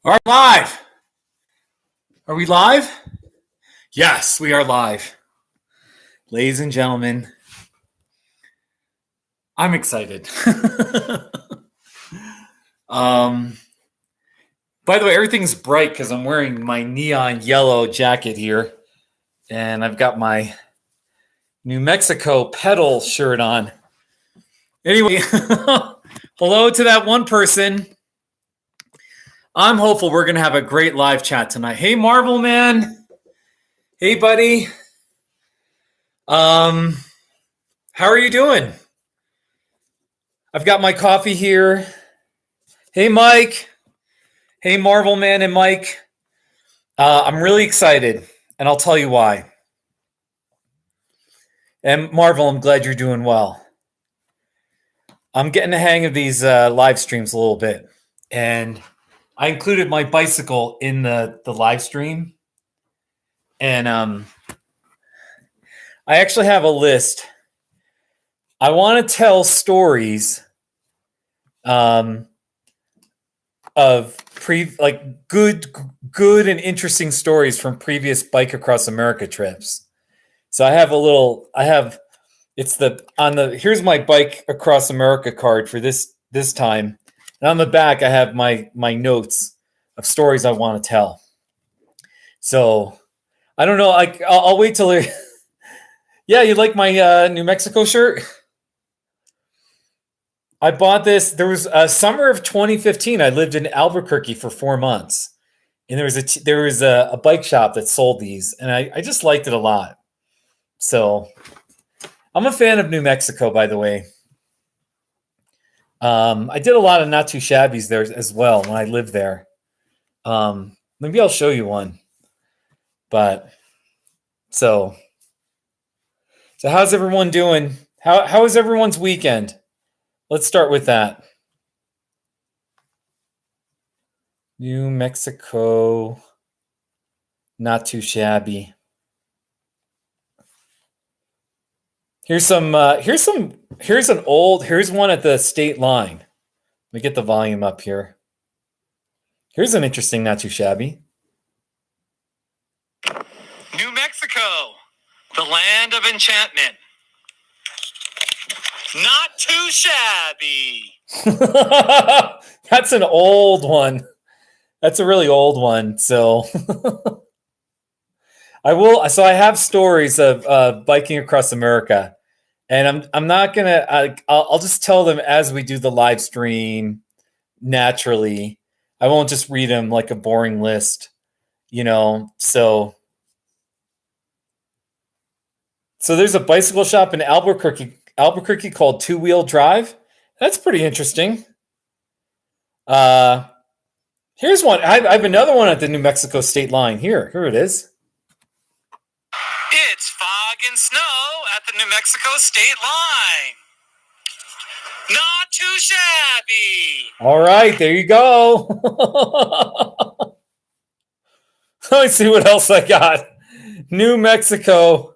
All right, live. Are we live? Yes, we are live. Ladies and gentlemen, I'm excited. um, by the way, everything's bright because I'm wearing my neon yellow jacket here, and I've got my New Mexico pedal shirt on. Anyway, hello to that one person. I'm hopeful we're going to have a great live chat tonight. Hey, Marvel Man. Hey, buddy. How are you doing? I've got my coffee here. Hey, Mike. Hey, Marvel Man and Mike. I'm really excited, and I'll tell you why. And Marvel, I'm glad you're doing well. I'm getting the hang of these live streams a little bit, and I included my bicycle in the live stream, and I actually have a list. I want to tell stories of good and interesting stories from previous Bike Across America trips. So I have here's my Bike Across America card for this time. And on the back I have my notes of stories I want to tell. So I don't know, I'll wait till Yeah, you like my New Mexico shirt? I bought this. There was a summer of 2015. I lived in Albuquerque for 4 months, and there was a bike shop that sold these, and I just liked it a lot. So I'm a fan of New Mexico, by the way. I did a lot of not too shabbies there as well when I lived there. Maybe I'll show you one. But so how's everyone doing? How is everyone's weekend? Let's start with that. New Mexico, not too shabby. Here's one at the state line. Let me get the volume up here. Here's an interesting, not too shabby. New Mexico, the land of enchantment. Not too shabby. That's an old one. That's a really old one. So I have stories of biking across America, and I'm not gonna. I'll just tell them as we do the live stream naturally. I won't just read them like a boring list, So there's a bicycle shop in Albuquerque called Two Wheel Drive. That's pretty interesting. Here's one. I have another one at the New Mexico state line. Here it is. It's fog and snow at the New Mexico state line. Not too shabby. All right, there you go. Let me see what else I got. New Mexico.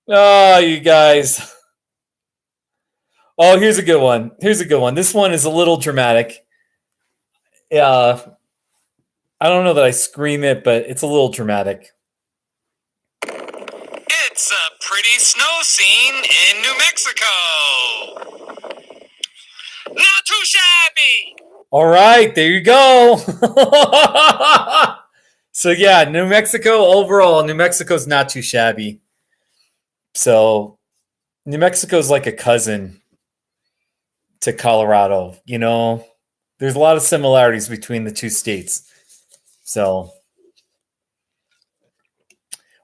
Oh, you guys. Oh, here's a good one. This one is a little dramatic. I don't know that I scream it, but it's a little dramatic. It's a pretty snow scene in New Mexico. Not too shabby. All right, there you go. So yeah, New Mexico's not too shabby. So New Mexico's like a cousin to Colorado, There's a lot of similarities between the two states. So,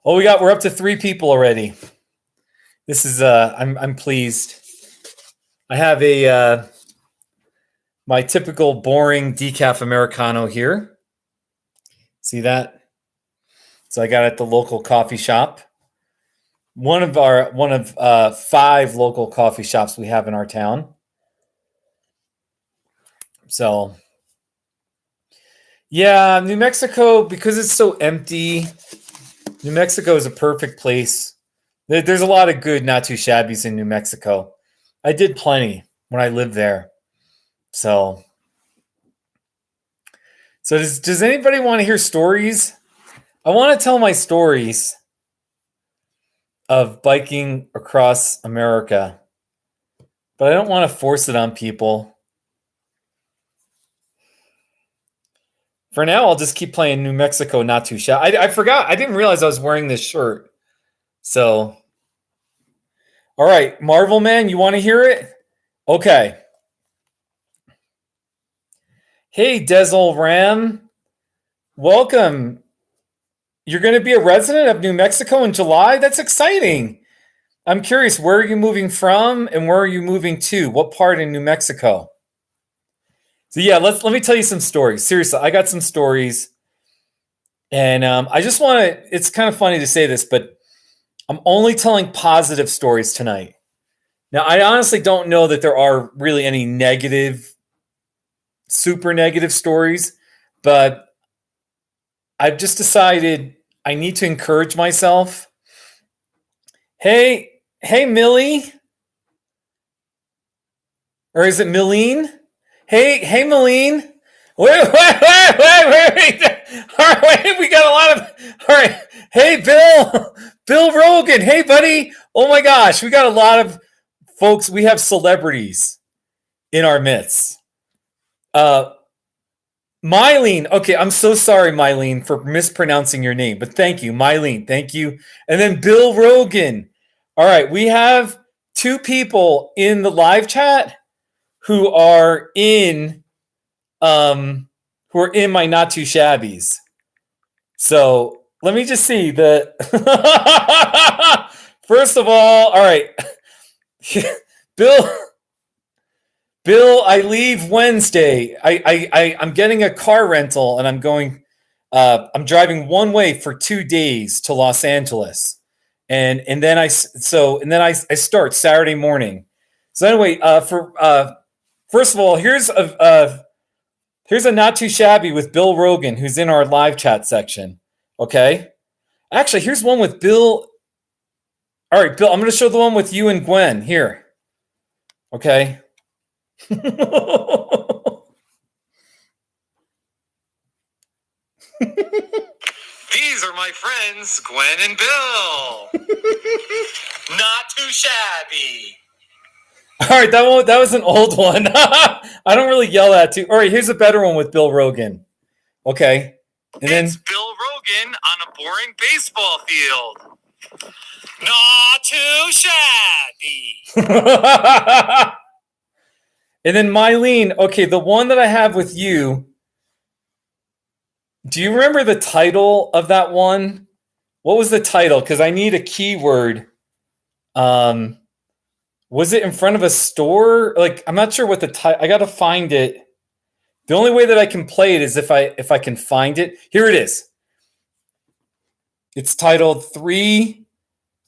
we're up to 3 people already. This is I'm pleased. I have my typical boring decaf Americano here. See that? So I got it at the local coffee shop. One of 5 local coffee shops we have in our town. So, yeah, New Mexico, because it's so empty, New Mexico is a perfect place. There's a lot of good, not too shabbies in New Mexico. I did plenty when I lived there. So So does anybody want to hear stories? I want to tell my stories of biking across America, but I don't want to force it on people. For now, I'll just keep playing New Mexico, not too shabby. I forgot. I didn't realize I was wearing this shirt. So, all right, Marvel Man, you want to hear it? Okay. Hey, Dezel Ram. Welcome. You're going to be a resident of New Mexico in July? That's exciting. I'm curious, where are you moving from and where are you moving to? What part in New Mexico? So yeah, let me tell you some stories. Seriously, I got some stories. And I just want to, it's kind of funny to say this, but I'm only telling positive stories tonight. Now, I honestly don't know that there are really any negative, super negative stories, but I've just decided I need to encourage myself. Hey, Millie. Or is it Milleen? Hey, Milleen. Wait. All right, we got a lot of. All right. Hey, Bill Rogan. Hey, buddy. Oh my gosh, we got a lot of folks. We have celebrities in our midst. Mylene. Okay, I'm so sorry, Mylene, for mispronouncing your name, but thank you, Mylene. Thank you. And then Bill Rogan. All right, we have 2 people in the live chat who are in my not too shabbies. So let me just see the first of all right. Bill, I leave Wednesday. I'm getting a car rental and I'm going I'm driving one way for 2 days to Los Angeles. And then I start Saturday morning. So anyway, first of all, here's a not too shabby with Bill Rogan, who's in our live chat section. Okay. Actually, here's one with Bill. All right, Bill, I'm going to show the one with you and Gwen here. Okay. These are my friends, Gwen and Bill. Not too shabby. All right, that was an old one. I don't really yell at too. All right, here's a better one with Bill Rogan. Okay. And it's Bill Rogan on a boring baseball field. Not too shabby. And then Mylene, okay, the one that I have with you, do you remember the title of that one? What was the title? Because I need a keyword. Was it in front of a store? Like, I'm not sure what the title. I got to find it. The only way that I can play it is if I can find it. Here it is. It's titled Three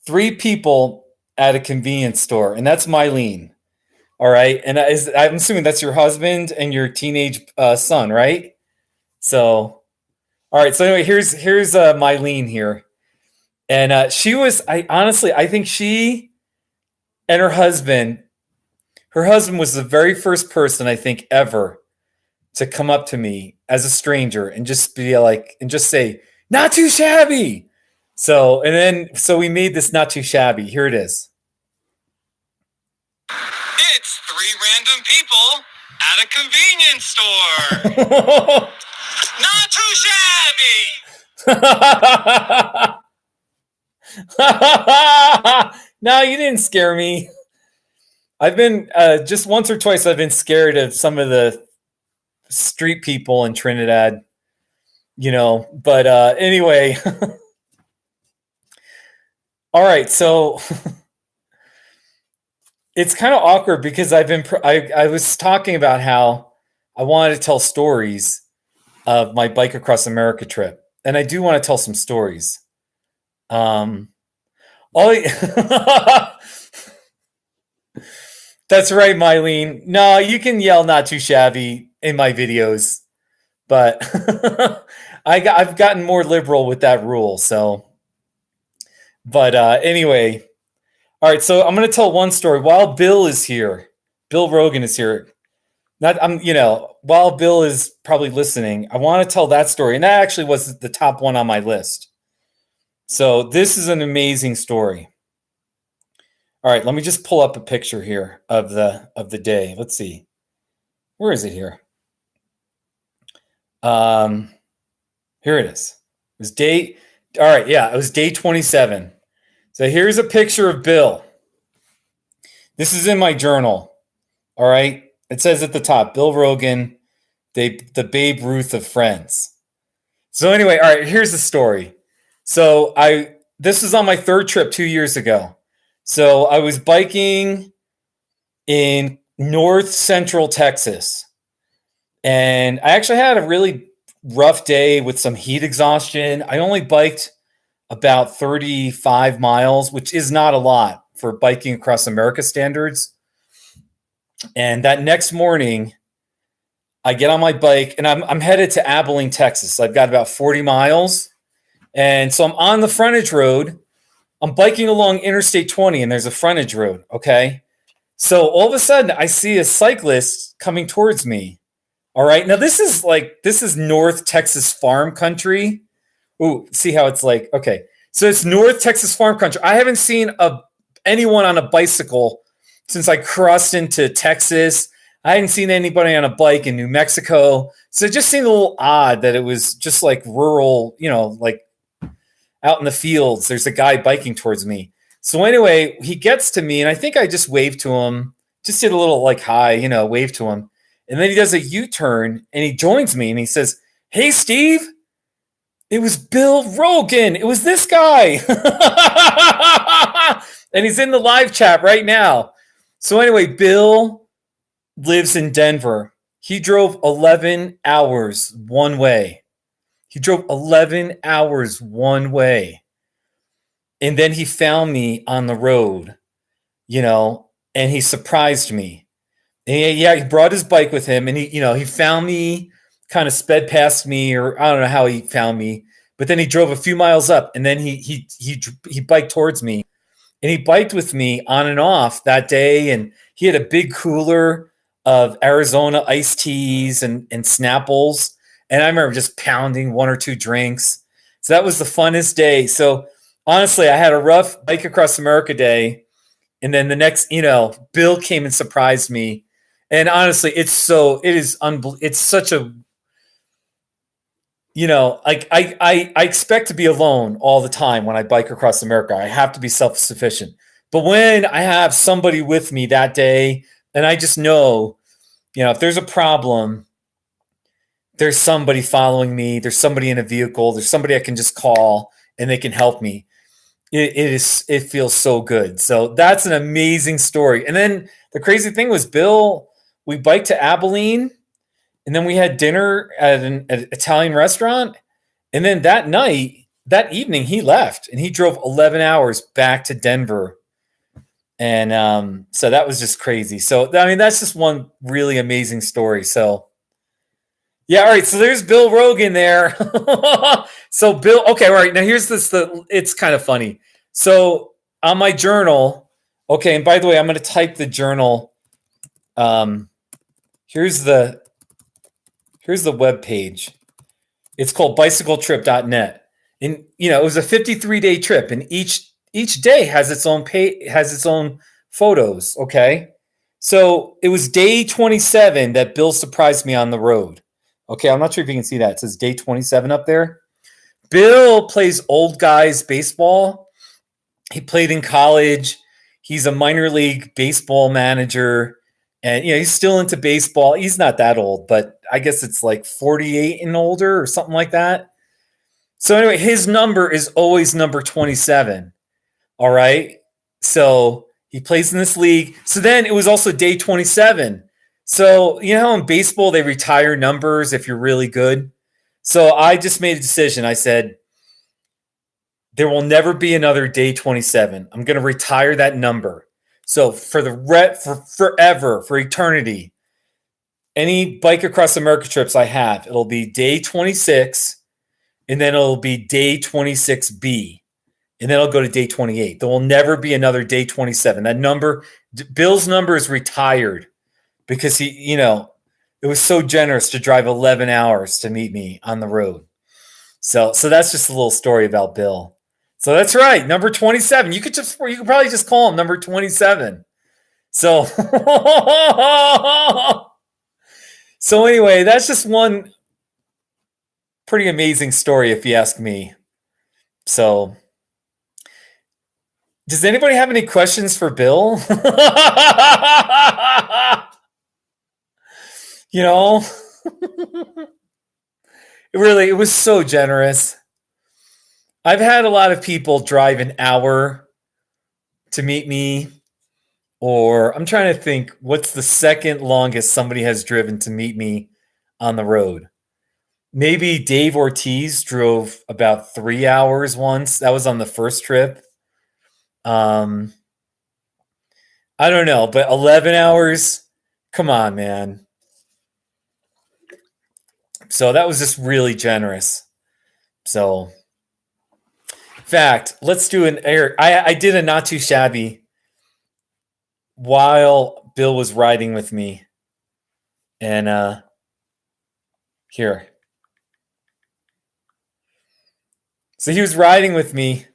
People at a Convenience Store, and that's Mylene. All right, and I'm assuming that's your husband and your teenage son, right? So, all right. So anyway, here's Mylene here, and she was. I think she and her husband was the very first person I think ever to come up to me as a stranger and just be like, and just say, "Not too shabby." So we made this not too shabby. Here it is. It's 3 random people at a convenience store. Not too shabby. No, you didn't scare me. I've been just once or twice I've been scared of some of the street people in Trinidad, but anyway. All right, so it's kind of awkward because I was talking about how I wanted to tell stories of my Bike Across America trip, and I do want to tell some stories. That's right, Mylene. No, you can yell "not too shabby" in my videos, but I've gotten more liberal with that rule. So, but anyway. All right, so I'm going to tell one story while Bill is here. Bill Rogan is here. Not I'm while Bill is probably listening, I want to tell that story, and that actually was the top one on my list. So this is an amazing story. All right, let me just pull up a picture here of the day. Let's see. Where is it here? Here it is. It was day. All right, yeah, it was day 27. So here's a picture of Bill. This is in my journal. All right. It says at the top, Bill Rogan, the Babe Ruth of Friends. So anyway, all right, here's the story. So this was on my third trip 2 years ago. So I was biking in north central Texas. And I actually had a really rough day with some heat exhaustion. I only biked about 35 miles, which is not a lot for biking across America standards. And that next morning, I get on my bike and I'm headed to Abilene, Texas. I've got about 40 miles. And so I'm on the frontage road. I'm biking along Interstate 20 and there's a frontage road. Okay. So all of a sudden I see a cyclist coming towards me. All right. Now this is North Texas farm country. Ooh, see how it's like, okay. So it's North Texas farm country. I haven't seen anyone on a bicycle since I crossed into Texas. I hadn't seen anybody on a bike in New Mexico. So it just seemed a little odd that it was just like rural, like out in the fields. There's a guy biking towards me. So anyway, he gets to me and I think I just waved to him, just did a little like hi, wave to him. And then he does a U-turn and he joins me and he says, "Hey, Steve, it was Bill Rogan. It was this guy." And he's in the live chat right now. So anyway, Bill lives in Denver. He drove 11 hours one way. He drove 11 hours one way. And then he found me on the road, and he surprised me. And he brought his bike with him and he found me, kind of sped past me, or I don't know how he found me, but then he drove a few miles up and then he biked towards me. And he biked with me on and off that day. And he had a big cooler of Arizona iced teas and Snapples. And I remember just pounding one or two drinks. So that was the funnest day. So honestly, I had a rough bike across America day. And then the next, Bill came and surprised me. And honestly, it's such a, I expect to be alone all the time when I bike across America. I have to be self-sufficient. But when I have somebody with me that day, and I just know, if there's a problem, there's somebody following me, there's somebody in a vehicle, there's somebody I can just call and they can help me. It feels so good. So that's an amazing story. And then the crazy thing was we biked to Abilene. And then we had dinner at an Italian restaurant. And then that evening, he left and he drove 11 hours back to Denver. And so that was just crazy. So, I mean, that's just one really amazing story. So, yeah. All right. So there's Bill Rogan there. So Bill, okay. All right. Now here's it's kind of funny. So on my journal, okay. And by the way, I'm going to type the journal. Here's the web page. It's called bicycletrip.net. And it was a 53-day trip, and each day has its own photos, okay? So it was day 27 that Bill surprised me on the road. Okay, I'm not sure if you can see that. It says day 27 up there. Bill plays old guys baseball. He played in college. He's a minor league baseball manager. And, he's still into baseball. He's not that old, but I guess it's like 48 and older or something like that. So anyway, his number is always number 27. All right. So he plays in this league. So then it was also day 27. So, how in baseball, they retire numbers if you're really good. So I just made a decision. I said, there will never be another day 27. I'm going to retire that number. So for forever, for eternity, any bike across America trips I have, it'll be day 26, and then it'll be day 26B, and then I'll go to day 28. There will never be another day 27. That number, Bill's number is retired because he, It was so generous to drive 11 hours to meet me on the road. So that's just a little story about Bill. So that's right, number 27. You could probably just call him number 27. So so anyway, that's just one pretty amazing story if you ask me. So does anybody have any questions for Bill? You know, it was so generous. I've had a lot of people drive an hour to meet me, or I'm trying to think what's the second longest somebody has driven to meet me on the road. Maybe Dave Ortiz drove about 3 hours once. That was on the first trip. I don't know, but 11 hours, come on, man. So that was just really generous. So, in fact, let's do an air. I did a not too shabby while Bill was riding with me. And here. So he was riding with me,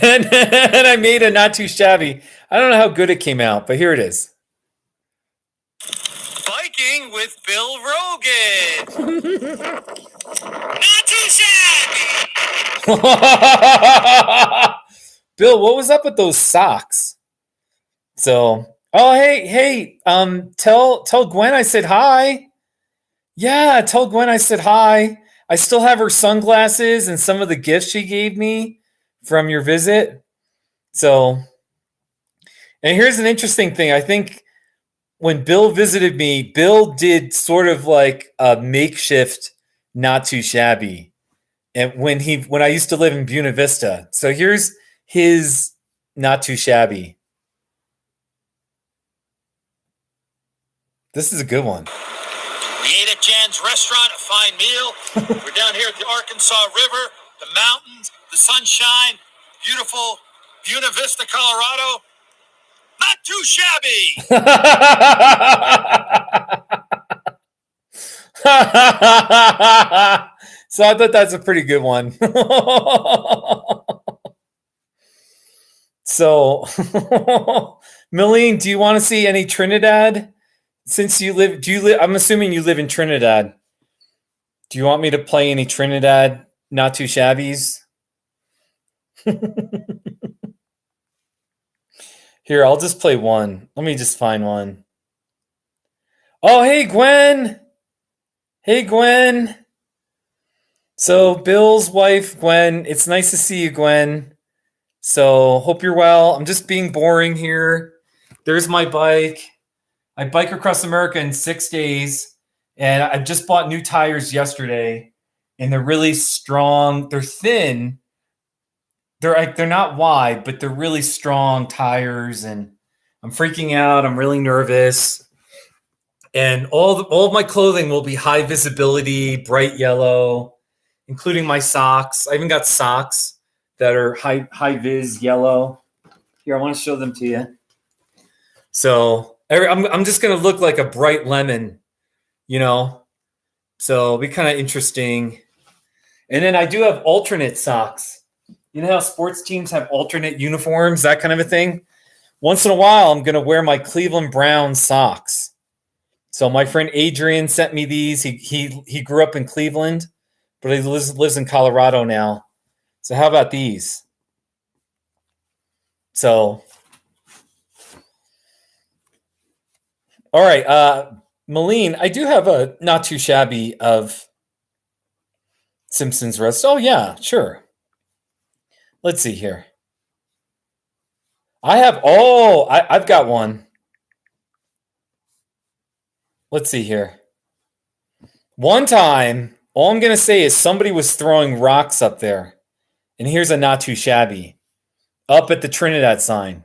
and I made a not too shabby. I don't know how good it came out, but here it is. Biking with Bill Rogan. Not too shabby. Bill, what was up with those socks? So, oh hey, tell Gwen I said hi. Yeah, tell Gwen I said hi. I still have her sunglasses and some of the gifts she gave me from your visit. So, and here's an interesting thing. I think when Bill visited me, Bill did sort of like a makeshift not too shabby. And when I used to live in Buena Vista. So here's his not too shabby. This is a good one. We ate at Jan's restaurant, a fine meal. We're down here at the Arkansas River, the mountains, the sunshine, beautiful Buena Vista, Colorado. Not too shabby. So I thought that's a pretty good one. So, Milene, do you want to see any Trinidad? Since I'm assuming you live in Trinidad. Do you want me to play any Trinidad not too shabbies? Here, I'll just play one. Let me just find one. Oh, hey, Gwen. Hey, Gwen. So, Bill's wife, Gwen. It's nice to see you, Gwen. So, hope you're well. I'm just being boring here. There's my bike. I bike across America in 6 days, and I just bought new tires yesterday, and they're really strong. They're thin. They're not wide, but they're really strong tires, and I'm freaking out. I'm really nervous. And all of my clothing will be high visibility, bright yellow, including my socks. I even got socks that are high vis yellow. Here, I want to show them to you. So I'm just going to look like a bright lemon, you know. So it'll be kind of interesting. And then I do have alternate socks. You know how sports teams have alternate uniforms, that kind of a thing? Once in a while, I'm going to wear my Cleveland Browns socks. So my friend Adrian sent me these. He grew up in Cleveland, but he lives in Colorado now. So how about these? So, all right, Malene, I do have a not too shabby of Simpsons roast. Oh yeah, sure. Let's see here. I've got one. Let's see here. One time, all I'm going to say is somebody was throwing rocks up there. And here's a not too shabby. Up at the Trinidad sign.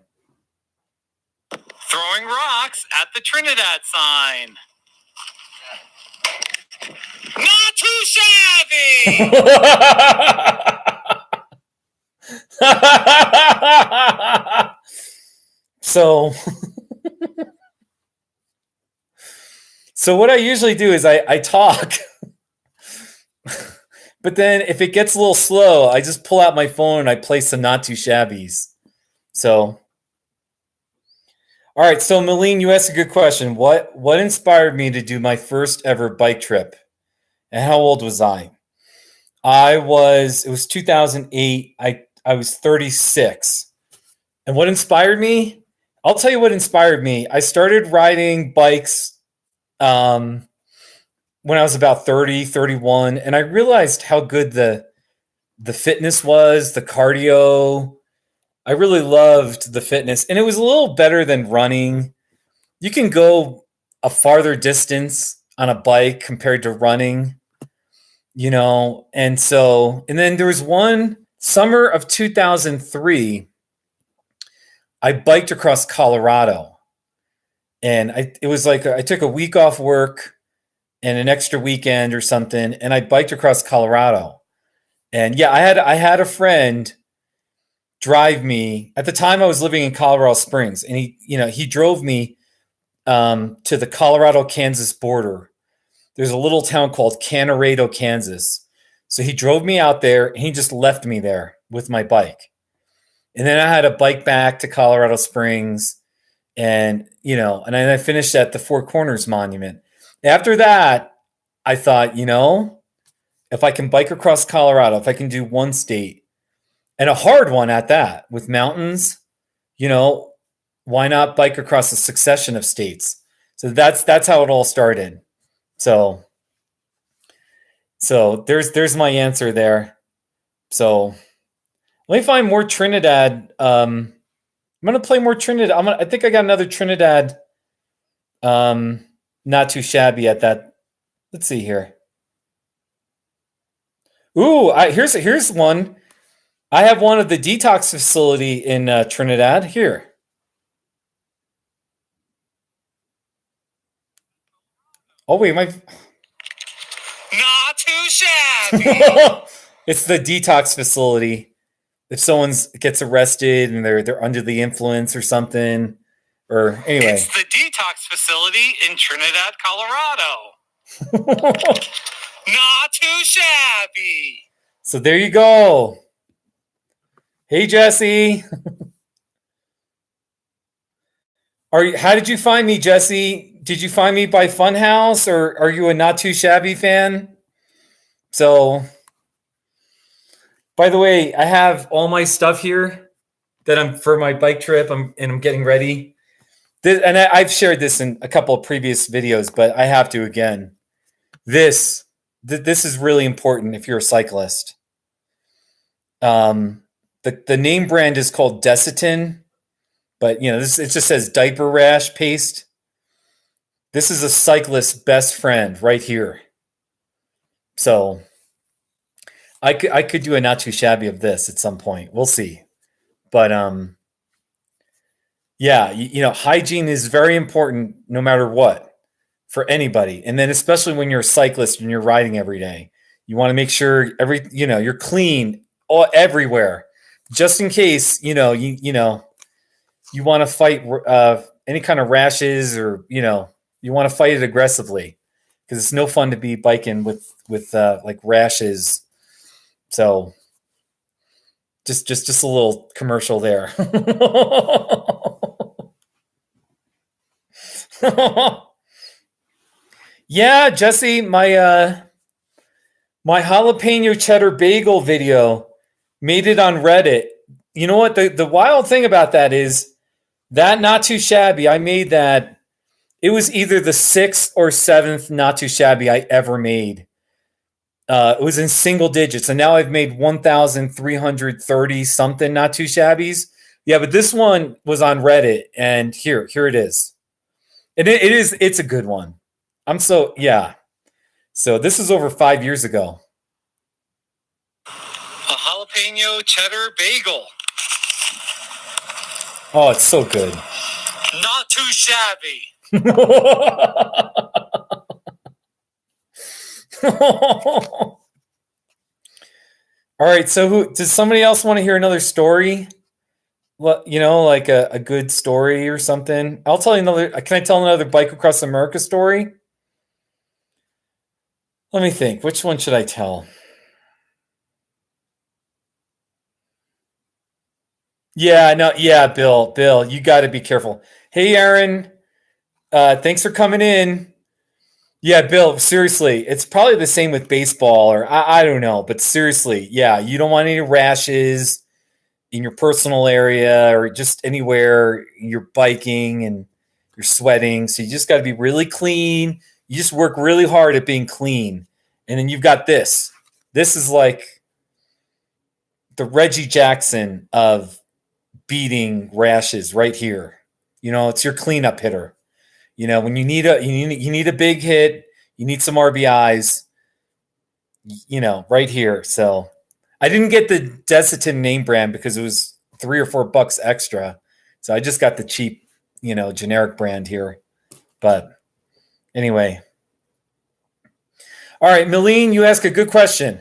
Throwing rocks at the Trinidad sign. Not too shabby. So what I usually do is I talk, but then if it gets a little slow, I just pull out my phone and I play some not too shabbies. So, all right. So Malene, you asked a good question. What inspired me to do my first ever bike trip? And how old was I? It was 2008. I was 36. And what inspired me? I'll tell you what inspired me. I started riding bikes when I was about 30, 31, and I realized how good the fitness was, the cardio. I really loved the fitness, and it was a little better than running. You can go a farther distance on a bike compared to running, and then there was one summer of 2003, I biked across Colorado, and it was like I took a week off work and an extra weekend or something, and I biked across Colorado. And yeah, I had a friend drive me. At the time I was living in Colorado Springs, and he drove me to the Colorado Kansas border. There's a little town called Canarado, Kansas. So he drove me out there and he just left me there with my bike. And then I had a bike back to Colorado Springs, and and then I finished at the Four Corners Monument. After that, I thought, if I can bike across Colorado, if I can do one state, and a hard one at that, with mountains, why not bike across a succession of states? So that's how it all started. So there's my answer there. So let me find more Trinidad. I'm gonna play more Trinidad. I think I got another Trinidad. Not too shabby at that. Let's see here. Ooh, here's one. I have one of the detox facility in Trinidad here. Oh wait, Not too shabby. It's the detox facility. If someone gets arrested and they're under the influence or something, or anyway. It's the detox facility in Trinidad, Colorado. Not too shabby. So there you go. Hey Jesse. How did you find me, Jesse? Did you find me by Funhouse, or are you a Not Too Shabby fan? So, by the way, I have all my stuff here that I'm for my bike trip. I'm getting ready. I've shared this in a couple of previous videos, but I have to again. This is really important if you're a cyclist. The name brand is called Desitin, but it just says diaper rash paste. This is a cyclist's best friend right here. So I could do a Not Too Shabby of this at some point. We'll see. But yeah, hygiene is very important no matter what for anybody. And then especially when you're a cyclist and you're riding every day, you want to make sure you're clean everywhere, just in case, you want to fight any kind of rashes, or, you want to fight it aggressively, because it's no fun to be biking with like rashes. So just a little commercial there. Yeah, Jesse, my jalapeno cheddar bagel video made it on Reddit. You know what? The wild thing about that is that Not Too Shabby, I made that. It was either the 6th or 7th Not Too Shabby I ever made. It was in single digits, and now I've made 1,330 something Not Too Shabbies. Yeah, but this one was on Reddit, and here it is. And it's a good one. Yeah. So this is over 5 years ago. A jalapeno cheddar bagel. Oh, it's so good. Not too shabby. All right, so does somebody else want to hear another story? Like a good story or something? I'll tell you another. Can I tell another Bike Across America story? Let me think. Which one should I tell? Yeah, no, yeah, Bill, you got to be careful. Hey, Aaron, thanks for coming in. Yeah, Bill, seriously, it's probably the same with baseball, or I don't know, but seriously, yeah, you don't want any rashes in your personal area or just anywhere you're biking and you're sweating. So you just got to be really clean. You just work really hard at being clean. And then you've got this. This is like the Reggie Jackson of beating rashes right here. You know, it's your cleanup hitter. You know, when you need a big hit, you need some RBIs, you know, right here. So I didn't get the Desitin name brand because it was $3 or $4 extra. So I just got the cheap, you know, generic brand here. But anyway. All right, Milene, you ask a good question.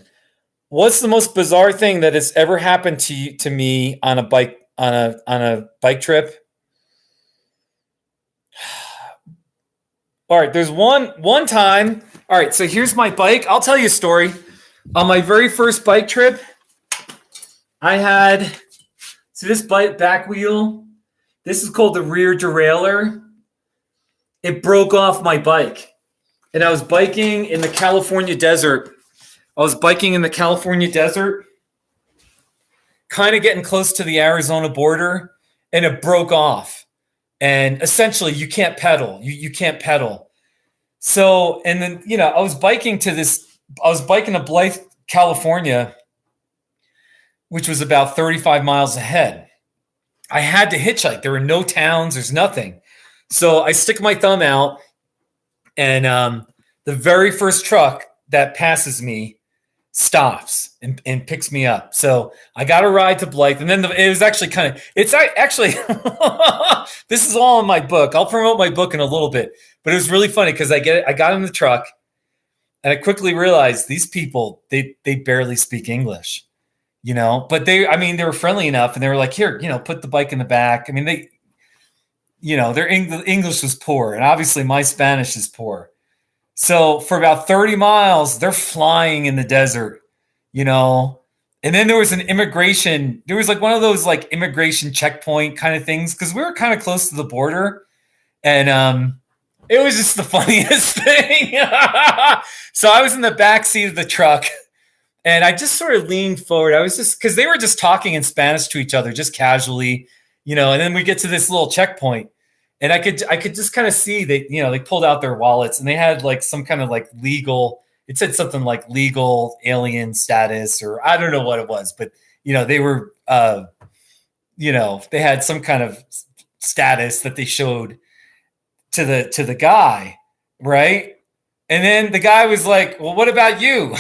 What's the most bizarre thing that has ever happened to me on a bike trip? All right, there's one time. All right, so here's my bike. I'll tell you a story. On my very first bike trip, I had this bike back wheel. This is called the rear derailleur. It broke off my bike, and I was biking in the California desert. Kind of getting close to the Arizona border, and it broke off. And essentially, you can't pedal. You can't pedal. So, and then, you know, I was biking to Blythe, California, which was about 35 miles ahead. I had to hitchhike. There were no towns. There's nothing. So I stick my thumb out, and the very first truck that passes me stops and picks me up. So I got a ride to Blythe, and then it was actually this is all in my book. I'll promote my book in a little bit, but it was really funny because I got in the truck, and I quickly realized these people, they barely speak English, you know, but they were friendly enough, and they were like, here, you know, put the bike in the back. I mean, their English was poor, and obviously my Spanish is poor. So for about 30 miles, they're flying in the desert, you know. And then there was like one of those like immigration checkpoint kind of things, because we were kind of close to the border. And it was just the funniest thing. So I was in the back seat of the truck, and I just sort of leaned forward. I was just, because they were just talking in Spanish to each other, just casually, you know. And then we get to this little checkpoint, and I could just kind of see they pulled out their wallets, and they had like some kind of like legal, it said something like legal alien status, or I don't know what it was, but you know, they were they had some kind of status that they showed to the guy, right? And then the guy was like, well, what about you?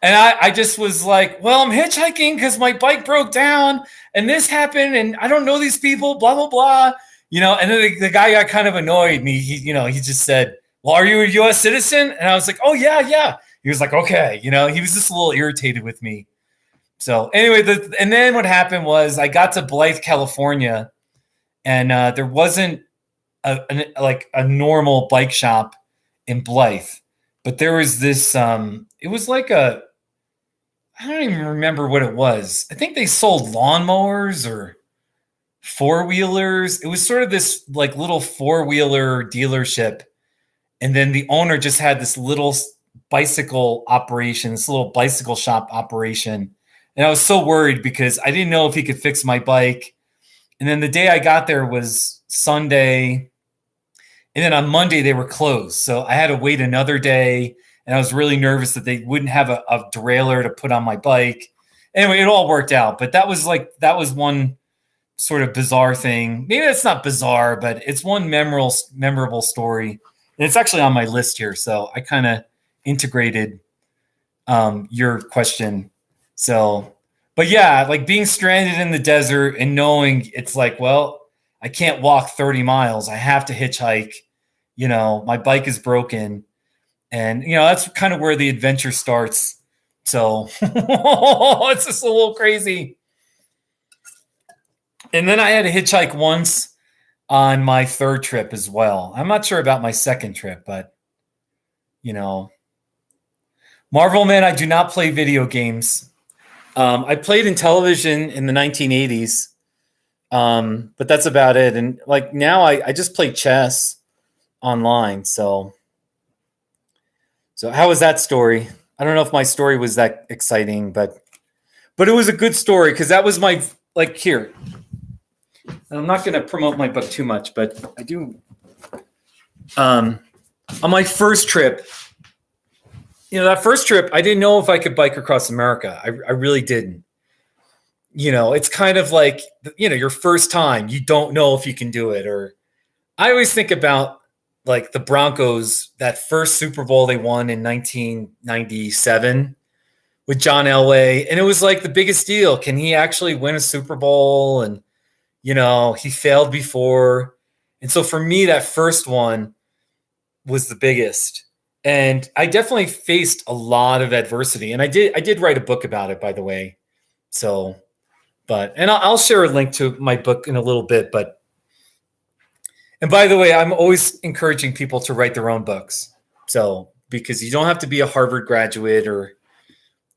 And I just was like, well, I'm hitchhiking because my bike broke down and this happened, and I don't know these people, blah, blah, blah. You know, and then the guy got kind of annoyed, and he just said, well, are you a U.S. citizen? And I was like, oh, yeah. He was like, okay. You know, he was just a little irritated with me. So anyway, and then what happened was I got to Blythe, California, and there wasn't a normal bike shop in Blythe, but there was this, it was like I don't even remember what it was. I think they sold lawnmowers or four-wheelers. It was sort of this like little four-wheeler dealership, and then the owner just had this little bicycle operation, this little bicycle shop operation. And I was so worried because I didn't know if he could fix my bike. And then the day I got there was Sunday, and then on Monday they were closed, so I had to wait another day, and I was really nervous that they wouldn't have a derailleur to put on my bike. Anyway, it all worked out, but that was one sort of bizarre thing. Maybe that's not bizarre, but it's one memorable story. And it's actually on my list here. So I kind of integrated your question. So, but yeah, like being stranded in the desert and knowing it's like, well, I can't walk 30 miles. I have to hitchhike. You know, my bike is broken. And, you know, that's kind of where the adventure starts. So it's just a little crazy. And then I had to hitchhike once on my third trip as well. I'm not sure about my second trip, but, you know. Marvel Man, I do not play video games. I played in television in the 1980s, but that's about it. And like now, I just play chess online. So how was that story? I don't know if my story was that exciting, but it was a good story because that was my like here. And I'm not going to promote my book too much, but I do. On my first trip, that first trip, I didn't know if I could bike across America. I really didn't. It's kind of like, your first time, you don't know if you can do it. Or I always think about like the Broncos, that first Super Bowl they won in 1997 with John Elway. And it was like the biggest deal. Can he actually win a Super Bowl? And, he failed before. And so for me, that first one was the biggest. And I definitely faced a lot of adversity. And I did write a book about it, by the way. So, and I'll share a link to my book in a little bit. And by the way, I'm always encouraging people to write their own books. So, because you don't have to be a Harvard graduate or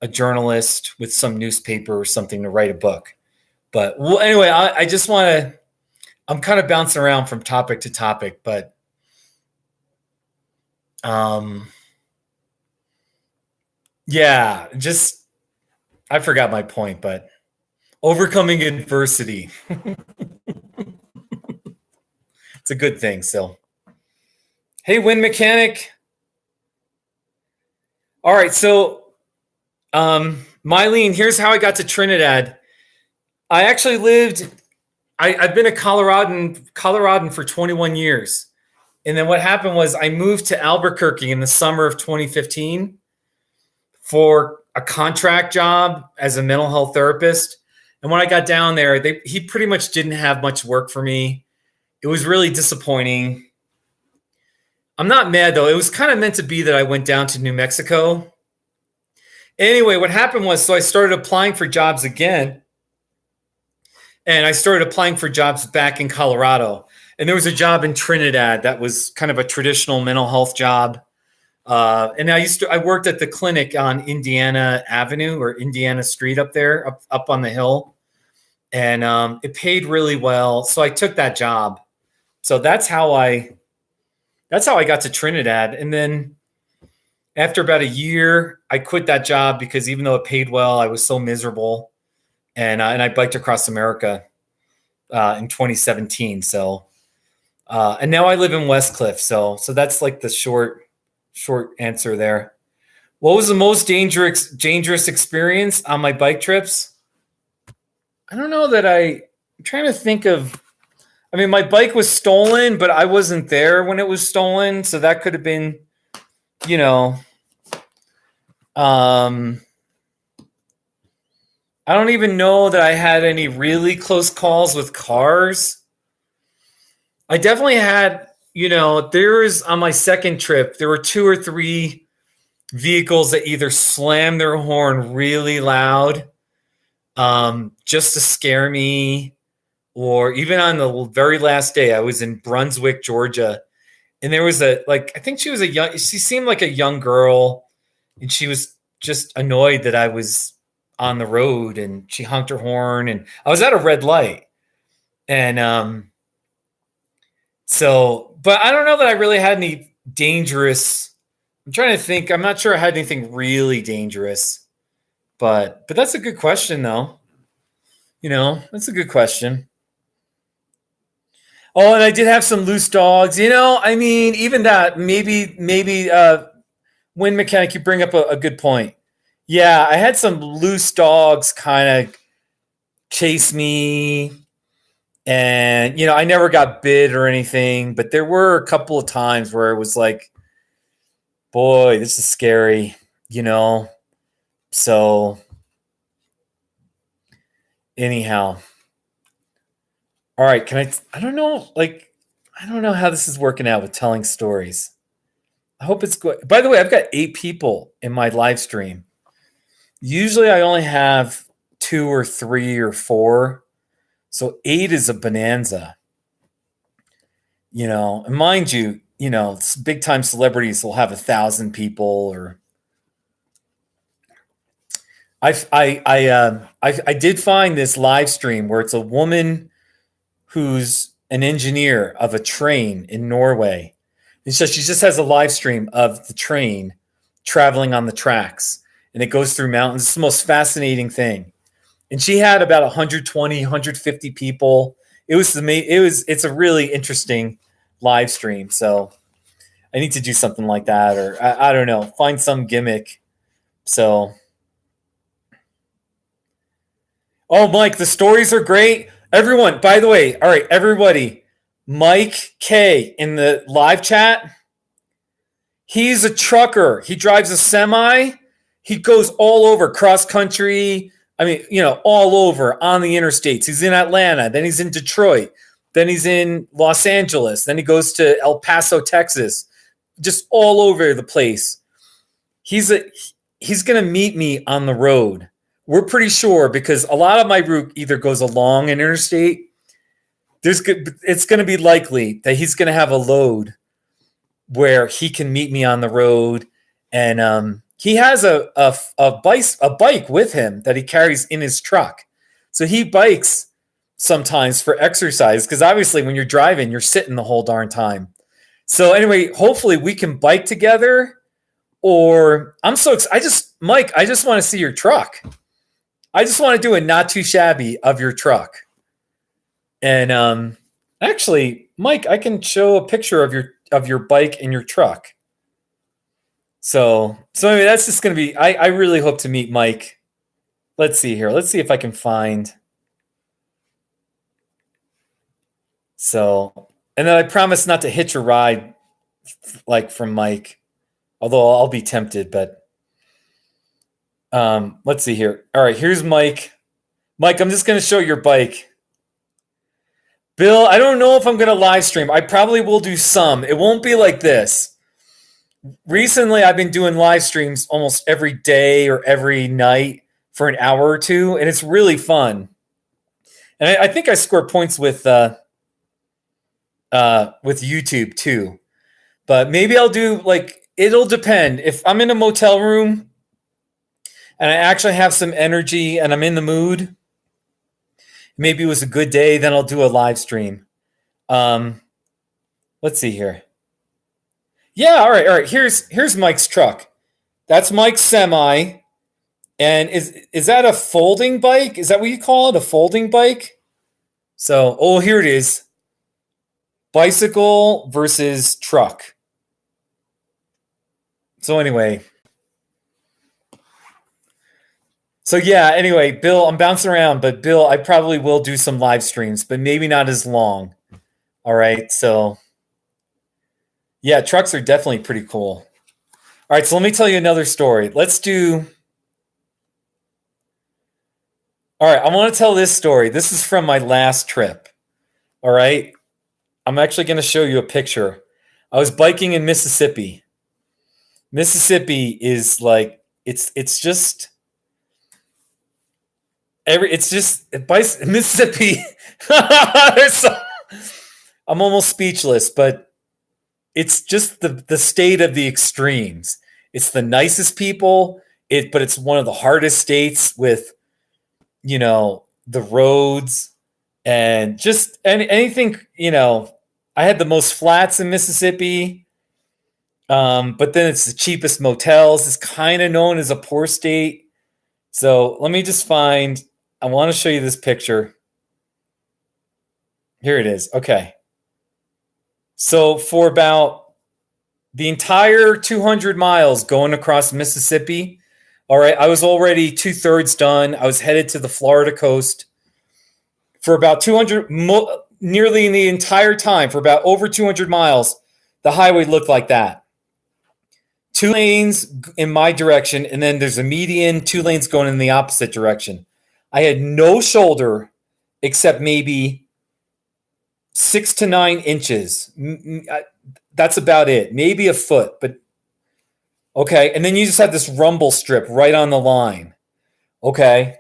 a journalist with some newspaper or something to write a book. But well, anyway, I just want to, I'm kind of bouncing around from topic to topic, but yeah, just, I forgot my point, but overcoming adversity. It's a good thing. So, hey, Wind Mechanic. All right. So, Mylene, here's how I got to Trinidad. I actually I've been a Coloradan for 21 years. And then what happened was I moved to Albuquerque in the summer of 2015 for a contract job as a mental health therapist. And when I got down there, he pretty much didn't have much work for me. It was really disappointing. I'm not mad, though. It was kind of meant to be that I went down to New Mexico. Anyway, what happened was, so I started applying for jobs again. And I started applying for jobs back in Colorado. And there was a job in Trinidad that was kind of a traditional mental health job. And I worked at the clinic on Indiana Avenue or Indiana Street up there, up on the hill. And it paid really well. So I took that job. So that's how I got to Trinidad. And then after about a year, I quit that job because even though it paid well, I was so miserable. And I biked across America in 2017. So, and now I live in Westcliff. So that's like the short answer there. What was the most dangerous experience on my bike trips? I don't know that I'm trying to think of. I mean, my bike was stolen, but I wasn't there when it was stolen, so that could have been, I don't even know that I had any really close calls with cars. I definitely had, on my second trip, there were 2 or 3 vehicles that either slammed their horn really loud just to scare me, or even on the very last day, I was in Brunswick, Georgia, and there was I think she seemed like a young girl, and she was just annoyed that I was on the road, and she honked her horn, and I was at a red light. And but I don't know that I really had any dangerous. I'm trying to think. I'm not sure I had anything really dangerous, but that's a good question, though. That's a good question. Oh, and I did have some loose dogs. I mean, even that, maybe, Wind Mechanic, you bring up a good point. Yeah, I had some loose dogs kind of chase me, and I never got bit or anything, but there were a couple of times where it was like, boy, this is scary, So anyhow, all right, I don't know, I don't know how this is working out with telling stories. I hope it's good. By the way, I've got 8 people in my live stream. Usually I only have 2 or 3 or 4. So 8 is a bonanza. And mind you, big time celebrities will have 1,000 people, or I did find this live stream where it's a woman who's an engineer of a train in Norway. And so she just has a live stream of the train traveling on the tracks, and it goes through mountains. It's the most fascinating thing. And she had about 120, 150 people. It's a really interesting live stream. So I need to do something like that, or I don't know, find some gimmick. So, oh, Mike, the stories are great. Everyone, by the way, all right, everybody, Mike K in the live chat, he's a trucker. He drives a semi. He goes all over cross country. I mean, all over on the interstates. He's in Atlanta. Then he's in Detroit. Then he's in Los Angeles. Then he goes to El Paso, Texas. Just all over the place. He's going to meet me on the road. We're pretty sure because a lot of my route either goes along an interstate. It's going to be likely that he's going to have a load where he can meet me on the road, and he has a bike with him that he carries in his truck. So he bikes sometimes for exercise because obviously when you're driving, you're sitting the whole darn time. So anyway, hopefully we can bike together. Or I'm so excited. Mike, I just want to see your truck. I just want to do a not too shabby of your truck. And actually, Mike, I can show a picture of your bike and your truck. So anyway, that's just going to be. I really hope to meet Mike. Let's see here. Let's see if I can find. So, and then I promise not to hitch a ride, like from Mike. Although I'll be tempted, but let's see here. All right, here's Mike. Mike, I'm just going to show your bike. Bill, I don't know if I'm going to live stream. I probably will do some. It won't be like this. Recently, I've been doing live streams almost every day or every night for an hour or two, and it's really fun. And I think I score points with YouTube too. But maybe I'll do it'll depend. If I'm in a motel room and I actually have some energy and I'm in the mood, maybe it was a good day, then I'll do a live stream. Let's see here. Yeah, all right. Here's Mike's truck. That's Mike's semi. And is that a folding bike? Is that what you call it? A folding bike? So, here it is. Bicycle versus truck. So anyway. So yeah, anyway, Bill, I'm bouncing around, but Bill, I probably will do some live streams, but maybe not as long. All right, so yeah, trucks are definitely pretty cool. All right, so let me tell you another story. All right, I want to tell this story. This is from my last trip. All right, I'm actually going to show you a picture. I was biking in Mississippi. Mississippi is like Mississippi. I'm almost speechless, but it's just the state of the extremes. It's the nicest people, but it's one of the hardest states with, the roads and just anything. I had the most flats in Mississippi. But then it's the cheapest motels. It's kind of known as a poor state. So let me just I want to show you this picture. Here it is. Okay. So for about the entire 200 miles going across Mississippi, all right, I was already 2/3 done. I was headed to the Florida coast. For about 200, nearly in the entire time, for about over 200 miles, the highway looked like that. 2 lanes in my direction, and then there's a median, 2 lanes going in the opposite direction. I had no shoulder except maybe 6 to 9 inches. That's about it. Maybe a foot, but okay. And then you just had this rumble strip right on the line. Okay.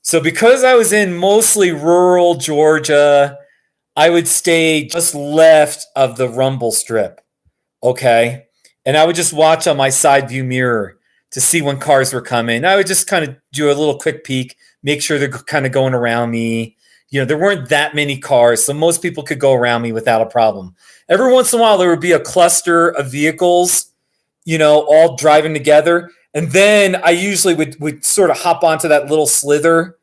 So because I was in mostly rural Georgia, I would stay just left of the rumble strip. Okay. And I would just watch on my side view mirror to see when cars were coming. I would just kind of do a little quick peek, make sure they're kind of going around me. There weren't that many cars, so most people could go around me without a problem. Every once in a while, there would be a cluster of vehicles, all driving together. And then I usually would sort of hop onto that little slither,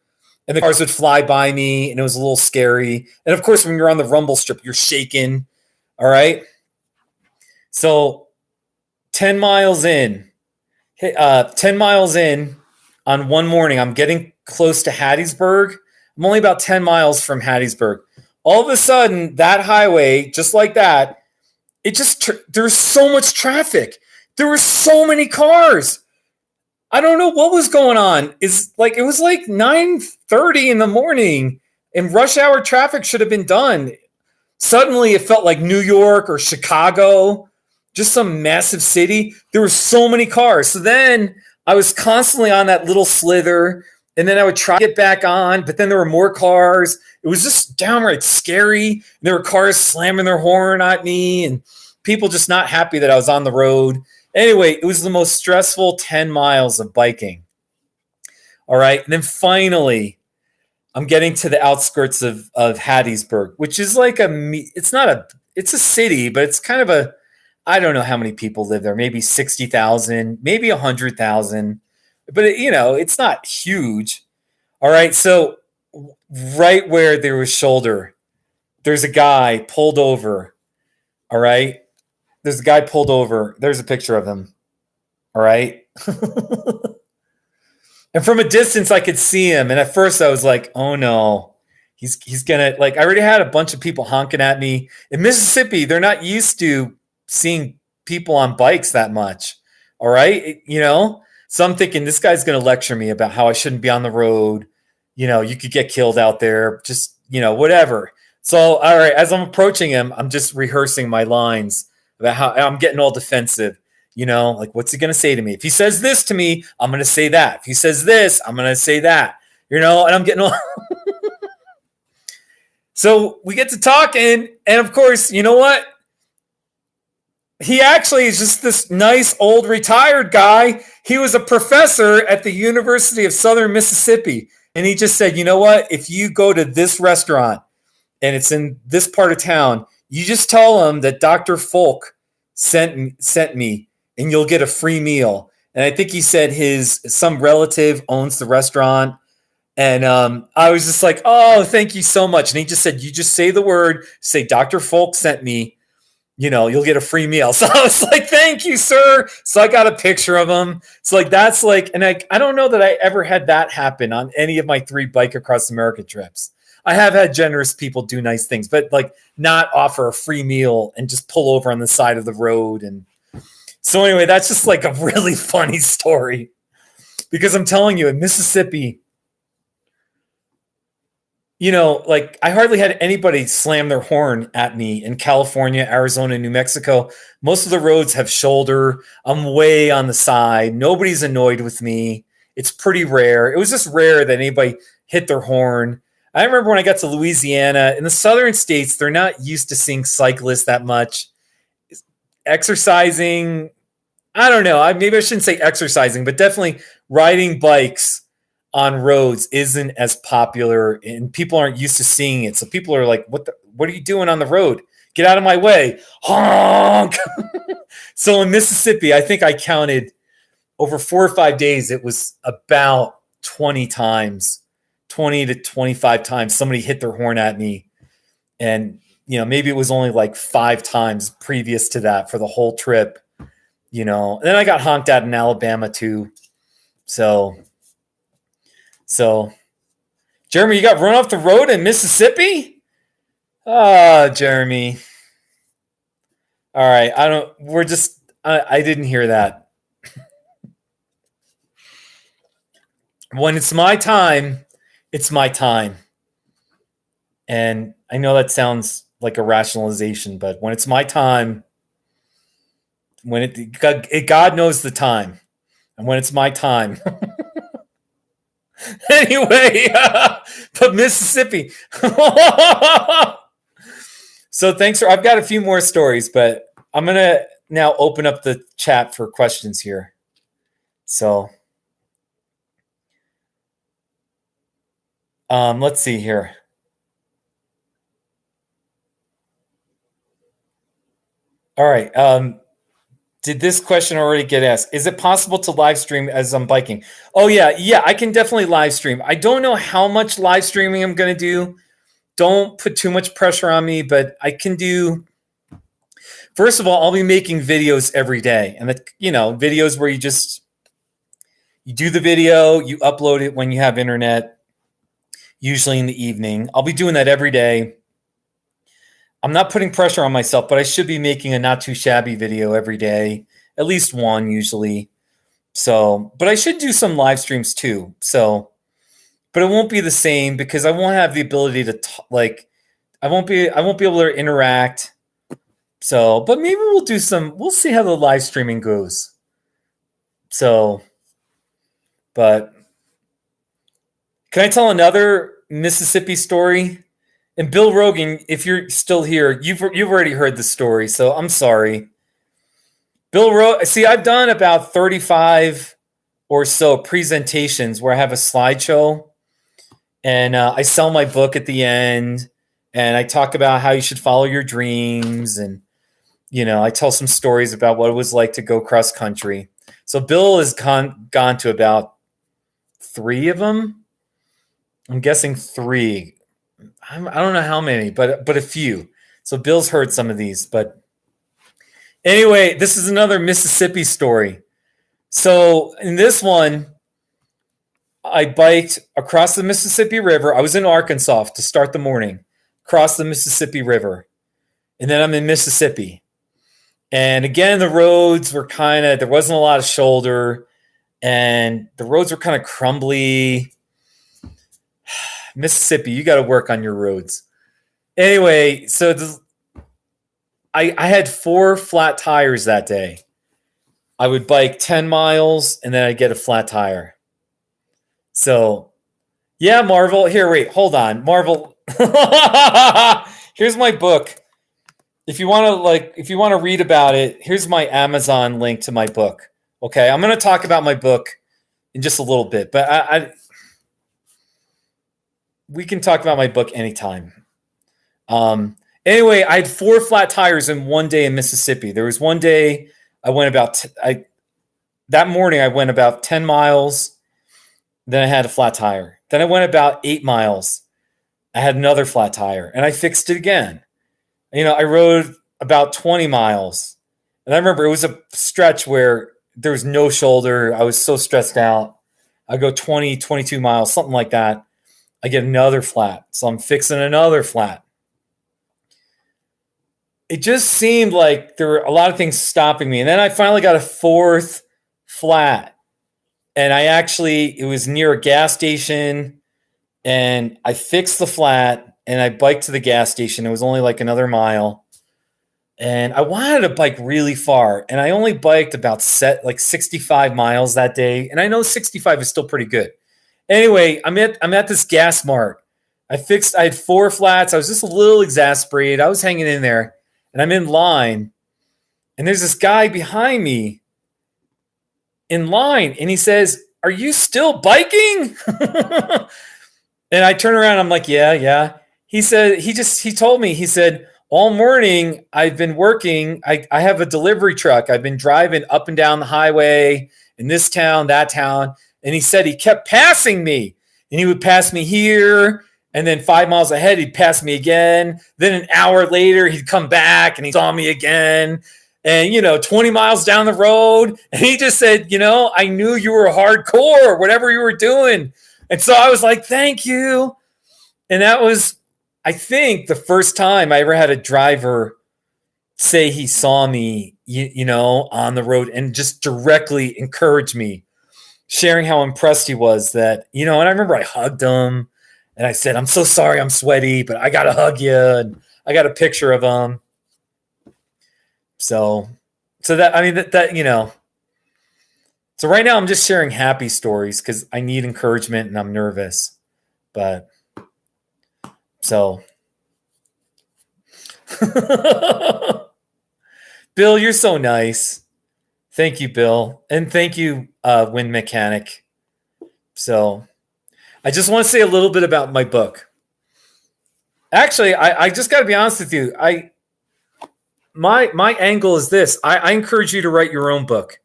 and the cars would fly by me, and it was a little scary. And of course, when you're on the rumble strip, you're shaking. All right. So 10 miles in, 10 miles in on one morning, I'm getting close to Hattiesburg. I'm only about 10 miles from Hattiesburg. All of a sudden, that highway, just like that, there's so much traffic. There were so many cars. I don't know what was going on. It was like 9:30 in the morning, and rush hour traffic should have been done. Suddenly, it felt like New York or Chicago, just some massive city. There were so many cars. So then I was constantly on that little slither, and then I would try to get back on, but then there were more cars. It was just downright scary. There were cars slamming their horn at me, and people just not happy that I was on the road. Anyway, it was the most stressful 10 miles of biking. All right. And then finally, I'm getting to the outskirts of Hattiesburg, which is like it's a city, but it's kind of I don't know how many people live there, maybe 60,000, maybe 100,000, but it's not huge. All right. So right where there was shoulder, there's a guy pulled over. All right. There's a guy pulled over. There's a picture of him. All right. And from a distance, I could see him. And at first I was like, oh no, he's going to I already had a bunch of people honking at me. In Mississippi, they're not used to seeing people on bikes that much. All right. So I'm thinking this guy's going to lecture me about how I shouldn't be on the road. You could get killed out there. Just, whatever. So, all right. As I'm approaching him, I'm just rehearsing my lines about how I'm getting all defensive, what's he going to say to me? If he says this to me, I'm going to say that. If he says this, I'm going to say that, and I'm getting all. So we get to talking. And of course, you know what? He actually is just this nice old retired guy. He was a professor at the University of Southern Mississippi. And he just said, you know what? If you go to this restaurant and it's in this part of town, you just tell them that Dr. Folk sent me, and you'll get a free meal. And I think he said some relative owns the restaurant. And I was just like, oh, thank you so much. And he just said, you just say the word, say Dr. Folk sent me, you'll get a free meal. So I was like, thank you, sir. So I got a picture of him. So that's and I don't know that I ever had that happen on any of my 3 Bike Across America trips. I have had generous people do nice things, but not offer a free meal and just pull over on the side of the road. And so anyway, that's just a really funny story, because I'm telling you, in Mississippi, I hardly had anybody slam their horn at me. In California, Arizona, New Mexico, most of the roads have shoulder. I'm way on the side. Nobody's annoyed with me. It's pretty rare. It was just rare that anybody hit their horn. I remember when I got to Louisiana, in the southern states, they're not used to seeing cyclists that much. Exercising, I don't know. Maybe I shouldn't say exercising, but definitely riding bikes on roads isn't as popular, and people aren't used to seeing it. So people are like, what are you doing on the road? Get out of my way. Honk. So in Mississippi, I think I counted over 4 or 5 days, it was about 20 to 25 times somebody hit their horn at me. And, maybe it was only 5 times previous to that for the whole trip, and then I got honked at in Alabama too. So Jeremy, you got run off the road in Mississippi? Oh, Jeremy. All right. I didn't hear that. When it's my time, it's my time. And I know that sounds like a rationalization, but when it's my time, God knows the time. And when it's my time. Anyway, but Mississippi. So I've got a few more stories, but I'm going to now open up the chat for questions here. So, let's see here. All right. Did this question already get asked? Is it possible to live stream as I'm biking? Oh yeah, I can definitely live stream. I don't know how much live streaming I'm going to do. Don't put too much pressure on me, but I can do. First of all, I'll be making videos every day, and videos where you do the video, you upload it when you have internet, usually in the evening. I'll be doing that every day. I'm not putting pressure on myself, but I should be making a not too shabby video every day, at least one usually. So, but I should do some live streams too. So, but it won't be the same because I won't have the ability to I won't be able to interact. So, but maybe we'll see how the live streaming goes. So, but can I tell another Mississippi story? And Bill Rogan, if you're still here, you've already heard the story, so I'm sorry. See, I've done about 35 or so presentations where I have a slideshow, and I sell my book at the end, and I talk about how you should follow your dreams, and I tell some stories about what it was like to go cross country. So Bill has gone to about 3 of them. I'm guessing 3. I don't know how many, but a few. So Bill's heard some of these. But anyway, this is another Mississippi story. So in this one, I biked across the Mississippi River. I was in Arkansas to start the morning, across the Mississippi River. And then I'm in Mississippi. And again, the roads were there wasn't a lot of shoulder. And the roads were kind of crumbly. Mississippi, you got to work on your roads. Anyway, so I had 4 flat tires that day. I would bike 10 miles and then I'd get a flat tire. So, yeah, Marvel. Here, wait, hold on. Marvel. Here's my book. If you want to read about it, here's my Amazon link to my book. Okay, I'm going to talk about my book in just a little bit, but we can talk about my book anytime. Anyway, I had 4 flat tires in one day in Mississippi. There was one day I went that morning I went about 10 miles. Then I had a flat tire. Then I went about 8 miles. I had another flat tire and I fixed it again. I rode about 20 miles. And I remember it was a stretch where there was no shoulder. I was so stressed out. I go 20, 22 miles, something like that. I get another flat. So I'm fixing another flat. It just seemed like there were a lot of things stopping me. And then I finally got a 4th flat. And it was near a gas station. And I fixed the flat and I biked to the gas station. It was only like another mile. And I wanted to bike really far. And I only biked about 65 miles that day. And I know 65 is still pretty good. Anyway, I'm at this gas mart. I had 4 flats. I was just a little exasperated. I was hanging in there, and I'm in line, and there's this guy behind me in line, and he says, "Are you still biking?" And I turn around. I'm like, "Yeah." He said, he told me, he said, "All morning I've been working. I have a delivery truck. I've been driving up and down the highway in this town, that town." And he said he kept passing me, and he would pass me here. And then 5 miles ahead, he'd pass me again. Then an hour later, he'd come back and he saw me again. And, 20 miles down the road. And he just said, I knew you were hardcore, whatever you were doing. And so I was like, thank you. And that was, I think, the first time I ever had a driver say he saw me, on the road and just directly encourage me, sharing how impressed he was that, and I remember I hugged him and I said, "I'm so sorry I'm sweaty, but I got to hug you." And I got a picture of him. So that, so right now I'm just sharing happy stories because I need encouragement and I'm nervous. But so, Bill, you're so nice. Thank you, Bill. And thank you, Wind Mechanic. So I just want to say a little bit about my book. Actually, I just got to be honest with you. My angle is this. I encourage you to write your own book.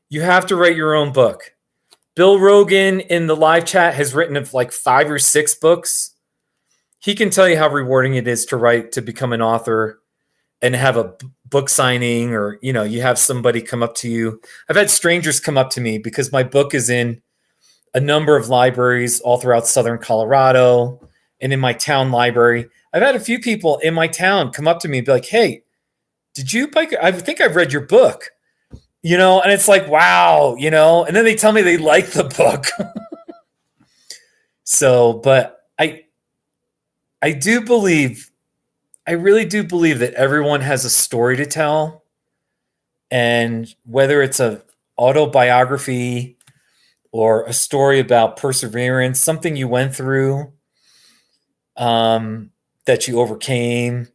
You have to write your own book. Bill Rogan in the live chat has written like 5 or 6 books. He can tell you how rewarding it is to write, to become an author and have a book signing, or, you know, you have somebody come up to you. I've had strangers come up to me because my book is in a number of libraries all throughout Southern Colorado and in my town library. I've had a few people in my town come up to me and be like, hey, did you buy? I think I've read your book, you know, and it's like, wow, you know, and then they tell me they like the book. So, but I do believe, I really do believe that everyone has a story to tell. And whether it's a autobiography or a story about perseverance, something you went through, that you overcame,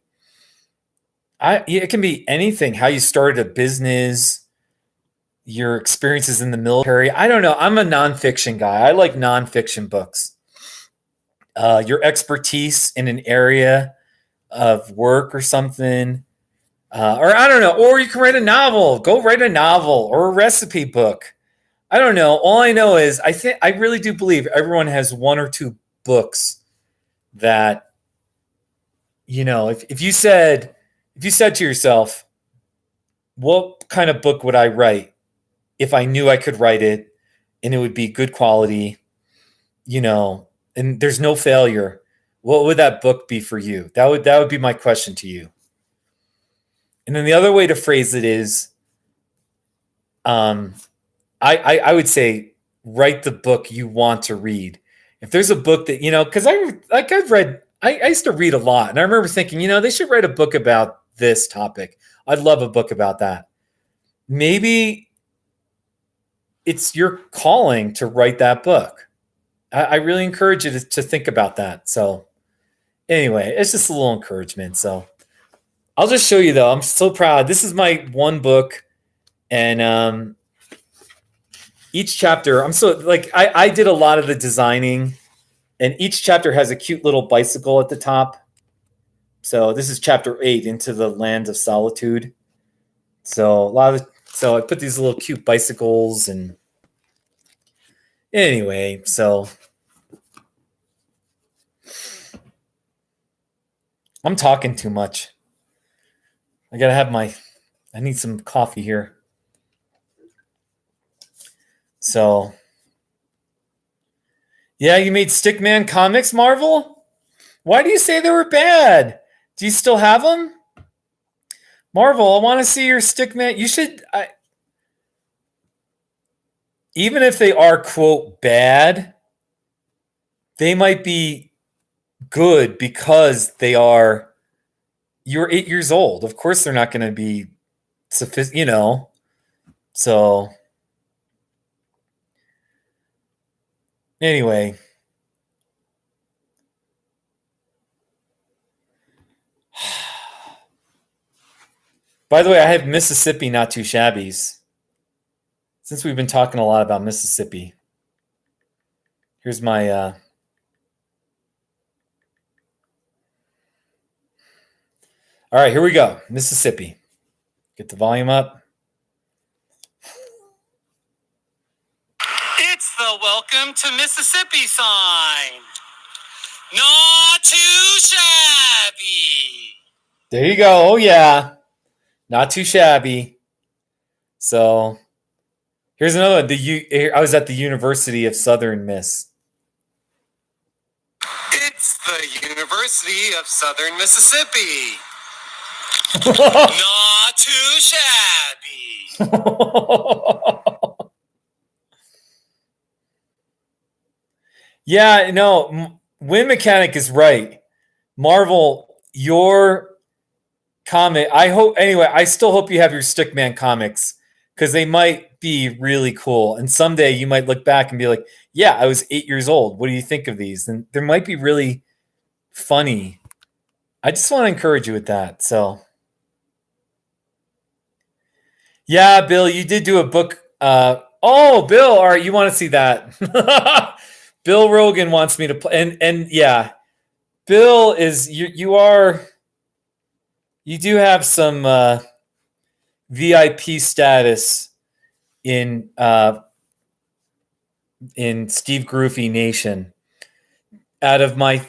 it can be anything. How you started a business, your experiences in the military. I don't know. I'm a nonfiction guy. I like nonfiction books. Your expertise in an area of work or something, or I don't know. Or you can write a novel. Go write a novel or a recipe book. I don't know. All I know is I really do believe everyone has 1 or 2 books that, you know, if you said to yourself, what kind of book would I write if I knew I could write it and it would be good quality, you know, and there's no failure, what would that book be for you? That would be my question to you. And then the other way to phrase it is, I would say, write the book you want to read. If there's a book that, you know, because I used to read a lot, and I remember thinking, you know, they should write a book about this topic. I'd love a book about that. Maybe it's your calling to write that book. I really encourage you to think about that. So anyway, it's just a little encouragement. So I'll just show you, though. I'm so proud. This is my one book, and each chapter, I'm so, like, I did a lot of the designing, and each chapter has a cute little bicycle at the top. So this is chapter 8, Into the Land of Solitude. So so I put these little cute bicycles, and anyway, so I'm talking too much. I need some coffee here. So, yeah, you made Stickman comics, Marvel? Why do you say they were bad? Do you still have them? Marvel, I want to see your Stickman. You should, even if they are, quote, bad, they might be good because you're 8 years old. Of course they're not going to be sophisticated, you know. So anyway, by the way, I have Mississippi Not Too Shabbies. Since we've been talking a lot about Mississippi, here's my all right, here we go. Mississippi. Get the volume up. It's the Welcome to Mississippi sign. Not too shabby. There you go. Oh, yeah. Not too shabby. So here's another one. I was at the University of Southern Miss. It's the University of Southern Mississippi. Not too shabby. Yeah, no, Wind Mechanic is right. Marvel, your comic, I still hope you have your Stickman comics, because they might be really cool. And someday you might look back and be like, yeah, I was 8 years old. What do you think of these? And they might be really funny. I just want to encourage you with that. So Yeah, Bill, you did do a book. Oh, Bill, all right, you want to see that? Bill Rogan wants me to play, and yeah, Bill is you do have some VIP status in Steve Groovy Nation. Out of my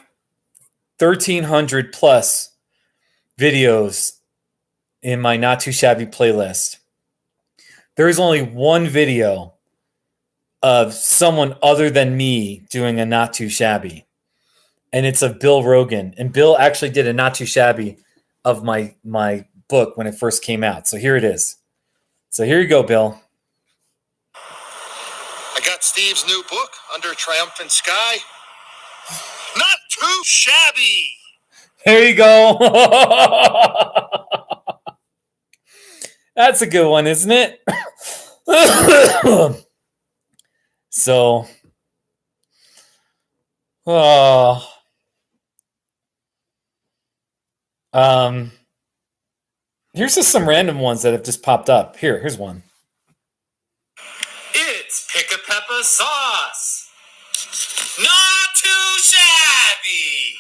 1,300 plus videos in my Not Too Shabby playlist, there is only one video of someone other than me doing a Not Too Shabby, and it's of Bill Rogan. And Bill actually did a Not Too Shabby of my book when it first came out. So here it is. So here you go, Bill. I got Steve's new book, Under a Triumphant Sky. Not too shabby. There you go. That's a good one, isn't it? So, here's just some random ones that have just popped up. Here's one. It's Pick a Pepper Sauce. Not too shabby.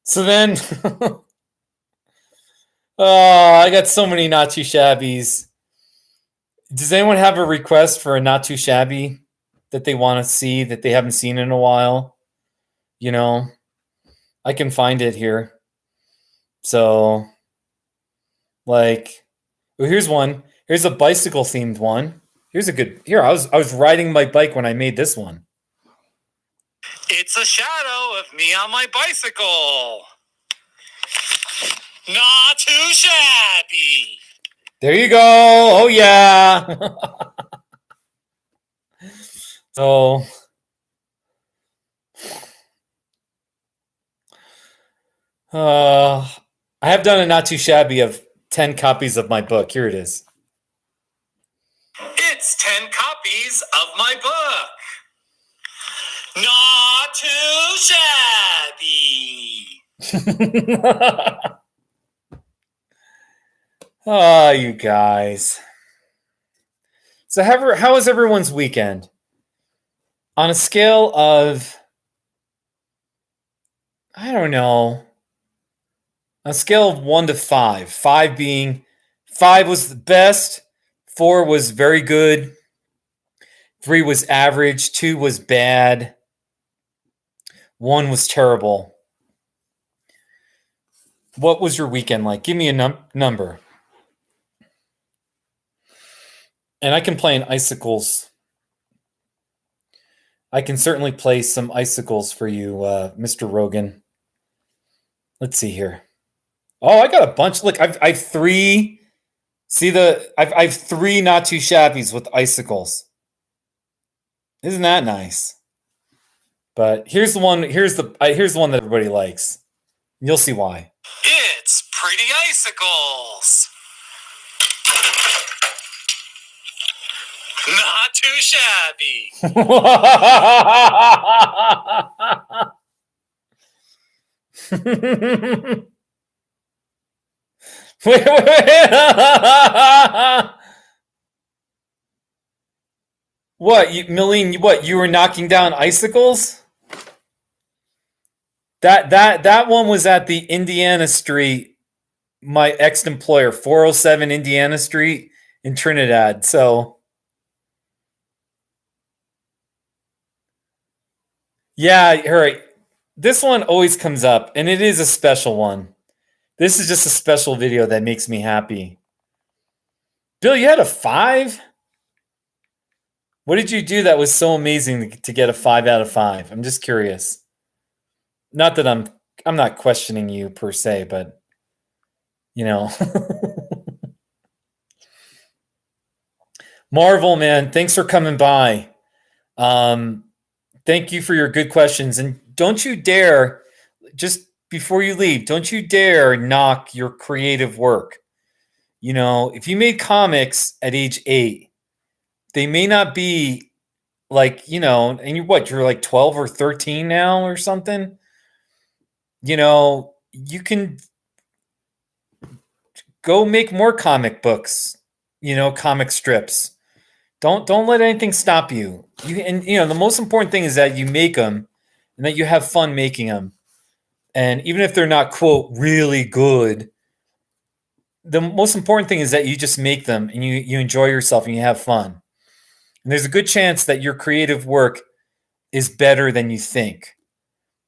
So then, I got so many Not Too Shabbies. Does anyone have a request for a Not Too Shabby that they want to see that they haven't seen in a while? You know, I can find it here. So, like, well, here's one. Here's a bicycle themed one. Here's a good. Here, I was riding my bike when I made this one. It's a shadow of me on my bicycle. Not too shabby. There you go. Oh yeah. So I have done a Not Too Shabby of 10 copies of my book. Here it is. It's 10 copies of my book. Not too shabby. Oh, you guys. So how was everyone's weekend? On a scale of, I don't know, on a scale of 1 to 5, 5 being 5 was the best, 4 was very good, 3 was average, 2 was bad, 1 was terrible. What was your weekend like? Give me a number. And I can play in icicles. I can certainly play some icicles for you, Mr. Rogan. Let's see here. Oh, I got a bunch. Look, I've 3. See I've 3 Not Too Shabbies with icicles. Isn't that nice? But here's the one. Here's the one that everybody likes. You'll see why. It's Pretty Icicles. Not too shabby. Wait. What, Milene? What, you were knocking down icicles? That one was at the Indiana Street, my ex-employer, 407 Indiana Street in Trinidad. So, yeah, all right. This one always comes up, and it is a special one. This is just a special video that makes me happy. Bill, you had a 5? What did you do that was so amazing to get a 5 out of 5? I'm just curious. Not that I'm not questioning you per se, but you know. Marvel, man, thanks for coming by. Thank you for your good questions. And don't you dare, just before you leave, don't you dare knock your creative work. You know, if you made comics at age 8, they may not be like, you know, and you're like 12 or 13 now or something. You know, you can go make more comic books, comic strips. Don't let anything stop you. The most important thing is that you make them and that you have fun making them. And even if they're not, quote, really good, the most important thing is that you just make them and you enjoy yourself and you have fun. And there's a good chance that your creative work is better than you think.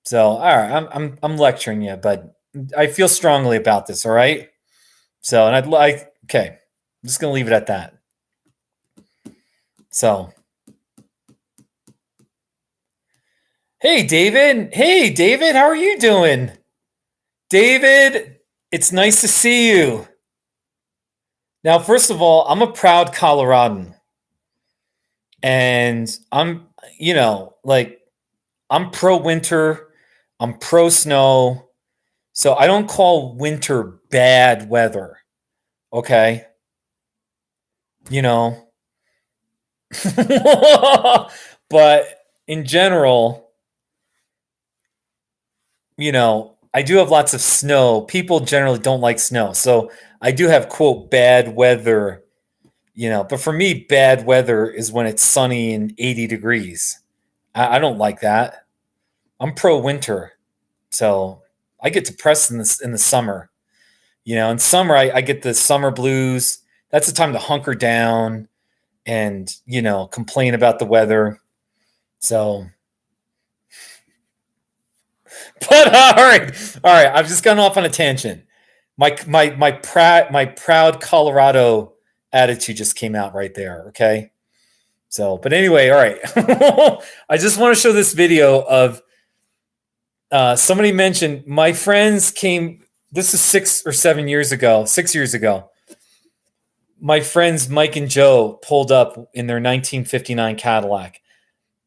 So, all right, I'm lecturing you, but I feel strongly about this, all right? So, and okay, I'm just going to leave it at that. So, hey, David, how are you doing? David, it's nice to see you. Now, first of all, I'm a proud Coloradan. And I'm pro winter, I'm pro snow. So I don't call winter bad weather. Okay? But in general, I do have lots of snow. People generally don't like snow. So I do have, quote, bad weather, but for me, bad weather is when it's sunny and 80 degrees. I don't like that. I'm pro winter. So I get depressed in the summer. In summer, I get the summer blues. That's the time to hunker down and, complain about the weather. So, but all right. I've just gone off on a tangent. My proud Colorado attitude just came out right there. Okay. So, but anyway, all right. I just want to show this video of somebody mentioned my friends came. This is 6 years ago. My friends Mike and Joe pulled up in their 1959 Cadillac.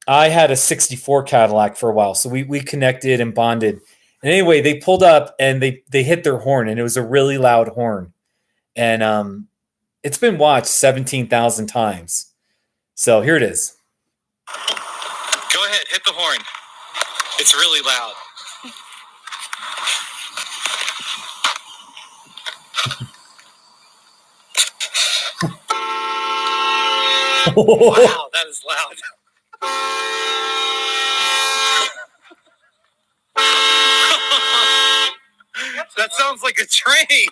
I had a 64 Cadillac for a while, so we connected and bonded. And anyway, they pulled up and they hit their horn, and it was a really loud horn. And it's been watched 17,000 times. So here it is. Go ahead, hit the horn. It's really loud. Wow, that is loud. That sounds like a train.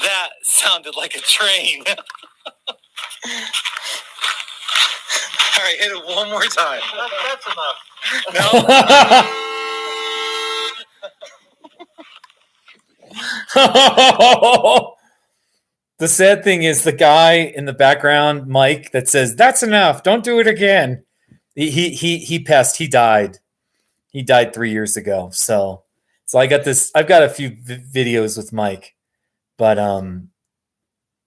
That sounded like a train. All right, hit it one more time. That's enough. No. The sad thing is the guy in the background, Mike, that says, "That's enough. Don't do it again." He passed. He died. He died 3 years ago. So I've got a few videos with Mike. But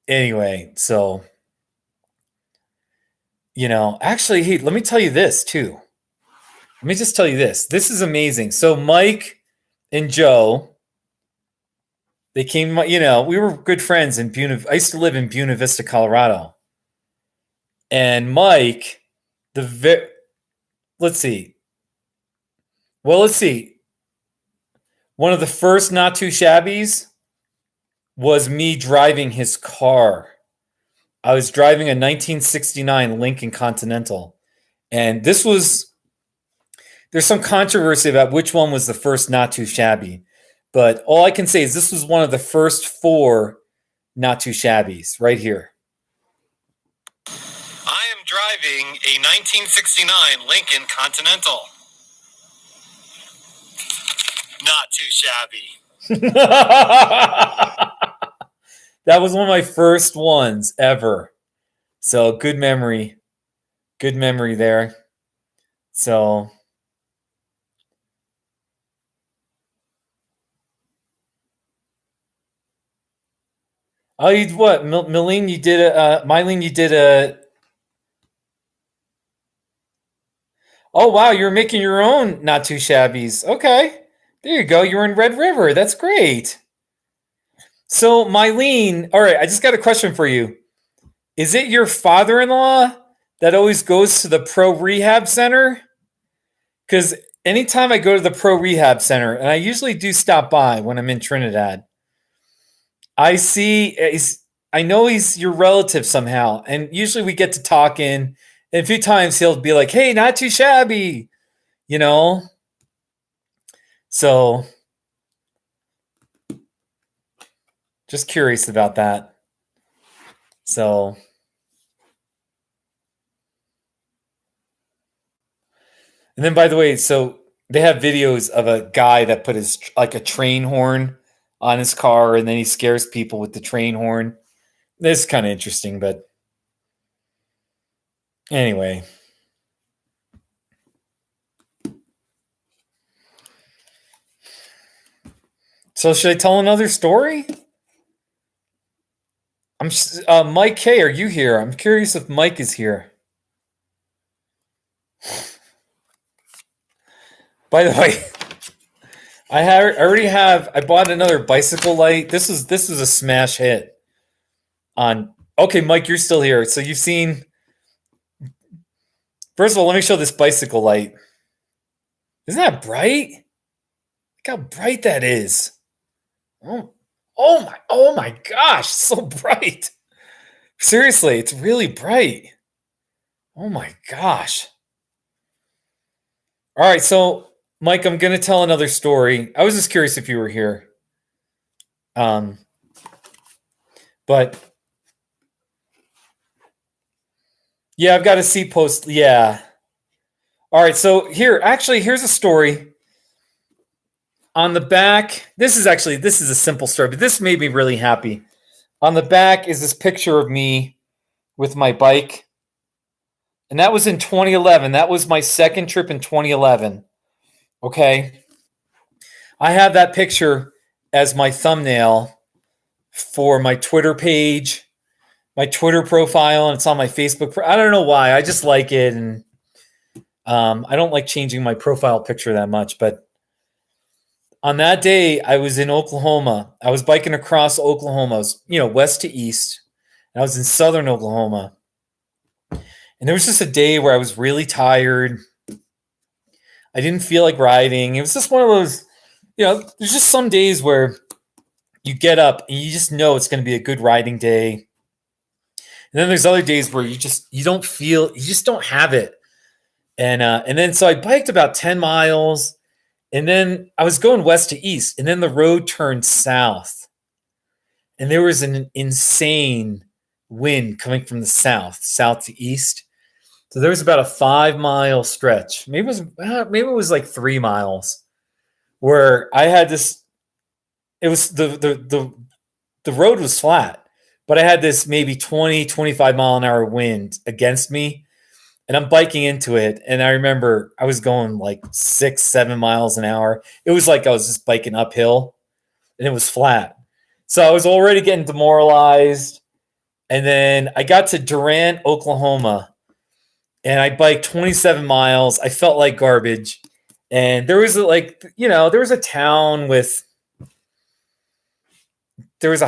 anyway, so actually, hey, let me tell you this too. Let me just tell you this. This is amazing. So Mike and Joe, they came, we were good friends in Buena. I used to live in Buena Vista, Colorado. And Mike, let's see. One of the first Not Too Shabbies was me driving his car. I was driving a 1969 Lincoln Continental. And there's some controversy about which one was the first Not Too Shabby. But all I can say is this was one of the first 4 Not Too Shabbies right here. I am driving a 1969 Lincoln Continental. Not too shabby. That was one of my first ones ever. So good memory. Good memory there. So... Oh, you what? Mylene, you did Mylene, you did a... Oh, wow, you're making your own Not Too Shabbies. Okay. There you go. You're in Red River. That's great. So, Mylene, all right, I just got a question for you. Is it your father-in-law that always goes to the pro rehab center? Because anytime I go to the pro rehab center, and I usually do stop by when I'm in Trinidad, I see I know he's your relative somehow, and usually we get to talking. And a few times he'll be like, "Hey, not too shabby," you know. So, just curious about that. So, and then by the way, so they have videos of a guy that put his like a train horn on his car, and then he scares people with the train horn. This is kind of interesting, but anyway. So should I tell another story? I'm Mike K. Are you here? I'm curious if Mike is here. By the way, I already have. I bought another bicycle light. This is a smash hit. On okay, Mike, you're still here. So you've seen. First of all, let me show this bicycle light. Isn't that bright? Look how bright that is. Oh my gosh, so bright. Seriously, it's really bright. Oh my gosh. All right, so Mike, I'm going to tell another story. I was just curious if you were here. But yeah, I've got a seat post. Yeah. All right, so here's a story. On the back, this is a simple story, but this made me really happy. On the back is this picture of me with my bike. And that was in 2011. That was my second trip in 2011. Okay. I have that picture as my thumbnail for my Twitter page, my Twitter profile, and it's on my Facebook. I don't know why. I just like it. And I don't like changing my profile picture that much. But on that day, I was in Oklahoma. I was biking across Oklahoma, west to east. And I was in southern Oklahoma. And there was just a day where I was really tired. I didn't feel like riding. It was just one of those, there's just some days where you get up and you just know it's going to be a good riding day. And then there's other days where you just don't have it. And then so I biked about 10 miles. And then I was going west to east, and then the road turned south. And there was an insane wind coming from the south to east. So there was about a 5-mile stretch. Maybe it was like 3 miles where I had this. It was the road was flat, but I had this maybe 20, 25 mile an hour wind against me. And I'm biking into it. And I remember I was going like 6, 7 miles an hour. It was like I was just biking uphill and it was flat. So I was already getting demoralized. And then I got to Durant, Oklahoma, and I biked 27 miles. I felt like garbage. And there was there was a town with, there's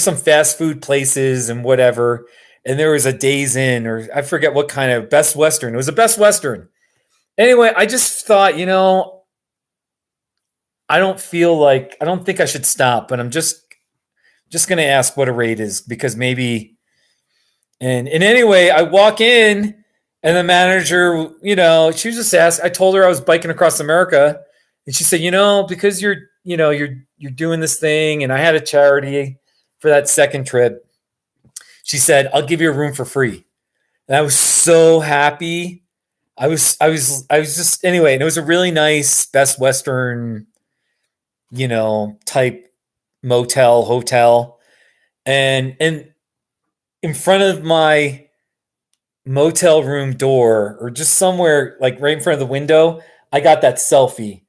some fast food places and whatever. And there was a Days Inn, or I forget what kind of Best Western. It was a Best Western. Anyway, I just thought, I don't think I should stop, but I'm just going to ask what a rate is, because maybe. And anyway, I walk in and the manager, she was just asked. I told her I was biking across America, and she said, because you're doing this thing, and I had a charity for that second trip. She said, I'll give you a room for free. And I was so happy. I was just, anyway, and it was a really nice Best Western, type motel, hotel. And in front of my motel room door, or just somewhere like right in front of the window, I got that selfie.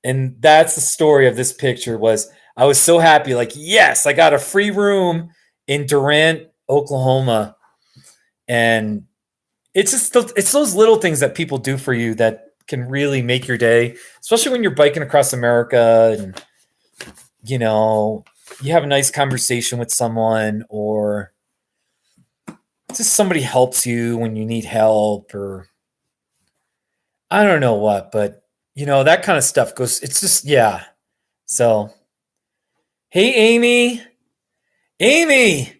And that's the story of this picture. Was I was so happy, like, yes, I got a free room in Durant, Oklahoma. And it's those little things that people do for you that can really make your day, especially when you're biking across America and you have a nice conversation with someone, or just somebody helps you when you need help, or I don't know what, but that kind of stuff goes. It's just yeah. So, hey, Amy, Amy,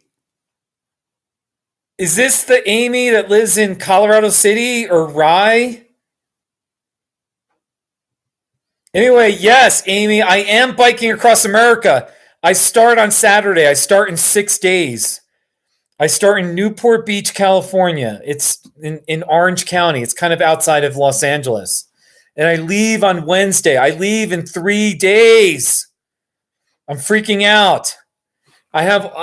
is this the Amy that lives in Colorado City or Rye? Anyway, yes, Amy, I am biking across America. I start on Saturday. I start in 6 days. I start in Newport Beach, California. It's in Orange County. It's kind of outside of Los Angeles. And I leave on Wednesday. I leave in 3 days. I'm freaking out. I have,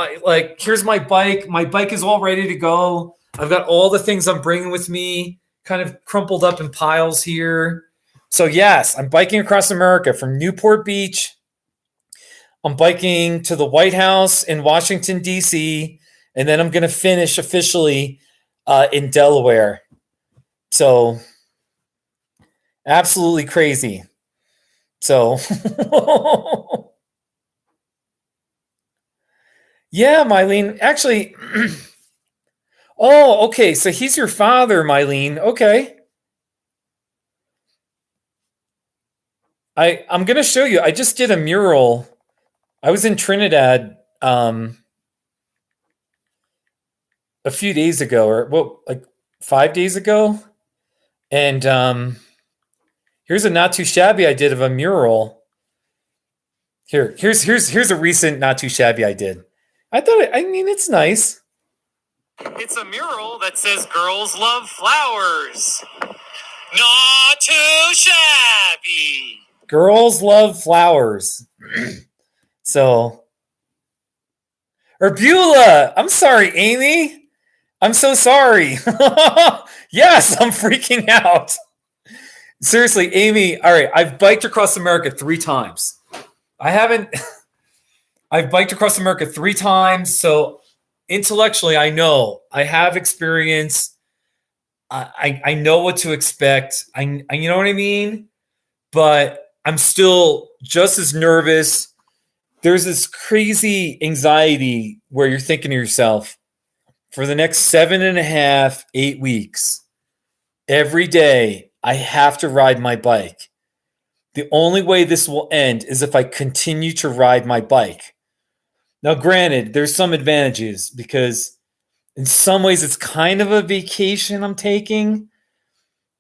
here's my bike. My bike is all ready to go. I've got all the things I'm bringing with me kind of crumpled up in piles here. So, yes, I'm biking across America from Newport Beach. I'm biking to the White House in Washington, D.C., and then I'm going to finish officially in Delaware. So, absolutely crazy. So, yeah, Mylene. Actually, oh, okay. So he's your father, Mylene. Okay. I'm going to show you. I just did a mural. I was in Trinidad a few days ago, or like 5 days ago. And here's a not too shabby I did of a mural. Here's a recent not too shabby I did. I mean, it's nice. It's a mural that says girls love flowers. Not too shabby. Girls love flowers. So, or Beulah. I'm sorry, Amy. I'm so sorry. Yes, I'm freaking out. Seriously, Amy. All right, I've biked across America 3 times. I've biked across America 3 times. So intellectually, I know. I have experience. I know what to expect. You know what I mean? But I'm still just as nervous. There's this crazy anxiety where you're thinking to yourself, for the next 7.5, 8 weeks, every day I have to ride my bike. The only way this will end is if I continue to ride my bike. Now, granted, there's some advantages because in some ways it's kind of a vacation I'm taking,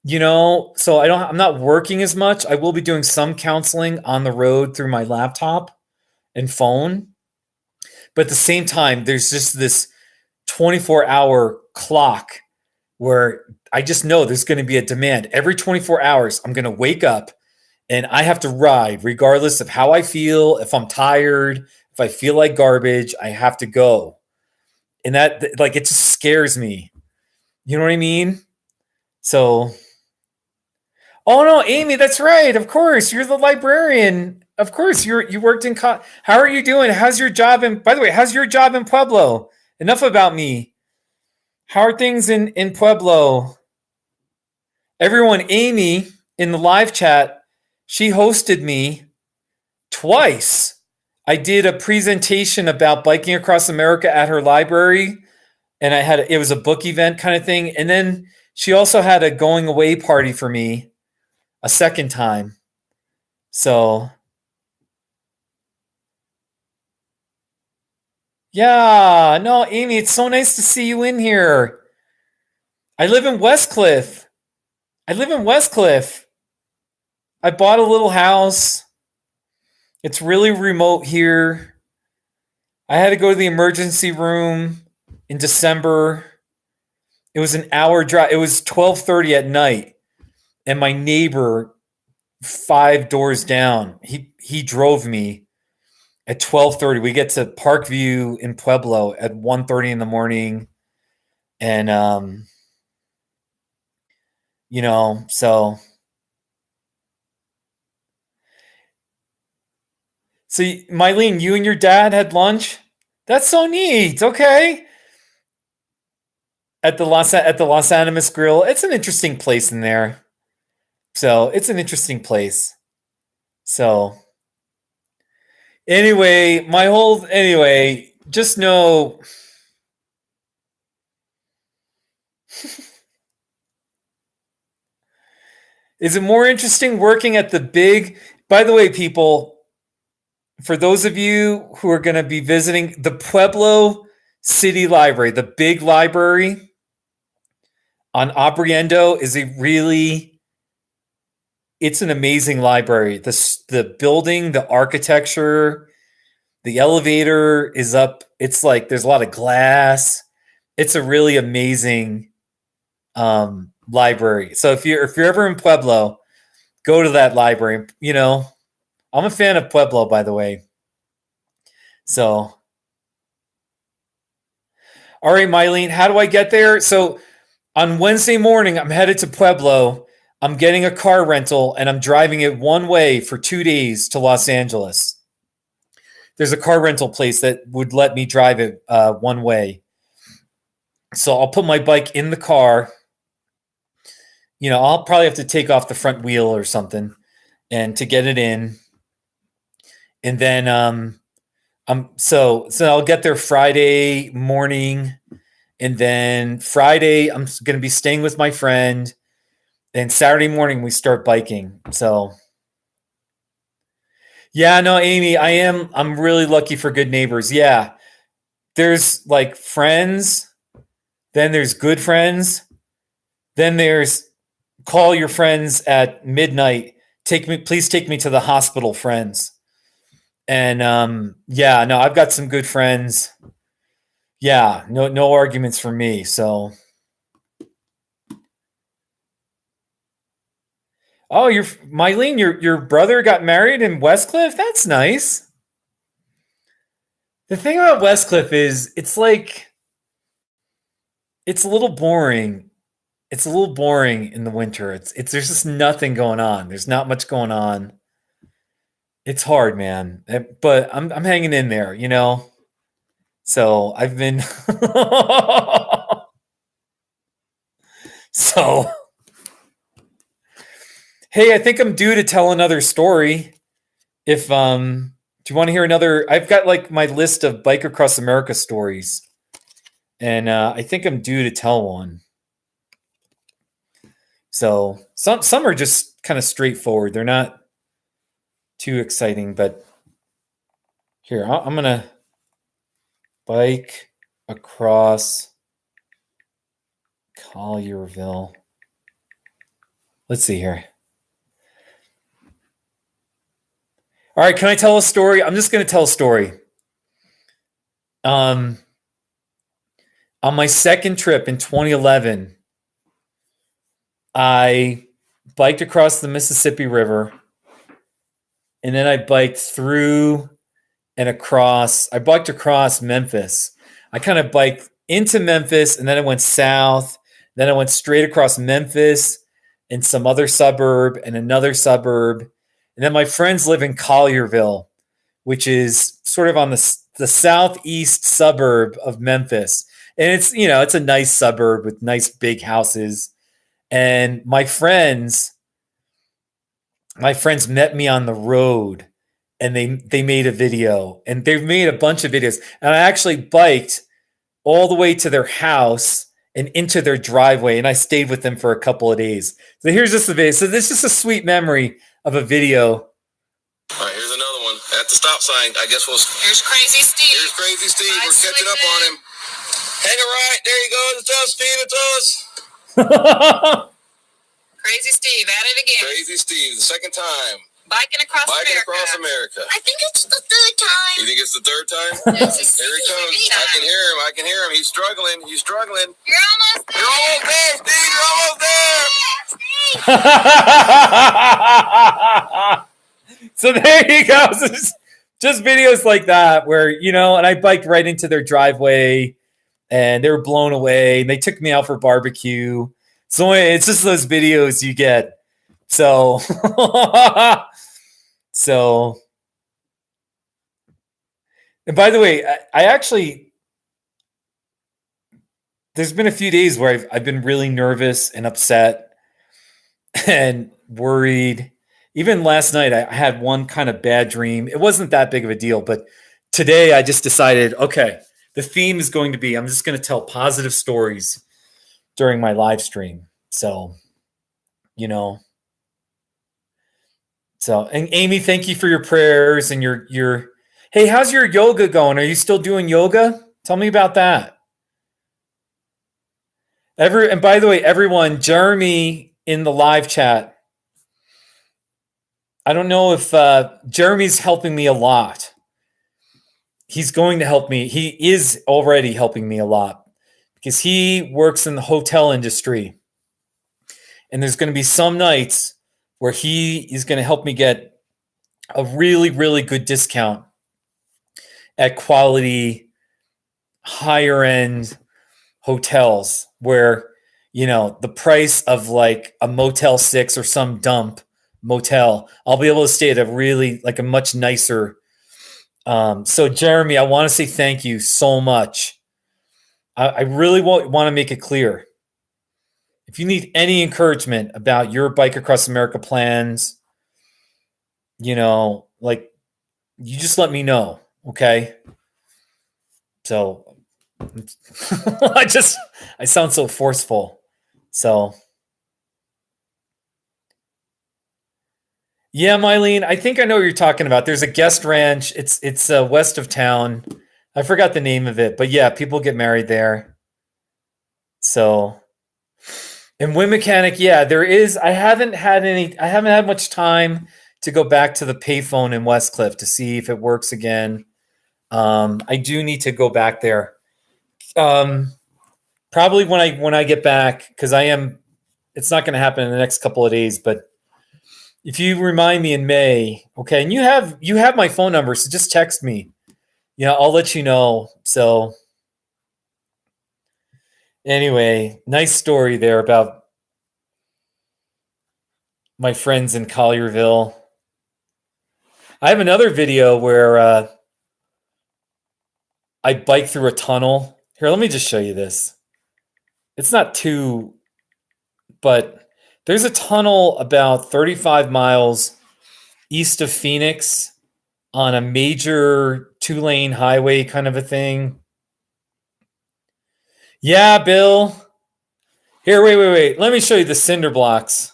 so I'm not working as much. I will be doing some counseling on the road through my laptop and phone. But at the same time, there's just this 24-hour clock where I just know there's going to be a demand. Every 24 hours, I'm going to wake up and I have to ride regardless of how I feel. If I'm tired, if I feel like garbage, I have to go. And that, it just scares me. You know what I mean? So, oh no, Amy, that's right. Of course, you're the librarian. Of course, you worked in. How are you doing? How's your job by the way, how's your job in Pueblo? Enough about me. How are things in Pueblo? Everyone, Amy in the live chat, she hosted me twice. I did a presentation about biking across America at her library, and it was a book event kind of thing. And then she also had a going away party for me a second time. So, yeah, no, Amy, it's so nice to see you in here. I live in Westcliff. I bought a little house. It's really remote here. I had to go to the emergency room in December. It was an hour drive. It was 12:30 at night. And my neighbor 5 doors down, he drove me at 12:30. We get to Parkview in Pueblo at 1:30 in the morning. And so Mylene, you and your dad had lunch? That's so neat. Okay. At the Los Animas Grill. It's an interesting place in there. So it's an interesting place. So anyway, just know Is it more interesting working at the big? By the way, people, for those of you who are going to be visiting the Pueblo City Library, the big library on Abriendo is it's an amazing library. The building, the architecture, the elevator is up. It's like there's a lot of glass. It's a really amazing library. So if you're ever in Pueblo, go to that library. You know, I'm a fan of Pueblo, by the way. So, all right, Mylene, how do I get there? So on Wednesday morning, I'm headed to Pueblo. I'm getting a car rental and I'm driving it one way for 2 days to Los Angeles. There's a car rental place that would let me drive it one way. So I'll put my bike in the car. You know, I'll probably have to take off the front wheel or something and to get it in. And then so I'll get there Friday morning. And then Friday, I'm going to be staying with my friend. And Saturday morning, we start biking. So, yeah, no, Amy, I'm really lucky for good neighbors. Yeah. There's like friends. Then there's good friends. Then there's call your friends at midnight. Please take me to the hospital, friends. And yeah, no, I've got some good friends. Yeah, no arguments for me. So, oh, Mylene, your brother got married in Westcliff. That's nice. The thing about Westcliff is it's a little boring. It's a little boring in the winter. There's just nothing going on. There's not much going on. It's hard, man. But I'm hanging in there, you know. So I've been so hey, I think I'm due to tell another story. If do you want to hear another? I've got like my list of Bike Across America stories. And I think I'm due to tell one. So some are just kind of straightforward. They're not too exciting, but here, I'm going to bike across Collierville. Let's see here. All right, can I tell a story? I'm just going to tell a story. On my second trip in 2011, I biked across the Mississippi River, and then I biked through and across. I biked across Memphis. I kind of biked into Memphis, and then I went south. Then I went straight across Memphis and some other suburb and another suburb. And then my friends live in Collierville, which is sort of on the southeast suburb of Memphis. And it's a nice suburb with nice big houses. And my friends met me on the road, and they made a video, and they've made a bunch of videos. And I actually biked all the way to their house and into their driveway, and I stayed with them for a couple of days. So here's just the video. So this is a sweet memory of a video. All right, here's another one at the stop sign. I guess Here's Crazy Steve. Here's Crazy Steve. We're catching up on him. Hang it right. There you go. It's us, Steve. It's us. Crazy Steve at it again. Crazy Steve, the second time. Biking across America. I think it's the third time. You think it's the third time? Yes, Here he comes. I can hear him. He's struggling. You're almost there. You're almost there, Steve. You're almost there. So there you go. Just videos like that where, and I biked right into their driveway and they were blown away. And they took me out for barbecue. So it's just those videos you get. So, and by the way, I actually, there's been a few days where I've been really nervous and upset and worried. Even last night, I had one kind of bad dream. It wasn't that big of a deal, but today I just decided, okay, the theme is going to be, I'm just going to tell positive stories during my live stream. So, So, and Amy, thank you for your prayers and your. Hey, how's your yoga going? Are you still doing yoga? Tell me about that. And by the way, everyone, Jeremy in the live chat. I don't know if Jeremy's helping me a lot. He's going to help me. He is already helping me a lot because he works in the hotel industry. And there's going to be some nights where he is going to help me get a really, really good discount at quality, higher end hotels where, the price of like a Motel 6 or some dump motel, I'll be able to stay at a much nicer. So Jeremy, I want to say thank you so much. I really want to make it clear. If you need any encouragement about your Bike Across America plans, you just let me know. Okay. So I sound so forceful. So yeah, Mylene, I think I know what you're talking about. There's a guest ranch. It's west of town. I forgot the name of it, but yeah, people get married there. So, and Wind Mechanic, yeah, there is. I haven't had much time to go back to the payphone in Westcliff to see if it works again. I do need to go back there. Probably when I get back, because it's not going to happen in the next couple of days, but if you remind me in May, okay, and you have my phone number, so just text me. Yeah, I'll let you know. So anyway, nice story there about my friends in Collierville. I have another video where I bike through a tunnel. Here, let me just show you this. It's not too, but there's a tunnel about 35 miles east of Phoenix on a major 2-lane highway kind of a thing. Yeah, Bill. Here, wait. Let me show you the cinder blocks.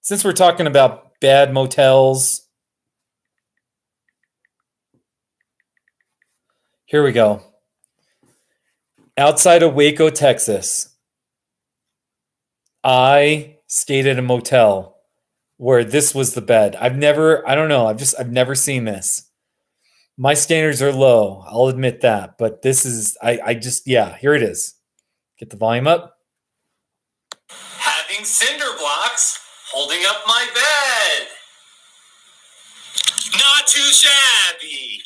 Since we're talking about bad motels. Here we go. Outside of Waco, Texas, I stayed at a motel where this was the bed. I've never seen this. My standards are low. I'll admit that, but this is, here it is. Get the volume up. Having cinder blocks holding up my bed. Not too shabby.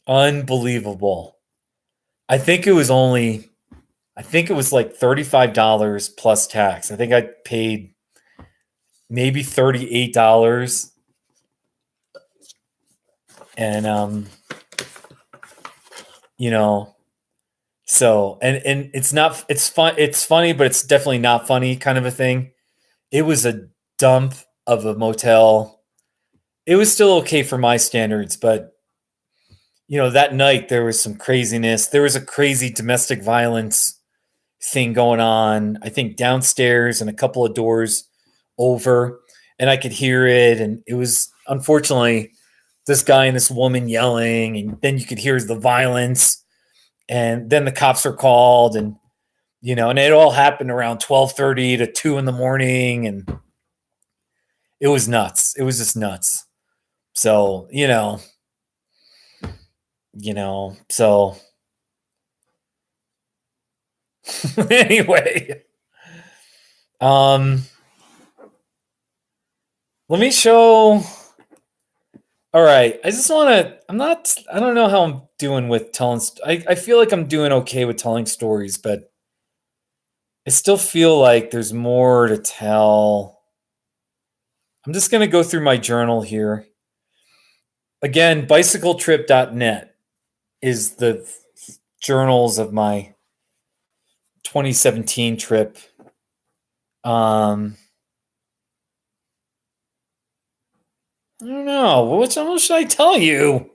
Unbelievable. I think it was like $35 plus tax. I think I paid maybe $38. And so and it's funny, but it's definitely not funny kind of a thing. It was a dump of a motel. It was still okay for my standards, but that night there was some craziness. There was a crazy domestic violence thing going on, I think downstairs and a couple of doors over, and I could hear it. And it was, unfortunately, this guy and this woman yelling, and then you could hear the violence, and then the cops were called, and and it all happened around 12:30 to 2 in the morning, and it was nuts. It was just nuts. So so anyway, let me show. All right, I don't know how I'm doing with telling. I feel like I'm doing okay with telling stories, but I still feel like there's more to tell. I'm just going to go through my journal here. Again, bicycletrip.net is the journals of my 2017 trip. I don't know. What should I tell you?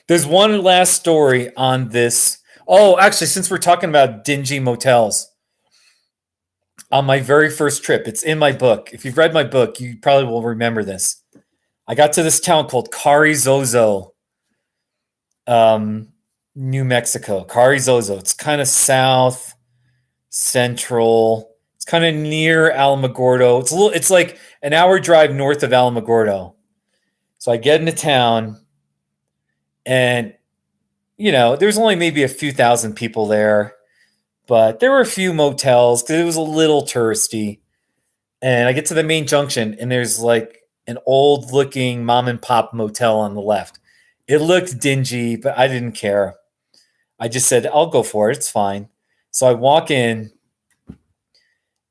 There's one last story on this. Oh, actually, since we're talking about dingy motels, on my very first trip. It's in my book. If you've read my book, you probably will remember this. I got to this town called Carrizozo, New Mexico. Carrizozo. It's kind of south central. It's kind of near Alamogordo. It's like an hour drive north of Alamogordo. So I get into town, and there's only maybe a few thousand people there, but there were a few motels because it was a little touristy. And I get to the main junction, and there's like an old looking mom and pop motel on the left. It looked dingy, but I didn't care. I just said, I'll go for it. It's fine. So I walk in,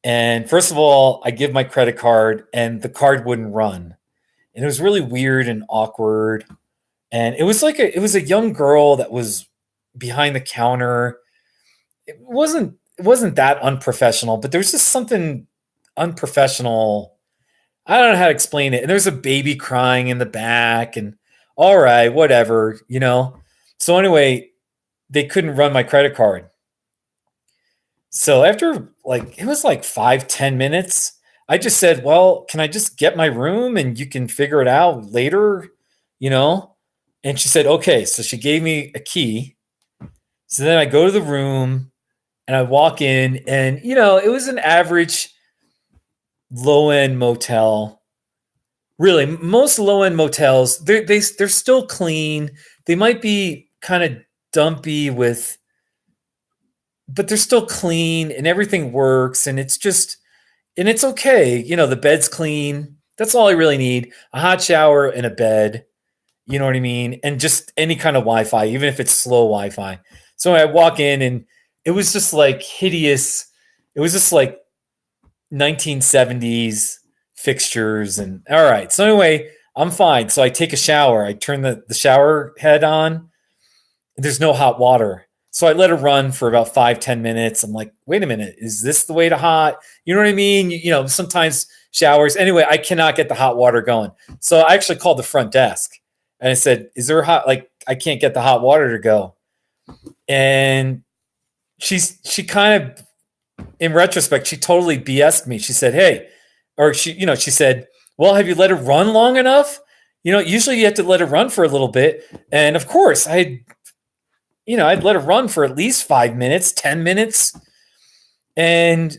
and first of all, I give my credit card, and the card wouldn't run. And it was really weird and awkward. And it was a young girl that was behind the counter. It wasn't that unprofessional, but there was just something unprofessional. I don't know how to explain it. And there's a baby crying in the back, and all right, whatever. So anyway, they couldn't run my credit card. So after it was like 5-10 minutes, I just said, well, can I just get my room and you can figure it out later? And she said, okay. So she gave me a key. So then I go to the room and I walk in, and it was an average low-end motel. Really, most low-end motels, they're still clean. They might be kind of dumpy but they're still clean and everything works, and it's okay. The bed's clean. That's all I really need. A hot shower and a bed. You know what I mean? And just any kind of Wi-Fi, even if it's slow Wi-Fi. So I walk in, and it was just like hideous. It was just like 1970s fixtures. And all right. So anyway, I'm fine. So I take a shower. I turn the shower head on. There's no hot water. So I let it run for about 5-10 minutes. I'm like, wait a minute, is this the way to hot? You know what I mean? Sometimes showers. Anyway, I cannot get the hot water going. So I actually called the front desk, and I said, is there I can't get the hot water to go. And she kind of, in retrospect, she totally BS'd me. She said, hey, or she said, well, have you let it run long enough? Usually you have to let it run for a little bit. And of course I'd let it run for at least 5 minutes, 10 minutes. And,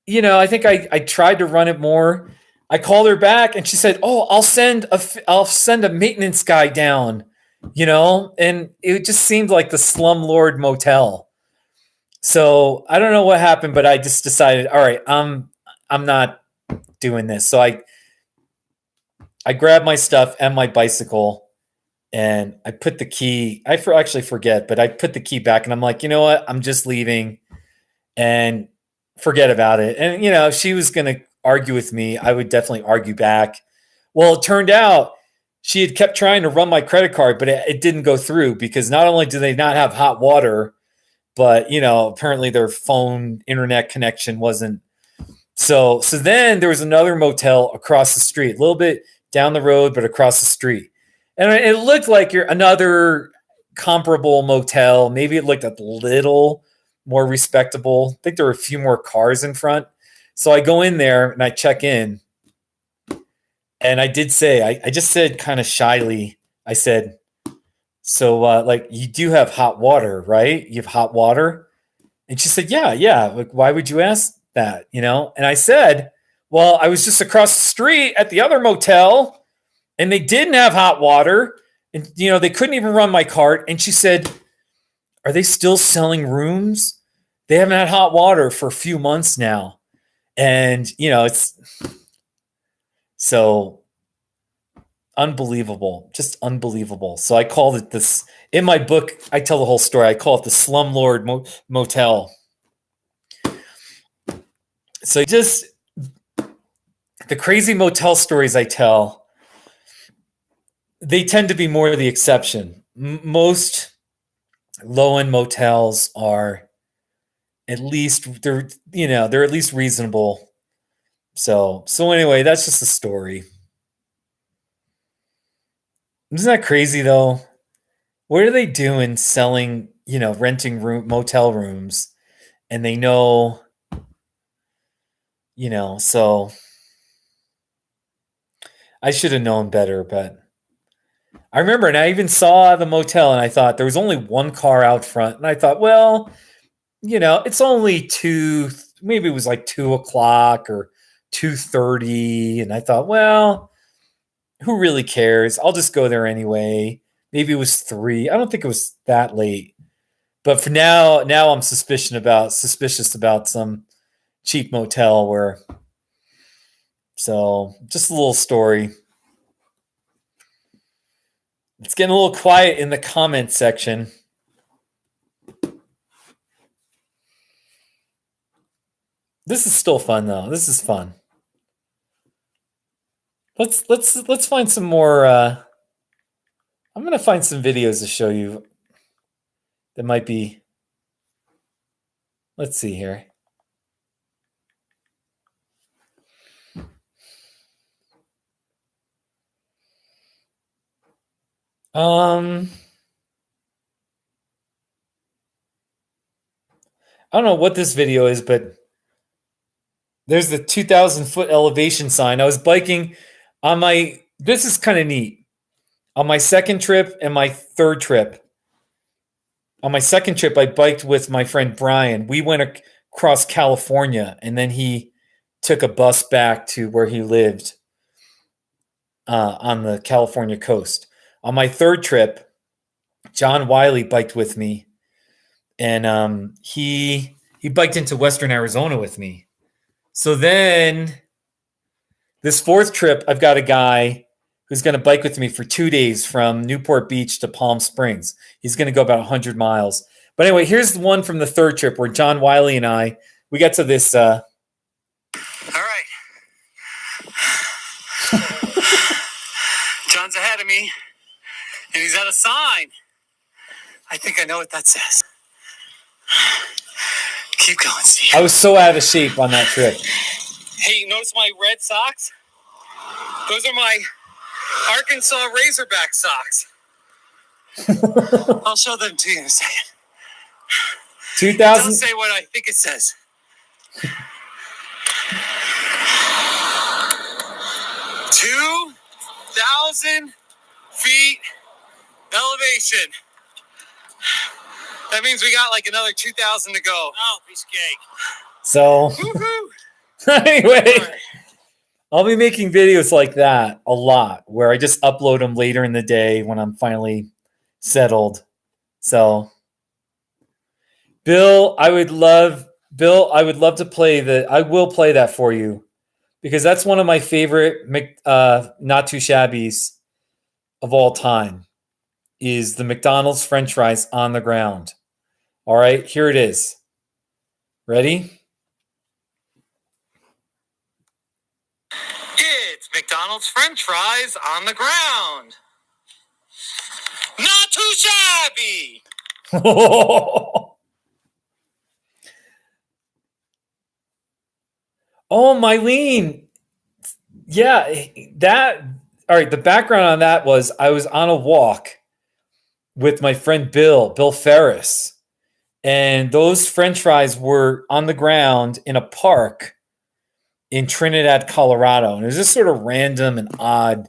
I think I tried to run it more. I called her back, and she said, oh, I'll send a maintenance guy down, and it just seemed like the slumlord motel. So I don't know what happened, but I just decided, all right, I'm not doing this. So I grabbed my stuff and my bicycle, and I put the key. I actually forget, but I put the key back, and I'm like, you know what? I'm just leaving, and forget about it. And if she was going to argue with me, I would definitely argue back. Well, it turned out she had kept trying to run my credit card, but it didn't go through, because not only do they not have hot water, but apparently their phone internet connection wasn't. So then there was another motel across the street, a little bit down the road, but across the street. And it looked like another comparable motel. Maybe it looked a little more respectable. I think there were a few more cars in front. So I go in there and I check in. And I did say, I just said kind of shyly, I said, so you do have hot water, right? You have hot water? And she said, yeah. Like, why would you ask that? And I said, well, I was just across the street at the other motel, and they didn't have hot water, and they couldn't even run my cart. And she said, are they still selling rooms? They haven't had hot water for a few months now. And it's so unbelievable, just unbelievable. So I called it this. In my book, I tell the whole story. I call it the Slumlord Motel. So just the crazy motel stories I tell, they tend to be more the exception. Most low-end motels are at least they're at least reasonable. So anyway, that's just the story. Isn't that crazy though? What are they doing selling, renting motel rooms, and they know So I should have known better, but I remember, and I even saw the motel, and I thought there was only one car out front, and I thought, well, it's only maybe it was like 2 o'clock or 2:30, and I thought, well, who really cares? I'll just go there anyway. Maybe it was 3. I don't think it was that late, but for now I'm suspicious about some cheap motel where. So just a little story. It's getting a little quiet in the comment section. This is still fun though. This is fun. Let's find some more. I'm gonna find some videos to show you that might be. Let's see here. I don't know what this video is, but there's the 2,000-foot elevation sign. I was biking on this is kind of neat. On my second trip and my third trip. On my second trip, I biked with my friend Brian. We went across California, and then he took a bus back to where he lived on the California coast. On my third trip, John Wiley biked with me, and he biked into Western Arizona with me. So then this fourth trip, I've got a guy who's going to bike with me for 2 days from Newport Beach to Palm Springs. He's going to go about 100 miles. But anyway, here's the one from the third trip where John Wiley and we got to this. All right. John's ahead of me, and he's at a sign. I think I know what that says. Keep going, Steve. I was so out of shape on that trip. Hey, you notice my red socks? Those are my Arkansas Razorback socks. I'll show them to you in a second. 2,000. It doesn't say what I think it says. 2,000 feet elevation. That means we got like another 2,000 to go. Oh, piece of cake. So, anyway, Right. I'll be making videos like that a lot where I just upload them later in the day when I'm finally settled. So, Bill, I would love to play I will play that for you because that's one of my favorite not too shabbies of all time is the McDonald's French fries on the ground. All right, here it is. Ready? It's McDonald's French fries on the ground. Not too shabby. Oh, Mylene. Yeah, all right, the background on that was I was on a walk with my friend Bill Ferris. And those French fries were on the ground in a park in Trinidad, Colorado. And it was just sort of random and odd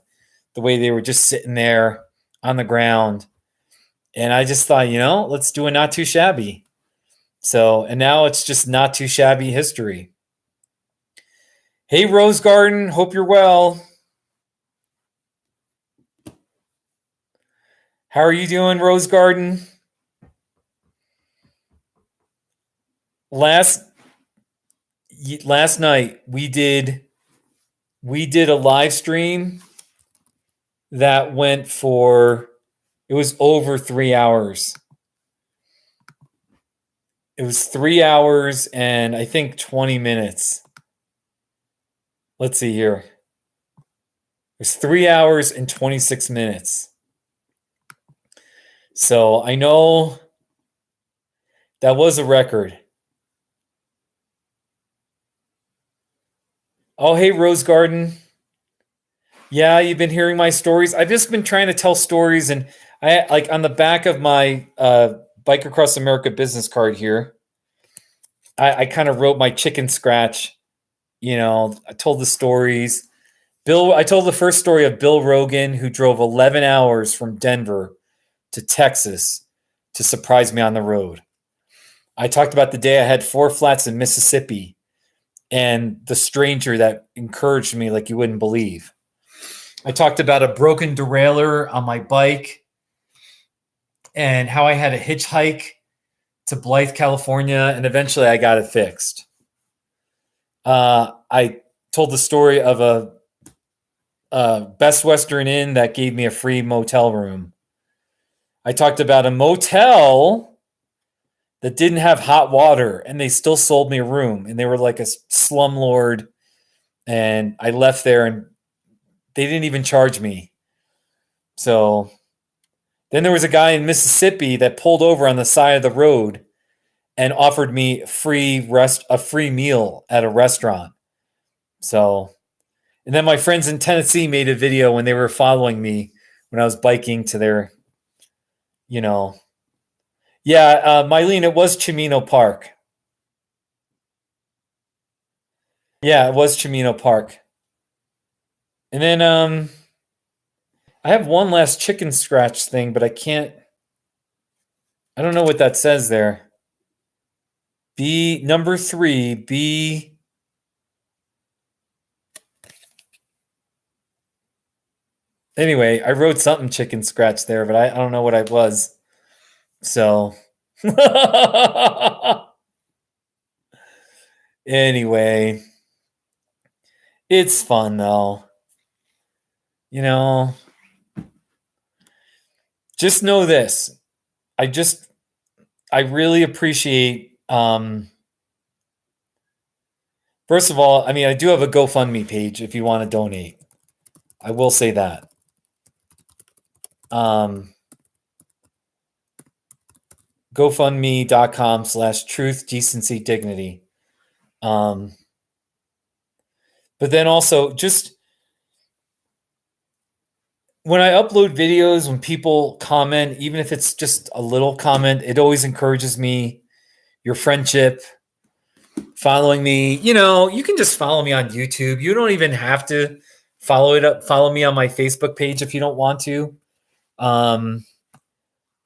the way they were just sitting there on the ground. And I just thought, let's do a not too shabby. So, and now it's just not too shabby history. Hey, Rose Garden, hope you're well. How are you doing, Rose Garden? Last night we did a live stream that went it was over 3 hours. It was 3 hours and I think 20 minutes. Let's see here. It was 3 hours and 26 minutes. So I know that was a record. Oh, hey, Rose Garden. Yeah, you've been hearing my stories. I've just been trying to tell stories, and I like on the back of my Bike Across America business card here, I kind of wrote my chicken scratch, I told the stories. I told the first story of Bill Rogan, who drove 11 hours from Denver to Texas to surprise me on the road. I talked about the day I had 4 flats in Mississippi and the stranger that encouraged me like you wouldn't believe. I talked about a broken derailleur on my bike and how I had to hitchhike to Blythe, California, and eventually I got it fixed. I told the story of a Best Western Inn that gave me a free motel room. I talked about a motel that didn't have hot water, and they still sold me a room, and they were like a slumlord, and I left there, and they didn't even charge me. So then there was a guy in Mississippi that pulled over on the side of the road and offered me a free meal at a restaurant. So, and then my friends in Tennessee made a video when they were following me when I was biking to their, Mylene, it was Chimino Park. Yeah, it was Chimino Park. And then I have one last chicken scratch thing, but I don't know what that says there. Number 3, Anyway, I wrote something chicken scratch there, but I don't know what I was. So anyway, it's fun though. Just know this. I really appreciate, first of all, I do have a GoFundMe page if you want to donate. I will say that. GoFundMe.com/truth, decency, dignity. But then also just when I upload videos, when people comment, even if it's just a little comment, it always encourages me. Your friendship, following me, you can just follow me on YouTube. You don't even have to follow me on my Facebook page if you don't want to.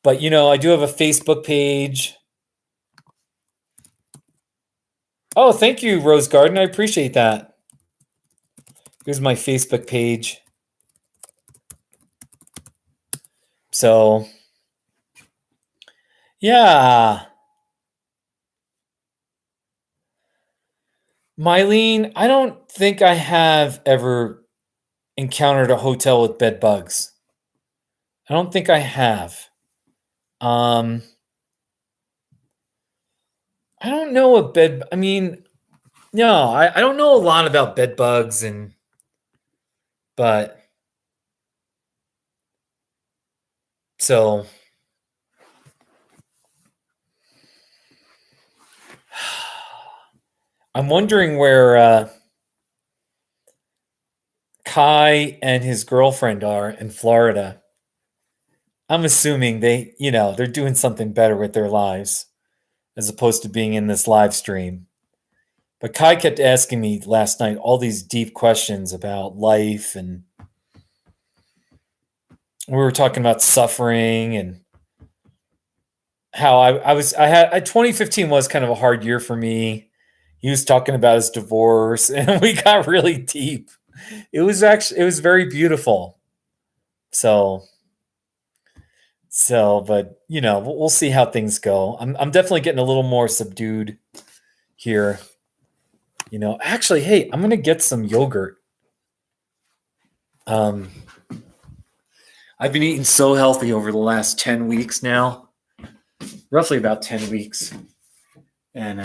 But I do have a Facebook page. Oh, thank you, Rose Garden. I appreciate that. Here's my Facebook page. So, yeah. Mylene, I don't think I have ever encountered a hotel with bed bugs. I don't think I have. I don't know what no, I don't know a lot about bed bugs but so I'm wondering where Kai and his girlfriend are in Florida. I'm assuming they're doing something better with their lives as opposed to being in this live stream. But Kai kept asking me last night all these deep questions about life, and we were talking about suffering and how 2015 was kind of a hard year for me. He was talking about his divorce, and we got really deep. It was very beautiful. But we'll see how things go. I'm definitely getting a little more subdued here. Actually, hey, I'm gonna get some yogurt. I've been eating so healthy over the last 10 weeks now, roughly about 10 weeks, and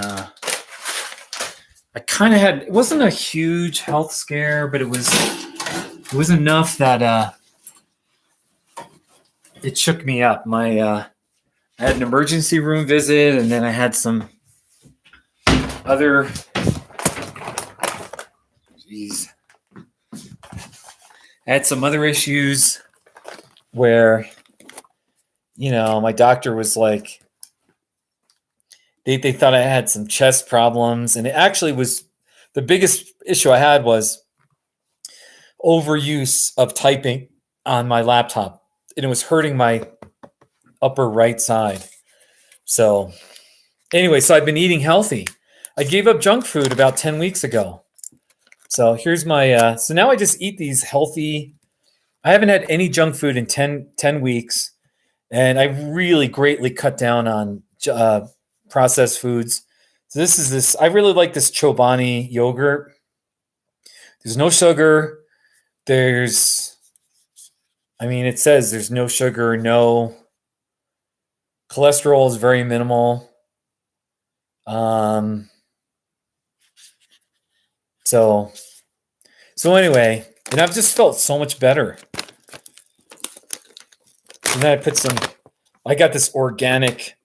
I kind of it wasn't a huge health scare, but it was enough that it shook me up. I had an emergency room visit, and then I had some other, issues where, my doctor was like, they thought I had some chest problems, and it actually was The biggest issue I had was overuse of typing on my laptop, and it was hurting my upper right side. So anyway, so I've been eating healthy. I gave up junk food about 10 weeks ago. So here's my, so now I just eat these healthy. I haven't had any junk food in 10 weeks. And I really greatly cut down on processed foods. So I really like this Chobani yogurt. There's no sugar. It says there's no sugar, no cholesterol is very minimal. So anyway, and I've just felt so much better. And then I got this organic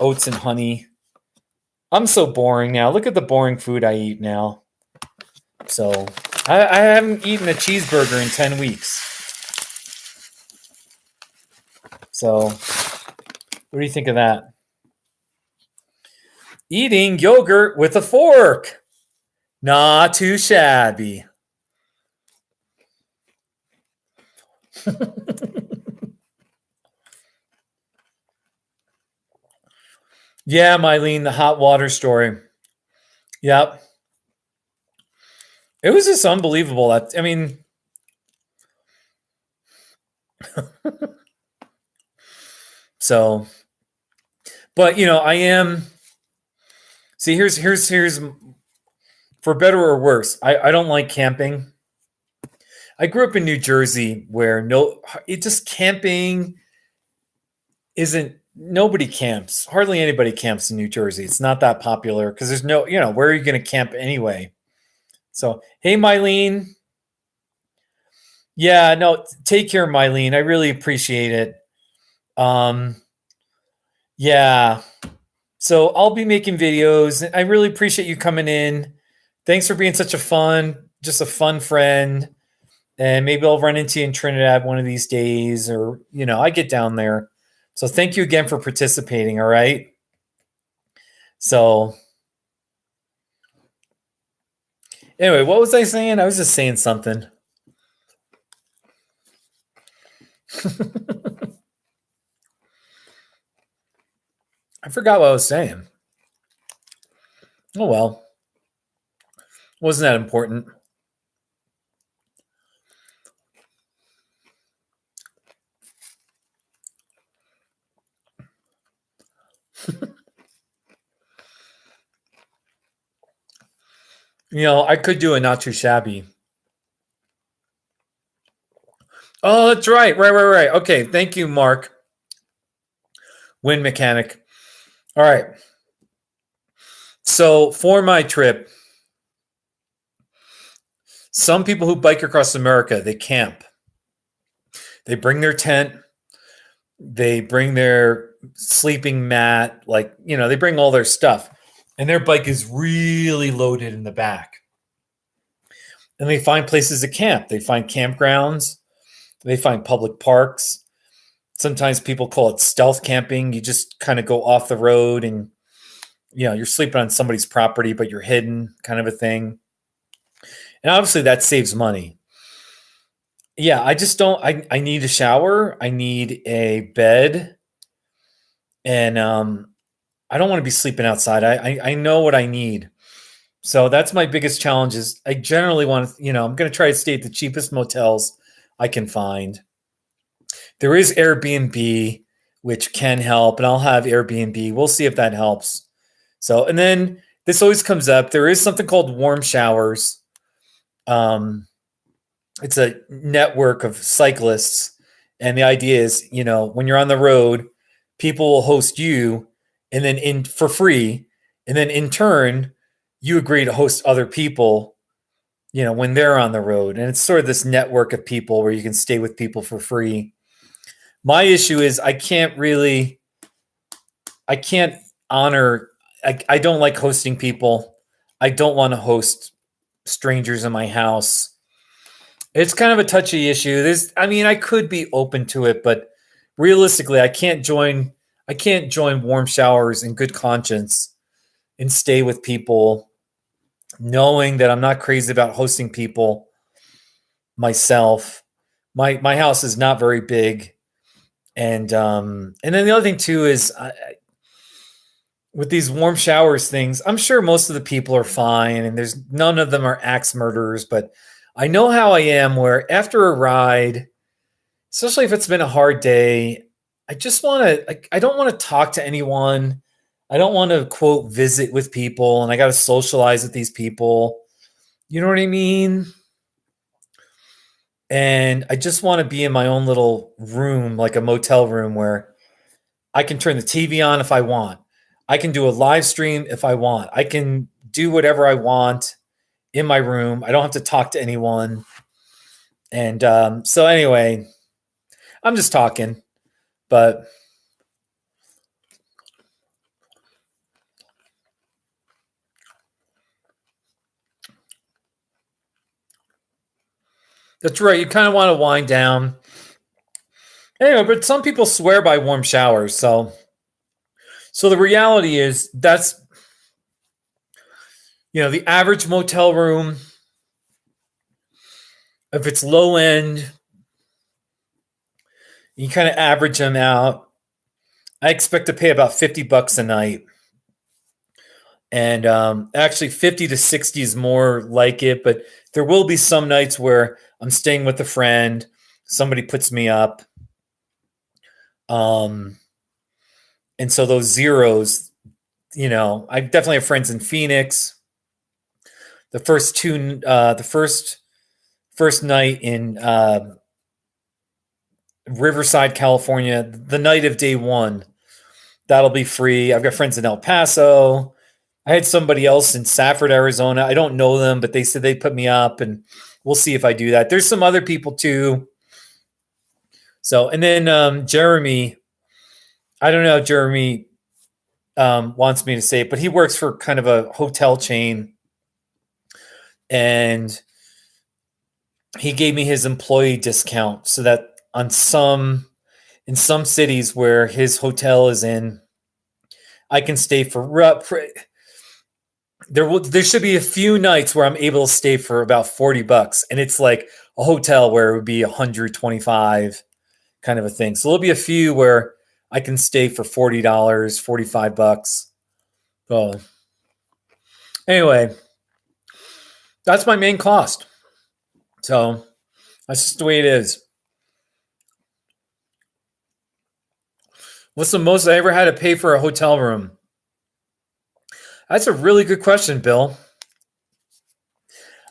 oats and honey. I'm so boring now. Look at the boring food I eat now. So I haven't eaten a cheeseburger in 10 weeks. So what do you think of that? Eating yogurt with a fork. Not too shabby. Yeah, Mylene, the hot water story. Yep. It was just unbelievable. So, but I am. See, here's for better or worse. I don't like camping. I grew up in New Jersey where camping isn't. Nobody camps. Hardly anybody camps in New Jersey. It's not that popular because there's no, where are you going to camp anyway? So, hey, Mylene. Yeah, no, take care, Mylene. I really appreciate it. Yeah. So I'll be making videos. I really appreciate you coming in. Thanks for being such a fun friend. And maybe I'll run into you in Trinidad one of these days, or, I get down there. So thank you again for participating. All right. So anyway, what was I saying? I was just saying something. I forgot what I was saying. Oh, well. Wasn't that important? I could do a not too shabby. Oh, that's right. Right. Okay. Thank you, Mark. Wind mechanic. All right. So for my trip, some people who bike across America, they camp. They bring their tent. They bring their sleeping mat. They bring all their stuff. And their bike is really loaded in the back. And they find places to camp. They find campgrounds. They find public parks. Sometimes people call it stealth camping. You just kind of go off the road and, you're sleeping on somebody's property, but you're hidden, kind of a thing. And obviously that saves money. Yeah, I just don't, I need a shower. I need a bed. And I don't want to be sleeping outside. I know what I need. So that's my biggest challenge is I generally want to, I'm going to try to stay at the cheapest motels I can find. There is Airbnb, which can help, and I'll have Airbnb. We'll see if that helps. So, and then this always comes up. There is something called warm showers. It's a network of cyclists. And the idea is, when you're on the road, people will host you and then for free. And then in turn, you agree to host other people, when they're on the road. And it's sort of this network of people where you can stay with people for free. My issue is I don't like hosting people. I don't want to host strangers in my house. It's kind of a touchy issue. I could be open to it, but realistically, I can't join warm showers in good conscience and stay with people. knowing that I'm not crazy about hosting people myself. My house is not very big, and then the other thing too is with these warm showers things, I'm sure most of the people are fine, and there's none of them are axe murderers. But I know how I am, where after a ride, especially if it's been a hard day, I just want to. I don't want to talk to anyone. I don't want to quote visit with people, and I got to socialize with these people. You know what I mean? And I just want to be in my own little room, like a motel room, where I can turn the TV on if I want. I can do a live stream if I want. I can do whatever I want in my room. I don't have to talk to anyone. And so, anyway, I'm just talking, but that's right. You kind of want to wind down. Anyway, but some people swear by warm showers. So the reality is that's, the average motel room, if it's low end, you kind of average them out. I expect to pay about $50 a night. And actually 50 to 60 is more like it, but there will be some nights where I'm staying with a friend, somebody puts me up. And so those zeros, I definitely have friends in Phoenix. The first night in Riverside, California, the night of day one, that'll be free. I've got friends in El Paso. I had somebody else in Safford, Arizona. I don't know them, but they said they put me up, and we'll see if I do that. There's some other people too. So, and then Jeremy, I don't know, Jeremy wants me to say it, but he works for kind of a hotel chain, and he gave me his employee discount so that in some cities where his hotel is in, I can stay there should be a few nights where I'm able to stay for about $40, and it's like a hotel where it would be 125 kind of a thing. So there'll be a few where I can stay for $40, $45. So anyway, that's my main cost. So that's just the way it is. What's the most I ever had to pay for a hotel room? That's a really good question, Bill.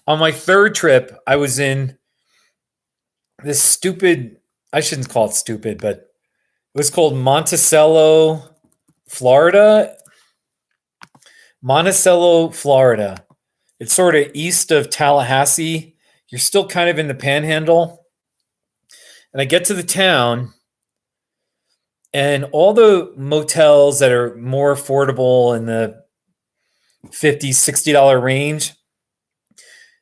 On my third trip, I was in this stupid, I shouldn't call it stupid, but it was called Monticello, Florida. Monticello, Florida. It's sort of east of Tallahassee. You're still kind of in the panhandle. And I get to the town, and all the motels that are more affordable in the $50, $60 range,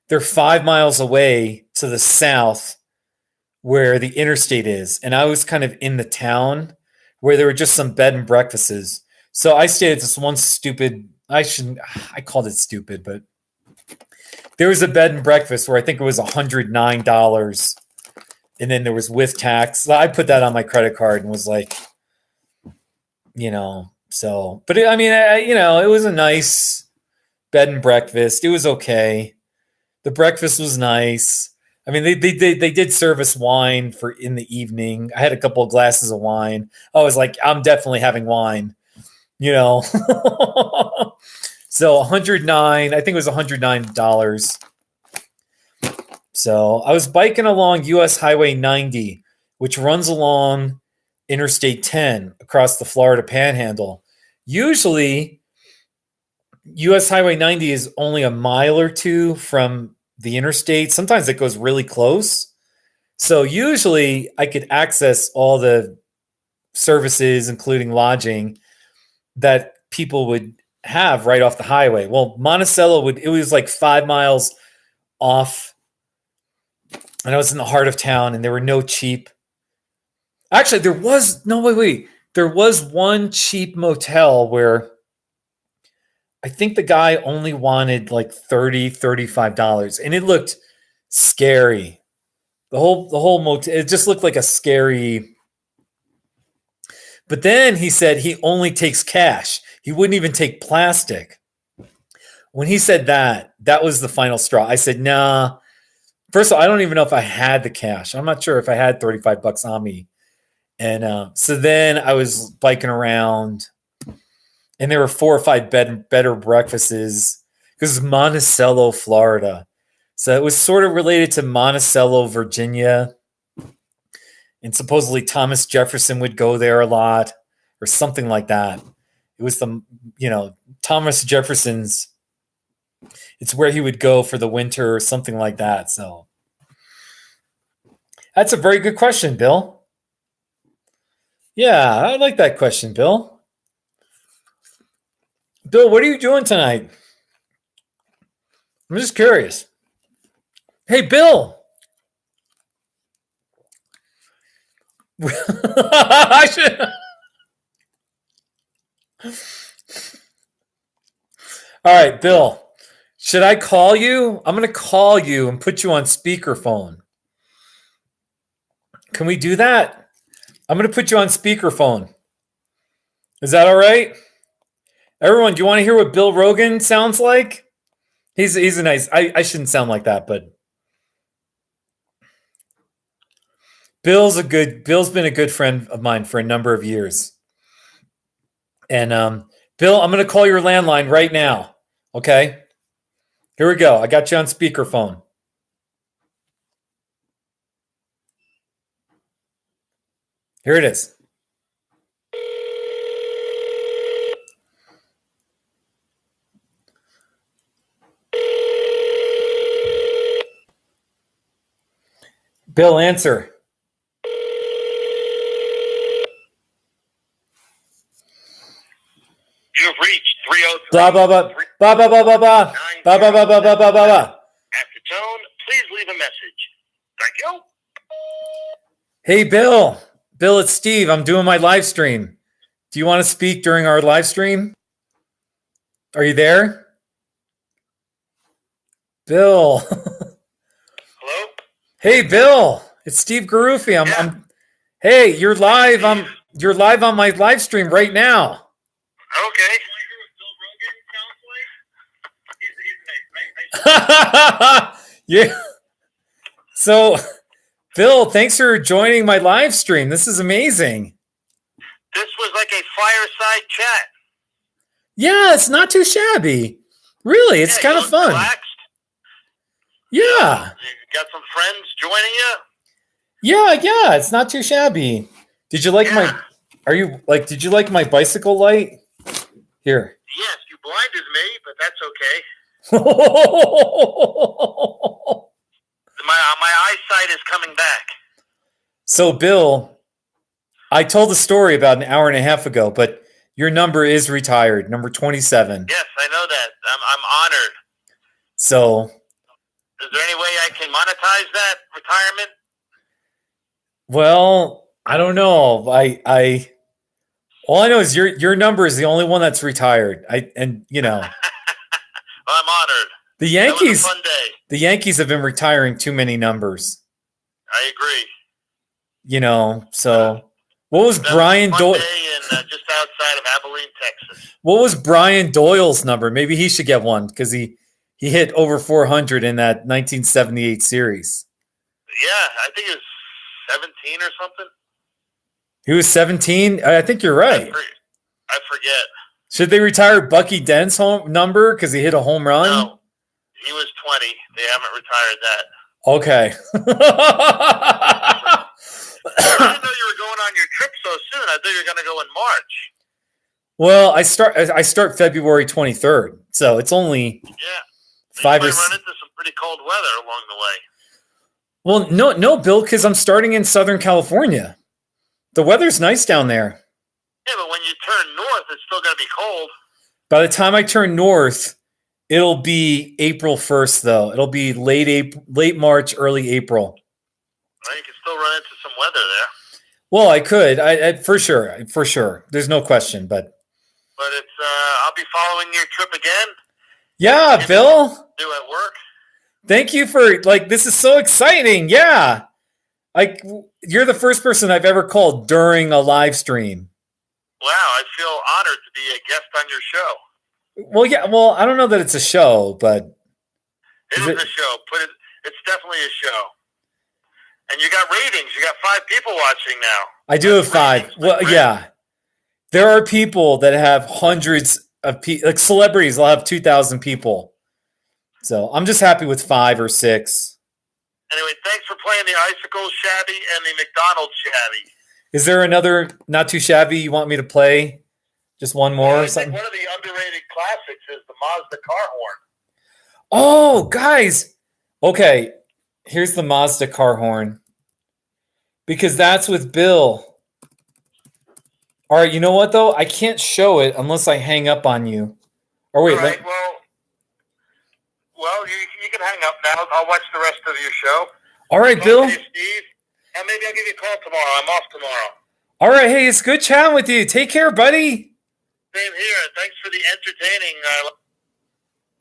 they're 5 miles away to the south where the interstate is. And I was kind of in the town where there were just some bed and breakfasts. So I stayed at this one stupid, I called it stupid, but there was a bed and breakfast where I think it was $109. And then there was with tax. I put that on my credit card and was like, so, but it was a nice bed and breakfast. It was okay. The breakfast was nice. I mean, they did serve us wine for in the evening. I had a couple of glasses of wine. I was like, I'm definitely having wine, So 109, I think it was $109. So I was biking along US Highway 90, which runs along Interstate 10 across the Florida Panhandle. Usually, US Highway 90 is only a mile or two from the interstate. Sometimes it goes really close. So usually I could access all the services, including lodging, that people would have right off the highway. Well, Monticello it was like 5 miles off. And I was in the heart of town, and there were no cheap. Actually, there was, no, wait. There was one cheap motel where I think the guy only wanted like $35, and it looked scary. The whole motel, it just looked like a scary. But then he said he only takes cash. He wouldn't even take plastic. When he said that, that was the final straw. I said, nah. First of all, I don't even know if I had the cash. I'm not sure if I had $35 on me. And so then I was biking around, and there were 4 or 5 better breakfasts. Because it's Monticello, Florida. So it was sort of related to Monticello, Virginia. And supposedly Thomas Jefferson would go there a lot or something like that. It was Thomas Jefferson's, it's where he would go for the winter or something like that. So that's a very good question, Bill. Yeah, I like that question, Bill. Bill, what are you doing tonight? I'm just curious. Hey, Bill. I should. All right, Bill. Should I call you? I'm going to call you and put you on speakerphone. Can we do that? I'm going to put you on speakerphone. Is that all right? Everyone, do you want to hear what Bill Rogan sounds like? He's a nice. I shouldn't sound like that, but Bill's been a good friend of mine for a number of years. And Bill, I'm going to call your landline right now. Okay? Here we go. I got you on speakerphone. Here it is. Bill, answer. You have reached 303. Blah, blah, blah. Blah, blah, blah, blah, blah. Blah, blah, blah, blah, blah, blah, blah. At the tone, please leave a message. Thank you. Hey, Bill. Bill, it's Steve. I'm doing my live stream. Do you want to speak during our live stream? Are you there? Bill. Hello? Hey, Bill. It's Steve Garufi. Hey, you're live. You're live on my live stream right now. Okay. Yeah. So, Bill, thanks for joining my live stream. This is amazing. This was like a fireside chat. Yeah, it's not too shabby. Really, it's kind of fun. Relaxed. Yeah. You got some friends joining you? Yeah, it's not too shabby. Did you like did you like my bicycle light? Here. Yes, you blinded me, but that's okay. My eyesight is coming back. So, Bill, I told the story about an hour and a half ago, but your number is retired, number 27. Yes, I know that. I'm honored. So, is there any way I can monetize that retirement? well, I don't know. All I know is your number is the only one that's retired. I'm honored. The That was Yankees. a fun day. The Yankees have been retiring too many numbers. I agree. So what was That Brian was a fun Doyle? day just outside of Abilene, Texas. What was Brian Doyle's number? Maybe he should get one because he hit over 400 in that 1978 series. Yeah, I think it was 17 or something. He was 17. I think you're right. I forget. Should they retire Bucky Dent's home number because he hit a home run? No, he was 20. They haven't retired that. Okay. I didn't know you were going on your trip so soon. I thought you were going to go in March. Well, I start February 23rd, so it's only So 5 you or might run into some pretty cold weather along the way. Well, no, Bill, because I'm starting in Southern California. The weather's nice down there. Yeah, but when you turn north, it's still going to be cold. By the time I turn north, it'll be April 1st, though. It'll be late March, early April. Well, you can still run into some weather there. Well, I could, I for sure. There's no question, but but it's I'll be following your trip again. Yeah, Bill. Do at work. Thank you for this is so exciting. Yeah. You're the first person I've ever called during a live stream. Wow, I feel honored to be a guest on your show. Well, yeah, well, I don't know that it's a show, but it is a show. It's definitely a show. And you got ratings. You got 5 people watching now. I do have 5. Well, yeah. There are people that have hundreds of people, like celebrities will have 2,000 people. So I'm just happy with 5 or 6. Anyway, thanks for playing the Icicle Shabby and the McDonald's Shabby. Is there another not too shabby you want me to play? Just one more I or something? think one of the underrated classics is the Mazda car horn. Oh, guys. Okay, here's the Mazda car horn. Because that's with Bill. All right, you know what, though? I can't show it unless I hang up on you. Or wait. All right, well, you can hang up now. I'll watch the rest of your show. All right, Bill. Steve, and maybe I'll give you a call tomorrow. I'm off tomorrow. All right, hey, it's good chatting with you. Take care, buddy. Same here. Thanks for the entertaining.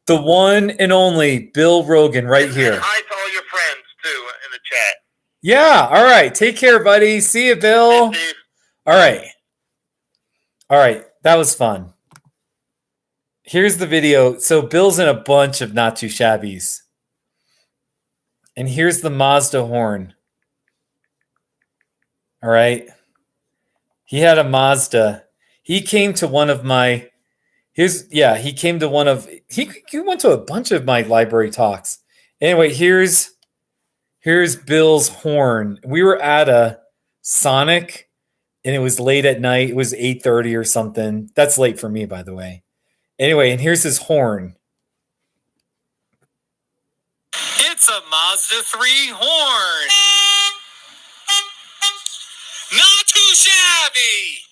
The one and only Bill Rogan right here. And hi to all your friends, too, in the chat. Yeah, all right. Take care, buddy. See you, Bill. Hey, Steve. All right. All right, that was fun. Here's the video. So Bill's in a bunch of not too shabbies. And here's the Mazda horn. All right. He had a Mazda. He came to one of my he went to a bunch of my library talks. Anyway, here's Bill's horn. We were at a Sonic and it was late at night. It was 8:30 or something. That's late for me, by the way. Anyway, and here's his horn. It's a Mazda 3 horn. Not too shabby.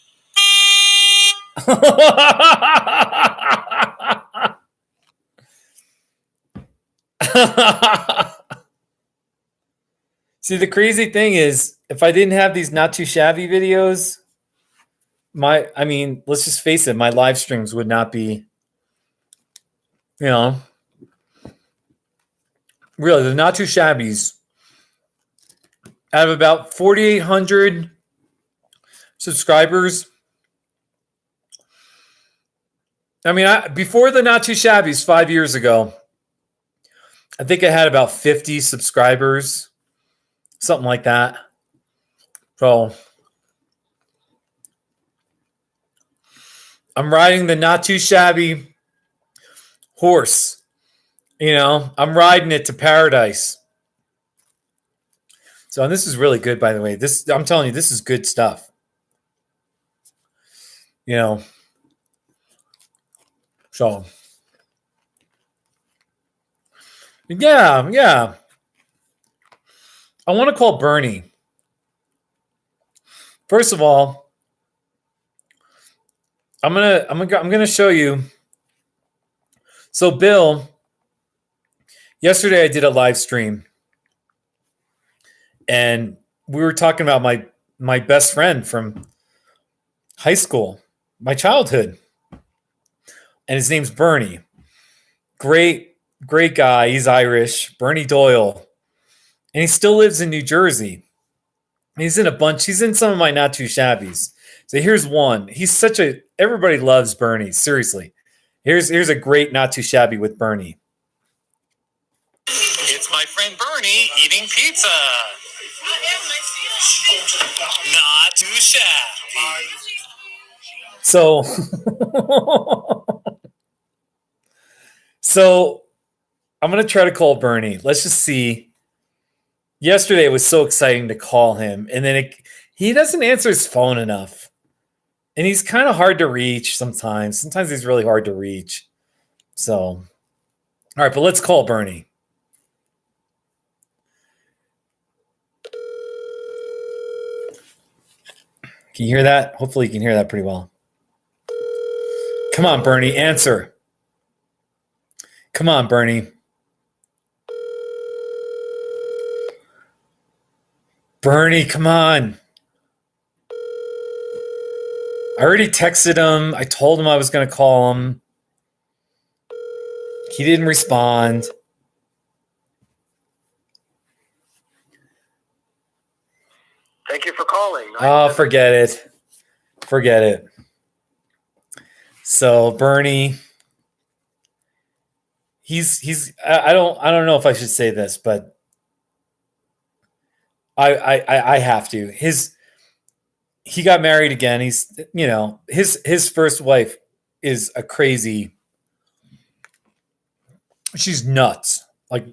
See, the crazy thing is, if I didn't have these not too shabby videos, let's just face it, my live streams would not be, really, the not too shabbies. Out of about 4,800 subscribers, before the not too shabbies 5 years ago, I think I had about 50 subscribers, something like that. So I'm riding the not too shabby horse. I'm riding it to paradise. So, and this is really good, by the way. I'm telling you, this is good stuff. So, yeah. I want to call Bernie. First of all, I'm gonna show you. So, Bill, yesterday I did a live stream, and we were talking about my best friend from high school, my childhood, and his name's Bernie. Great guy. He's Irish, Bernie Doyle, and he still lives in New Jersey. He's in some of my not too shabbies. So here's one. Everybody loves Bernie. Seriously. Here's a great not too shabby with Bernie. It's my friend Bernie eating pizza. Not too shabby. So I'm going to try to call Bernie. Let's just see. Yesterday it was so exciting to call him, and then he doesn't answer his phone enough. And he's kind of hard to reach sometimes. Sometimes he's really hard to reach. So, all right, but let's call Bernie. Can you hear that? Hopefully you can hear that pretty well. Come on, Bernie, answer. Come on, Bernie. Bernie, come on. I already texted him. I told him I was going to call him. He didn't respond. Thank you for calling. Oh, forget it. Forget it. So Bernie, he's I don't know if I should say this, but I have to. He got married again. He's his first wife is a crazy. She's nuts, like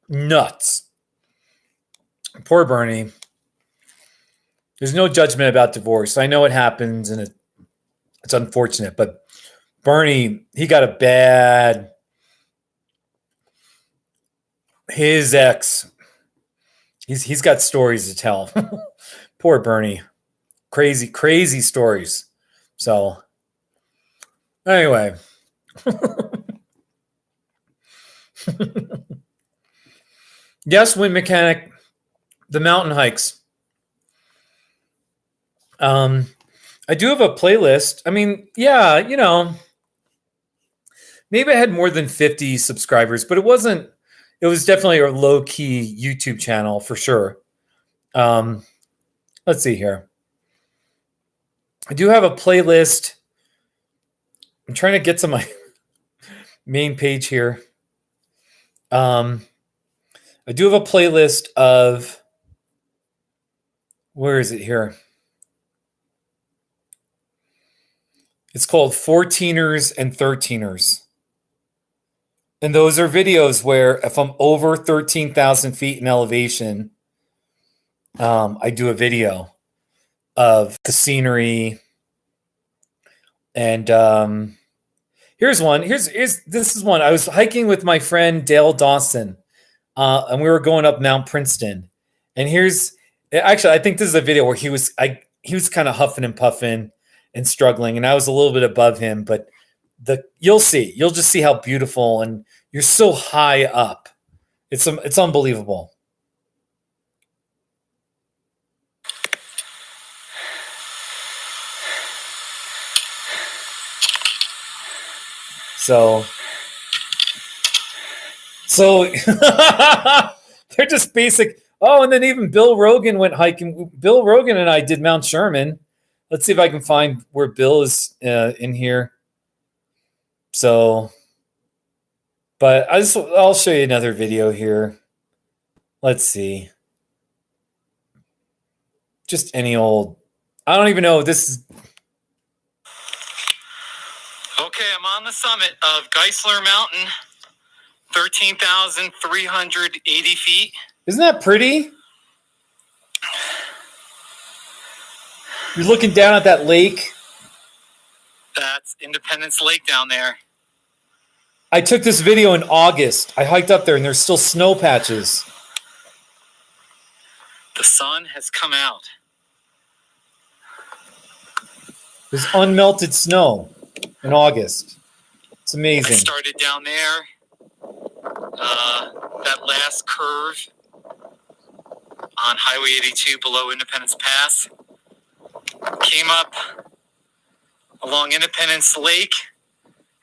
nuts. Poor Bernie. There's no judgment about divorce. I know it happens and it's unfortunate, but Bernie, he got a bad. His ex, he's got stories to tell. Poor Bernie. Crazy stories. So anyway. Yes, Wind Mechanic, the mountain hikes. I do have a playlist. I mean, yeah, maybe I had more than 50 subscribers, but it was definitely a low-key YouTube channel for sure. Let's see here. I do have a playlist. I'm trying to get to my main page here. I do have a playlist of, where is it here? It's called 14ers and 13ers. And those are videos where if I'm over 13,000 feet in elevation, I do a video of the scenery. And here's one. This is one. I was hiking with my friend Dale Dawson, and we were going up Mount Princeton. And actually, I think this is a video where he was kind of huffing and puffing and struggling, and I was a little bit above him, but you'll just see how beautiful, and you're so high up. It's unbelievable. So they're just basic. Oh, and then even Bill Rogan went hiking. Bill Rogan and I did Mount Sherman. Let's see if I can find where Bill is in here. So, but I'll show you another video here. Let's see. Just any old. I don't even know. This is. Okay, I'm on the summit of Geisler Mountain, 13,380 feet. Isn't that pretty? You're looking down at that lake. That's Independence Lake down there. I took this video in August. I hiked up there and there's still snow patches. The sun has come out. There's unmelted snow in August. It's amazing. I started down there. That last curve on Highway 82 below Independence Pass. Came up along Independence Lake.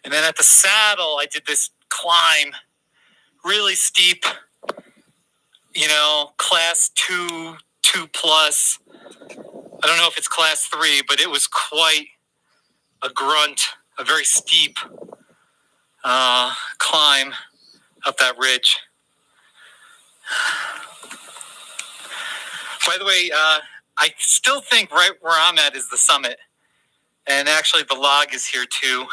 And then at the saddle, I did this climb. Really steep. Class 2, 2+. I don't know if it's class 3, but it was quite a grunt, a very steep climb up that ridge. By the way, I still think right where I'm at is the summit. And actually the log is here too.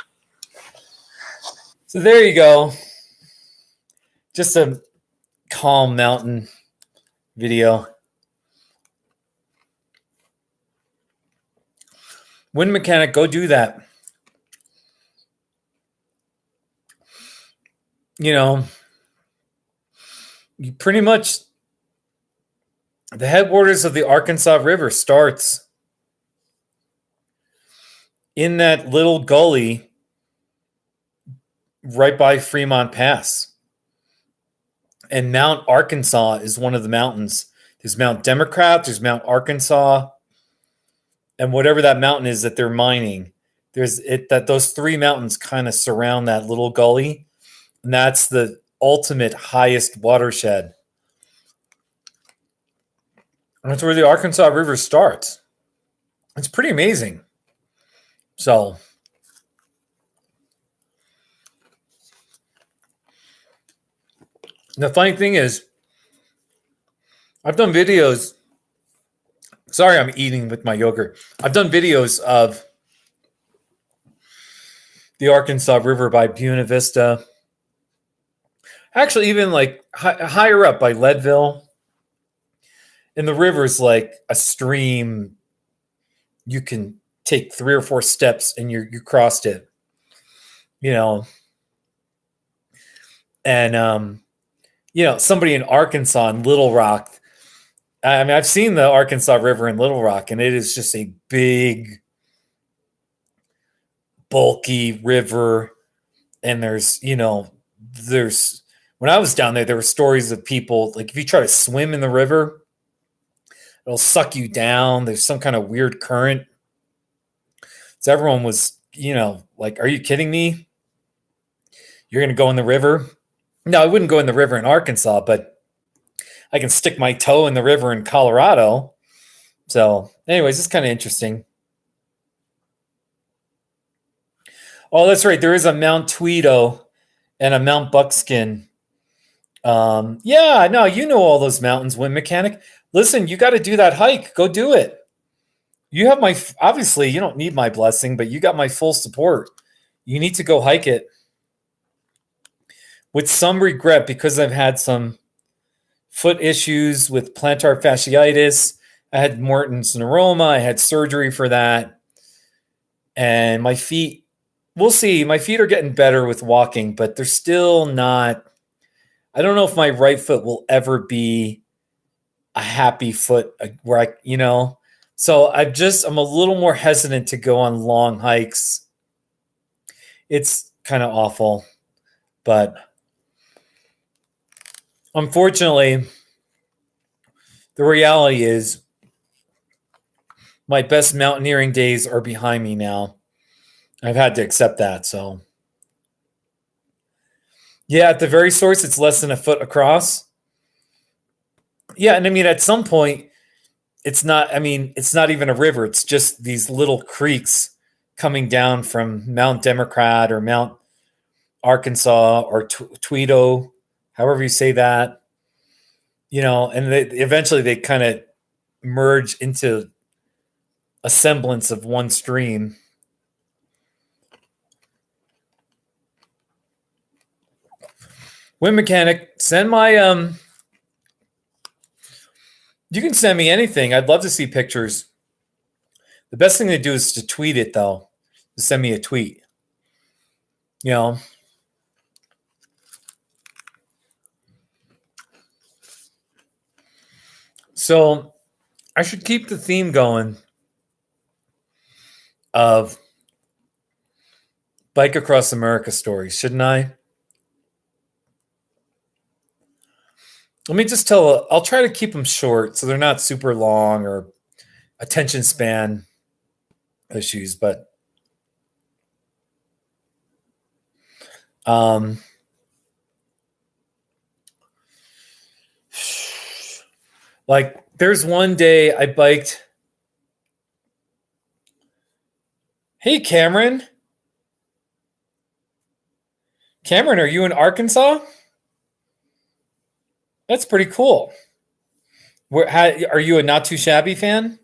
So there you go. Just a calm mountain video. Wind Mechanic, go do that. You pretty much, the headwaters of the Arkansas River starts in that little gully right by Fremont Pass. And Mount Arkansas is one of the mountains. There's Mount Democrat, there's Mount Arkansas. and whatever that mountain is that they're mining, those three mountains kind of surround that little gully, and that's the ultimate highest watershed. And that's where the Arkansas River starts. It's pretty amazing. So, the funny thing is, I've done videos. Sorry, I'm eating with my yogurt. I've done videos of the Arkansas River by Buena Vista. Actually, even like higher up by Leadville. And the river's like a stream. You can take 3 or 4 steps and you crossed it. You know. And somebody in Arkansas in Little Rock. I mean, I've seen the Arkansas River in Little Rock, and it is just a big, bulky river. And there's when I was down there were stories of people, like if you try to swim in the river, it'll suck you down. There's some kind of weird current. So everyone was, like, are you kidding me? You're going to go in the river? No, I wouldn't go in the river in Arkansas, but I can stick my toe in the river in Colorado. So anyways, it's kind of interesting. Oh, that's right. There is a Mount Tweedo and a Mount Buckskin. Yeah, no, you know all those mountains, Wind Mechanic. Listen, you got to do that hike. Go do it. You have obviously, you don't need my blessing, but you got my full support. You need to go hike it. With some regret, because I've had some foot issues with plantar fasciitis. I had Morton's neuroma. I had surgery for that. And my feet, we'll see. My feet are getting better with walking, but they're still not. I don't know if my right foot will ever be a happy foot where So I'm a little more hesitant to go on long hikes. It's kind of awful, but unfortunately, the reality is my best mountaineering days are behind me now. I've had to accept that. So, yeah, at the very source, it's less than a foot across. Yeah, and I mean, at some point, it's not even a river. It's just these little creeks coming down from Mount Democrat or Mount Arkansas or Tweedo, however you say that. And eventually they kind of merge into a semblance of one stream. Wind Mechanic, send my you can send me anything. I'd love to see pictures. The best thing to do is to tweet it, though. To send me a tweet. So I should keep the theme going of Bike Across America stories, shouldn't I? Let me just I'll try to keep them short so they're not super long or attention span issues, but like there's one day I biked. Hey, Cameron. Cameron, are you in Arkansas? That's pretty cool. Are you a Not Too Shabby fan?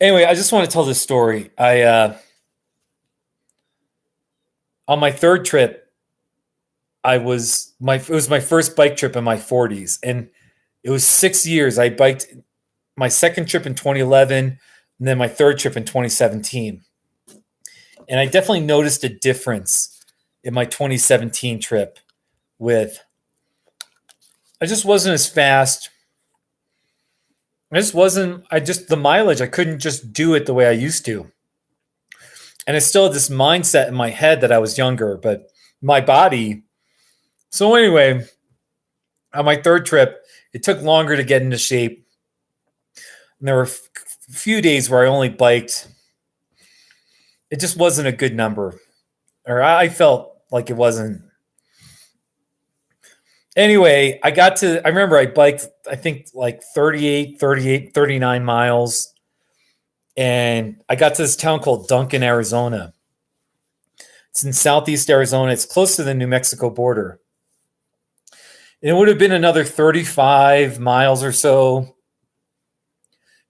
Anyway, I just want to tell this story. On my third trip, it was my first bike trip in my 40s, and it was 6 years. I biked my second trip in 2011, and then my third trip in 2017. And I definitely noticed a difference in my 2017 trip I just wasn't as fast. The mileage, I couldn't just do it the way I used to. And I still had this mindset in my head that I was younger, but my body. So anyway, on my third trip, it took longer to get into shape. And there were few days where I only biked. It just wasn't a good number, or I felt like it wasn't. Anyway, I remember I biked, I think like 39 miles. And I got to this town called Duncan, Arizona. It's in southeast Arizona. It's close to the New Mexico border. And it would have been another 35 miles or so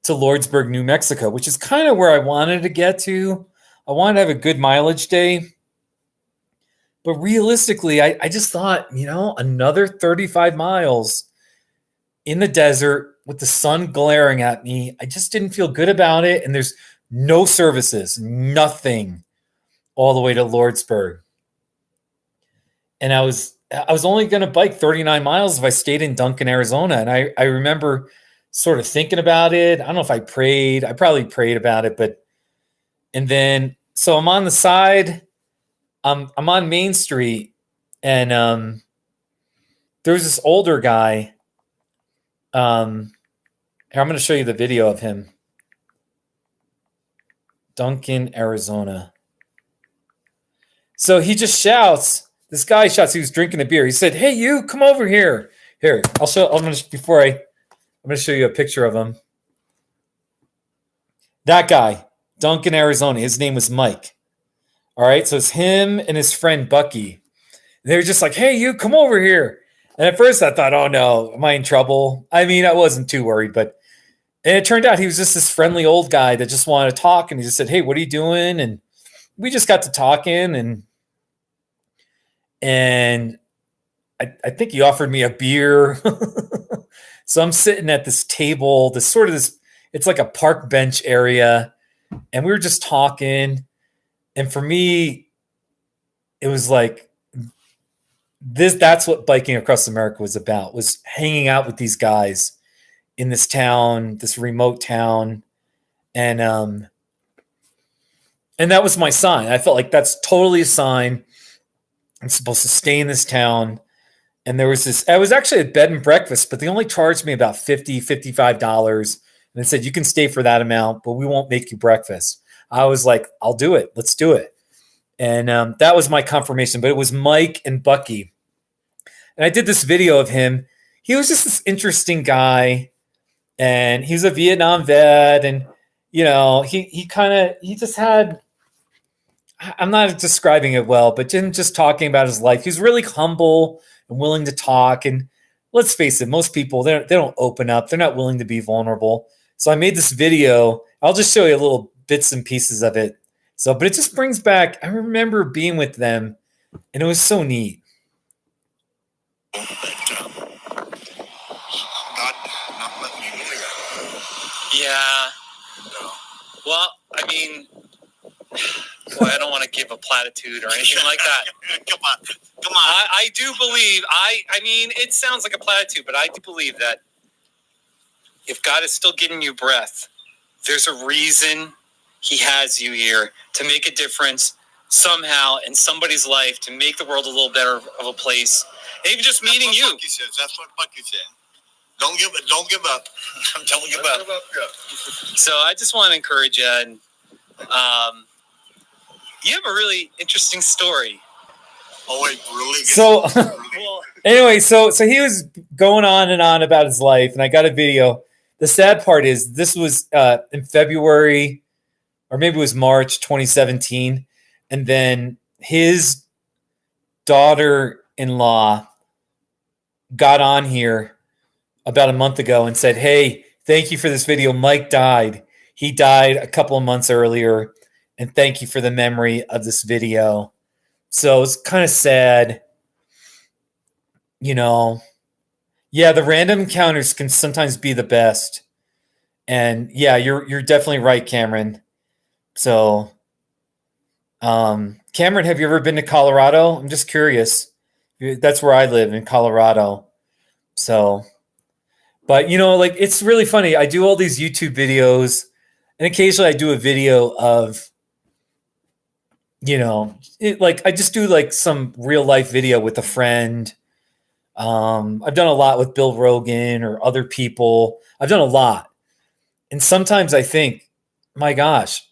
to Lordsburg, New Mexico, which is kind of where I wanted to get to. I wanted to have a good mileage day. But realistically, I just thought, another 35 miles in the desert with the sun glaring at me. I just didn't feel good about it. And there's no services, nothing all the way to Lordsburg. And I was only going to bike 39 miles if I stayed in Duncan, Arizona. And I remember sort of thinking about it. I don't know if I prayed. I probably prayed about it, and then, so I'm on the side, I'm on Main Street, and there was this older guy. Here, I'm going to show you the video of him. Duncan, Arizona. So he just shouts. This guy shouts. He was drinking a beer. He said, "Hey, you, come over here." Here, I'll show. I'm going to show you a picture of him. That guy, Duncan, Arizona. His name was Mike. All right, so it's him and his friend Bucky. They were just like, "Hey, you, come over here." And at first I thought, "Oh no, am I in trouble?" I mean, I wasn't too worried, and it turned out he was just this friendly old guy that just wanted to talk. And he just said, "Hey, what are you doing?" And we just got to talking, and I think he offered me a beer. So I'm sitting at this table, it's like a park bench area, and we were just talking. And for me, it was like that's what biking across America was about, was hanging out with these guys in this town, this remote town. And that was my sign. I felt like that's totally a sign. I'm supposed to stay in this town. And there was I was actually at bed and breakfast, but they only charged me about $55. And they said, "You can stay for that amount, but we won't make you breakfast." I was like, "I'll do it. Let's do it." And that was my confirmation. But it was Mike and Bucky. And I did this video of him. He was just this interesting guy. And he was a Vietnam vet. And, he just had, I'm not describing it well, but just talking about his life. He was really humble and willing to talk. And let's face it, most people, they don't open up. They're not willing to be vulnerable. So I made this video. I'll just show you a little bits and pieces of it. But it just brings back, I remember being with them, and it was so neat. Not let me do that. Yeah. No. Well, I mean, boy, I don't want to give a platitude or anything like that. Come on. I do believe, I mean, it sounds like a platitude, but I do believe that if God is still giving you breath, there's a reason He has you here to make a difference somehow in somebody's life, to make the world a little better of a place. And even just meeting you. That's what Bucky said. Don't give up. Don't give up. Yeah. So I just want to encourage you. And you have a really interesting story. Oh, wait, really? So anyway, so he was going on and on about his life, and I got a video. The sad part is this was in February, or maybe it was March 2017. And then his daughter-in-law got on here about a month ago and said, "Hey, thank you for this video. Mike died. He died a couple of months earlier. And thank you for the memory of this video." So it's kind of sad. Yeah, the random encounters can sometimes be the best. And yeah, you're definitely right, Cameron. So, Cameron, have you ever been to Colorado? I'm just curious. That's where I live, in Colorado. So, but it's really funny. I do all these YouTube videos, and occasionally I do a video of, I just do some real life video with a friend. I've done a lot with Bill Rogan or other people. I've done a lot. And sometimes I think, my gosh,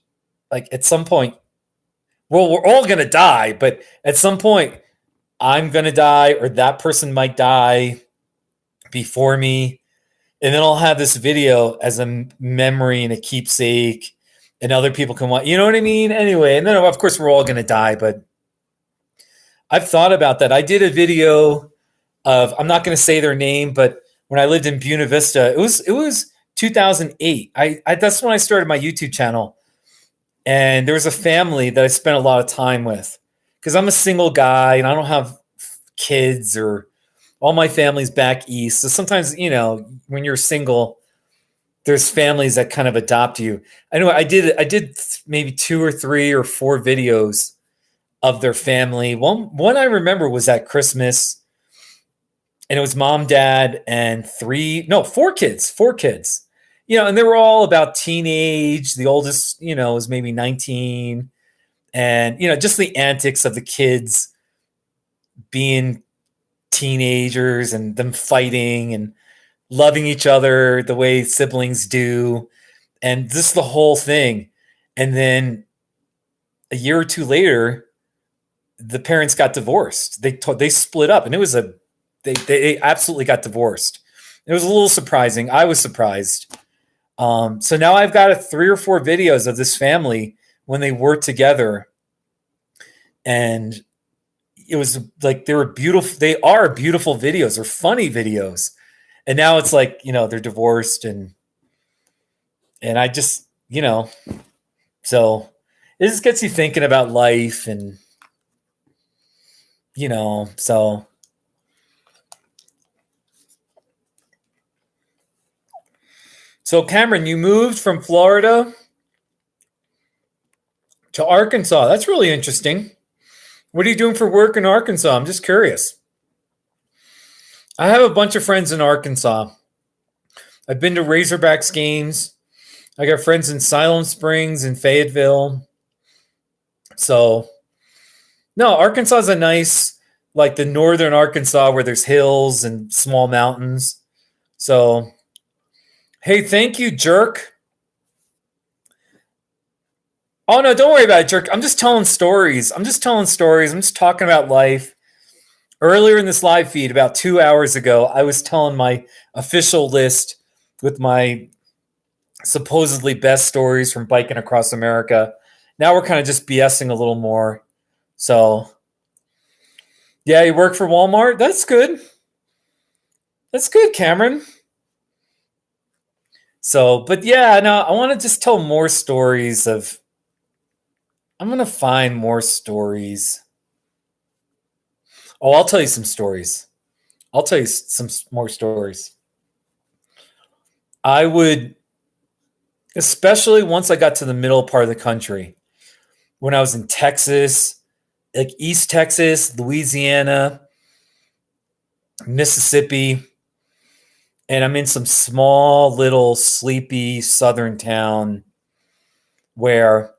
like at some point, well, we're all going to die, but at some point, I'm going to die or that person might die before me. And then I'll have this video as a memory and a keepsake, and other people can watch. You know what I mean? Anyway, and then of course we're all going to die, but I've thought about that. I did a video of, I'm not going to say their name, but when I lived in Buena Vista, it was 2008. That's when I started my YouTube channel, and there was a family that I spent a lot of time with because I'm a single guy and I don't have kids, or all my family's back east. So sometimes, when you're single, there's families that kind of adopt you. Anyway, I did maybe 2 or 3 or 4 videos of their family. One I remember was at Christmas, and it was mom, dad, and 4 kids. 4 kids. And they were all about teenage. The oldest, was maybe 19. And, just the antics of the kids being teenagers and them fighting and loving each other the way siblings do. And this is the whole thing. And then a year or 2 later, the parents got divorced. They split up, and they absolutely got divorced. It was a little surprising. I was surprised. So now I've got 3 or 4 videos of this family when they were together, and it was like they were beautiful. They are beautiful videos. They're funny videos, and now it's like they're divorced, and I just so it just gets you thinking about life, and so. So, Cameron, you moved from Florida to Arkansas. That's really interesting. What are you doing for work in Arkansas? I'm just curious. I have a bunch of friends in Arkansas. I've been to Razorbacks games. I got friends in Siloam Springs and Fayetteville. So, no, Arkansas is a nice, like the northern Arkansas where there's hills and small mountains. So, hey, thank you, Jerk. Oh, no, don't worry about it, Jerk. I'm just telling stories. I'm just talking about life. Earlier in this live feed, about 2 hours ago, I was telling my official list with my supposedly best stories from biking across America. Now we're kind of just BSing a little more. So, yeah, you work for Walmart? That's good. That's good, Cameron. So, but yeah, no, I want to just tell more stories of, I'm going to find more stories. Oh, I'll tell you some stories. I'll tell you some more stories. I would, especially once I got to the middle part of the country, when I was in Texas, like East Texas, Louisiana, Mississippi, and I'm in some small, little, sleepy southern town where,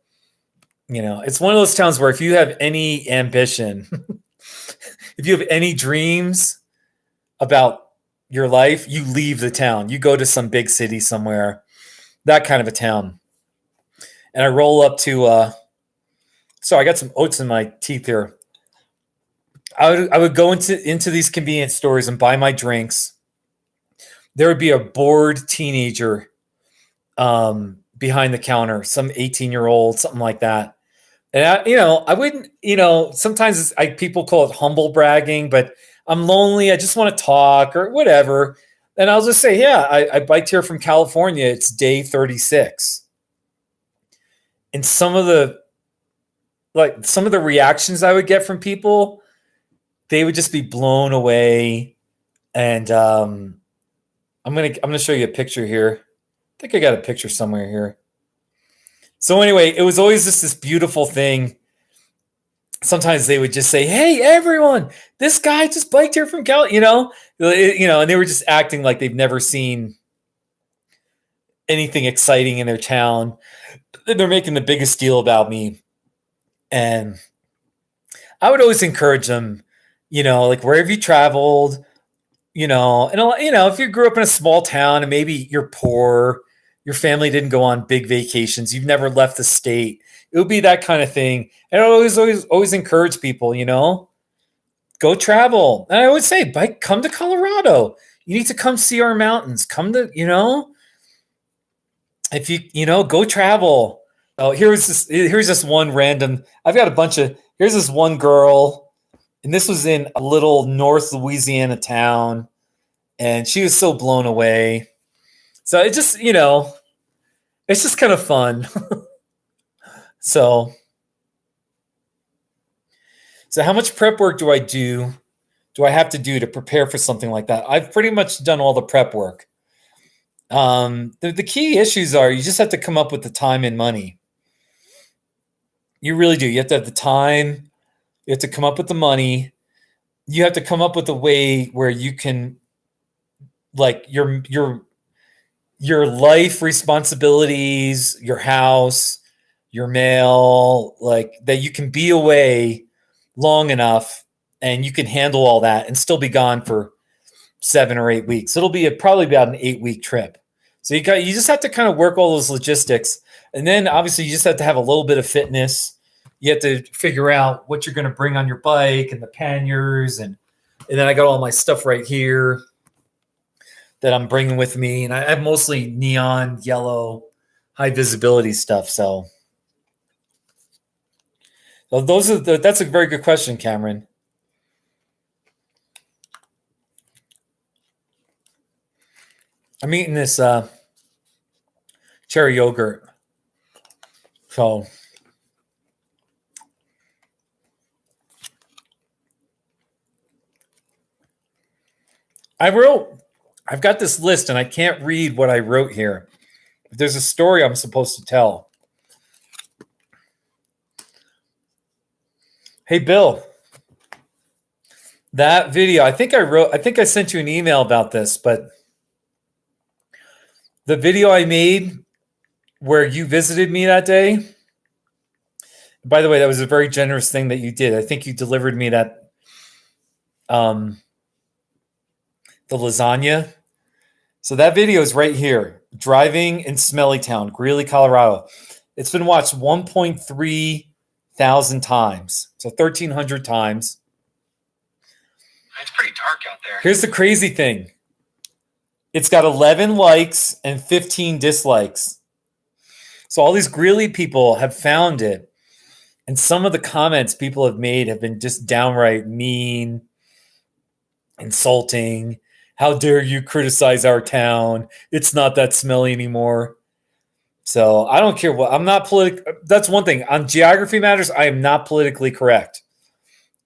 it's one of those towns where if you have any ambition, if you have any dreams about your life, you leave the town. You go to some big city somewhere, that kind of a town. And I roll up to, sorry, I got some oats in my teeth here. I would go into these convenience stores and buy my drinks. There would be a bored teenager behind the counter, some 18-year-old, something like that. And I wouldn't, sometimes people call it humble bragging, but I'm lonely. I just want to talk or whatever. And I'll just say, yeah, I biked here from California. It's day 36. And some of the reactions I would get from people, they would just be blown away. And I'm gonna show you a picture here. I think I got a picture somewhere here. So anyway, it was always just this beautiful thing. Sometimes they would just say, "Hey, everyone, this guy just biked here from Cal," and they were just acting like they've never seen anything exciting in their town. They're making the biggest deal about me, and I would always encourage them, like wherever you traveled, and if you grew up in a small town and maybe you're poor, your family didn't go on big vacations. You've never left the state. It would be that kind of thing. And I always encourage people, go travel. And I always say, come to Colorado. You need to come see our mountains. Come to, if you go travel. Oh, here's this one random. I've got a bunch of. Here's this one girl, and this was in a little North Louisiana town, and she was so blown away. So it just, it's just kind of fun. So how much prep work do I have to do to prepare for something like that? I've pretty much done all the prep work. The key issues are you just have to come up with the time and money. You really do. You have to have the time. You have to come up with the money. You have to come up with a way where you can, like, your life responsibilities, your house, your mail, like that you can be away long enough and you can handle all that and still be gone for 7 or 8 weeks. It'll be probably about an 8-week trip. So you just have to kind of work all those logistics. And then obviously you just have to have a little bit of fitness. You have to figure out what you're going to bring on your bike and the panniers. And then I got all my stuff right here that I'm bringing with me. And I have mostly neon yellow, high visibility stuff. So that's a very good question, Cameron. I'm eating this cherry yogurt. So I've got this list and I can't read what I wrote here. There's a story I'm supposed to tell. Hey, Bill, that video, I think I sent you an email about this, but the video I made where you visited me that day, by the way, that was a very generous thing that you did. I think you delivered me that, the lasagna. So that video is right here. Driving in Smelly Town, Greeley, Colorado. It's been watched 1.3 thousand times. So 1,300 times. It's pretty dark out there. Here's the crazy thing. It's got 11 likes and 15 dislikes. So all these Greeley people have found it. And some of the comments people have made have been just downright mean, insulting. How dare you criticize our town? It's not that smelly anymore. So I don't care what. I'm not political. That's one thing. On geography matters, I am not politically correct.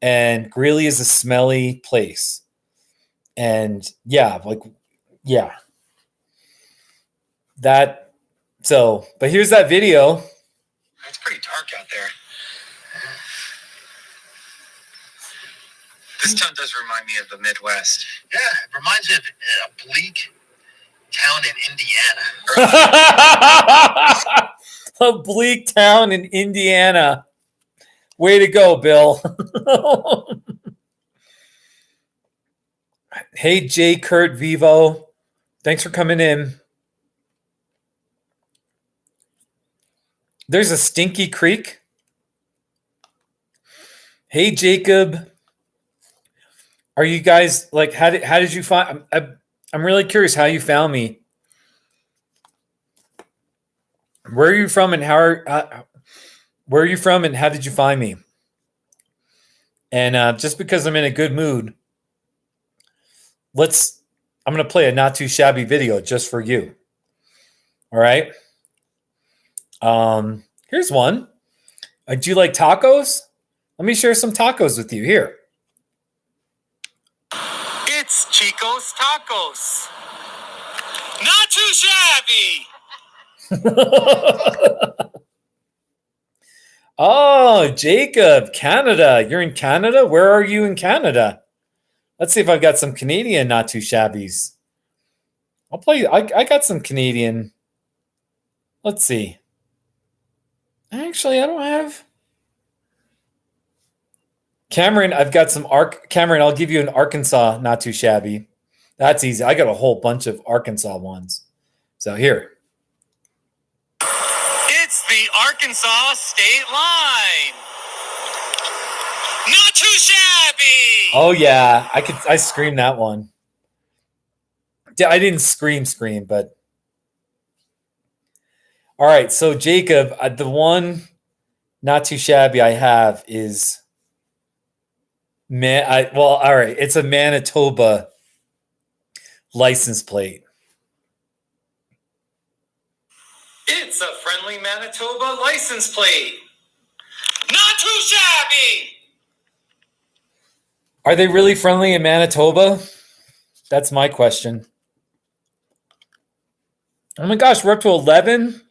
And Greeley is a smelly place. And yeah. But here's that video. It's pretty dark out there. This town does remind me of the Midwest. Yeah, it reminds me of a bleak town in Indiana. A bleak town in Indiana. Way to go, Bill. Hey, J. Kurt Vivo. Thanks for coming in. There's a stinky creek. Hey, Jacob. Are you guys like? How did you find? I'm really curious how you found me. Where are you from, and where are you from, and how did you find me? And just because I'm in a good mood, I'm going to play a not too shabby video just for you. All right. Here's one. Do you like tacos? Let me share some tacos with you here. It's Chico's Tacos. Not too shabby. Oh, Jacob, Canada. You're in Canada? Where are you in Canada? Let's see if I've got some Canadian not too shabbies. I'll play. I got some Canadian. Let's see. Actually, I don't have. Cameron, I've got some Cameron, I'll give you an Arkansas not too shabby. That's easy. I got a whole bunch of Arkansas ones. So here. It's the Arkansas state line. Not too shabby. Oh yeah, I screamed that one. Yeah, I didn't scream, but all right. So Jacob, the one not too shabby I have is all right. It's a Manitoba license plate. It's a friendly Manitoba license plate. Not too shabby. Are they really friendly in Manitoba? That's my question. Oh my gosh, we're up to 11.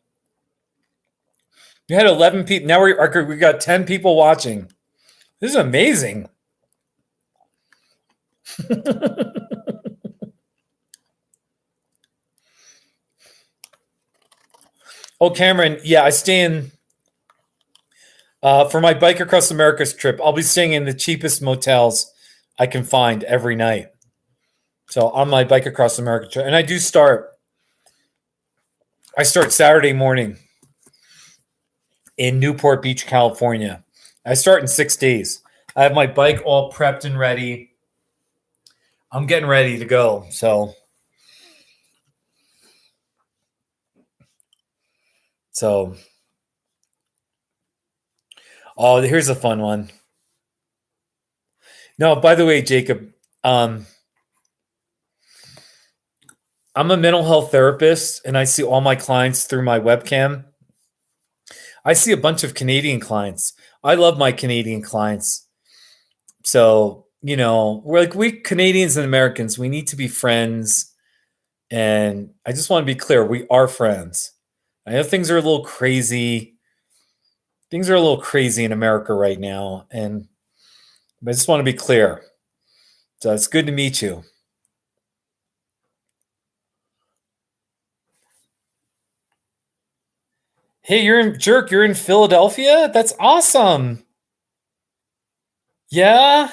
You had 11 people. Now we got 10 people watching. This is amazing. Oh, Cameron, yeah, I stay in for my Bike Across America's trip. I'll be staying in the cheapest motels I can find every night. So on my Bike Across America trip, and I start Saturday morning in Newport Beach, California. I start in 6 days. I have my bike all prepped and ready. I'm getting ready to go. So oh, here's a fun one. No, by the way, Jacob, I'm a mental health therapist and I see all my clients through my webcam. I see a bunch of Canadian clients. I love my Canadian clients. So, we Canadians and Americans, we need to be friends. And I just want to be clear, we are friends. I know things are a little crazy. Things are a little crazy in America right now. But I just want to be clear. So it's good to meet you. Hey, you're in Philadelphia? That's awesome. Yeah.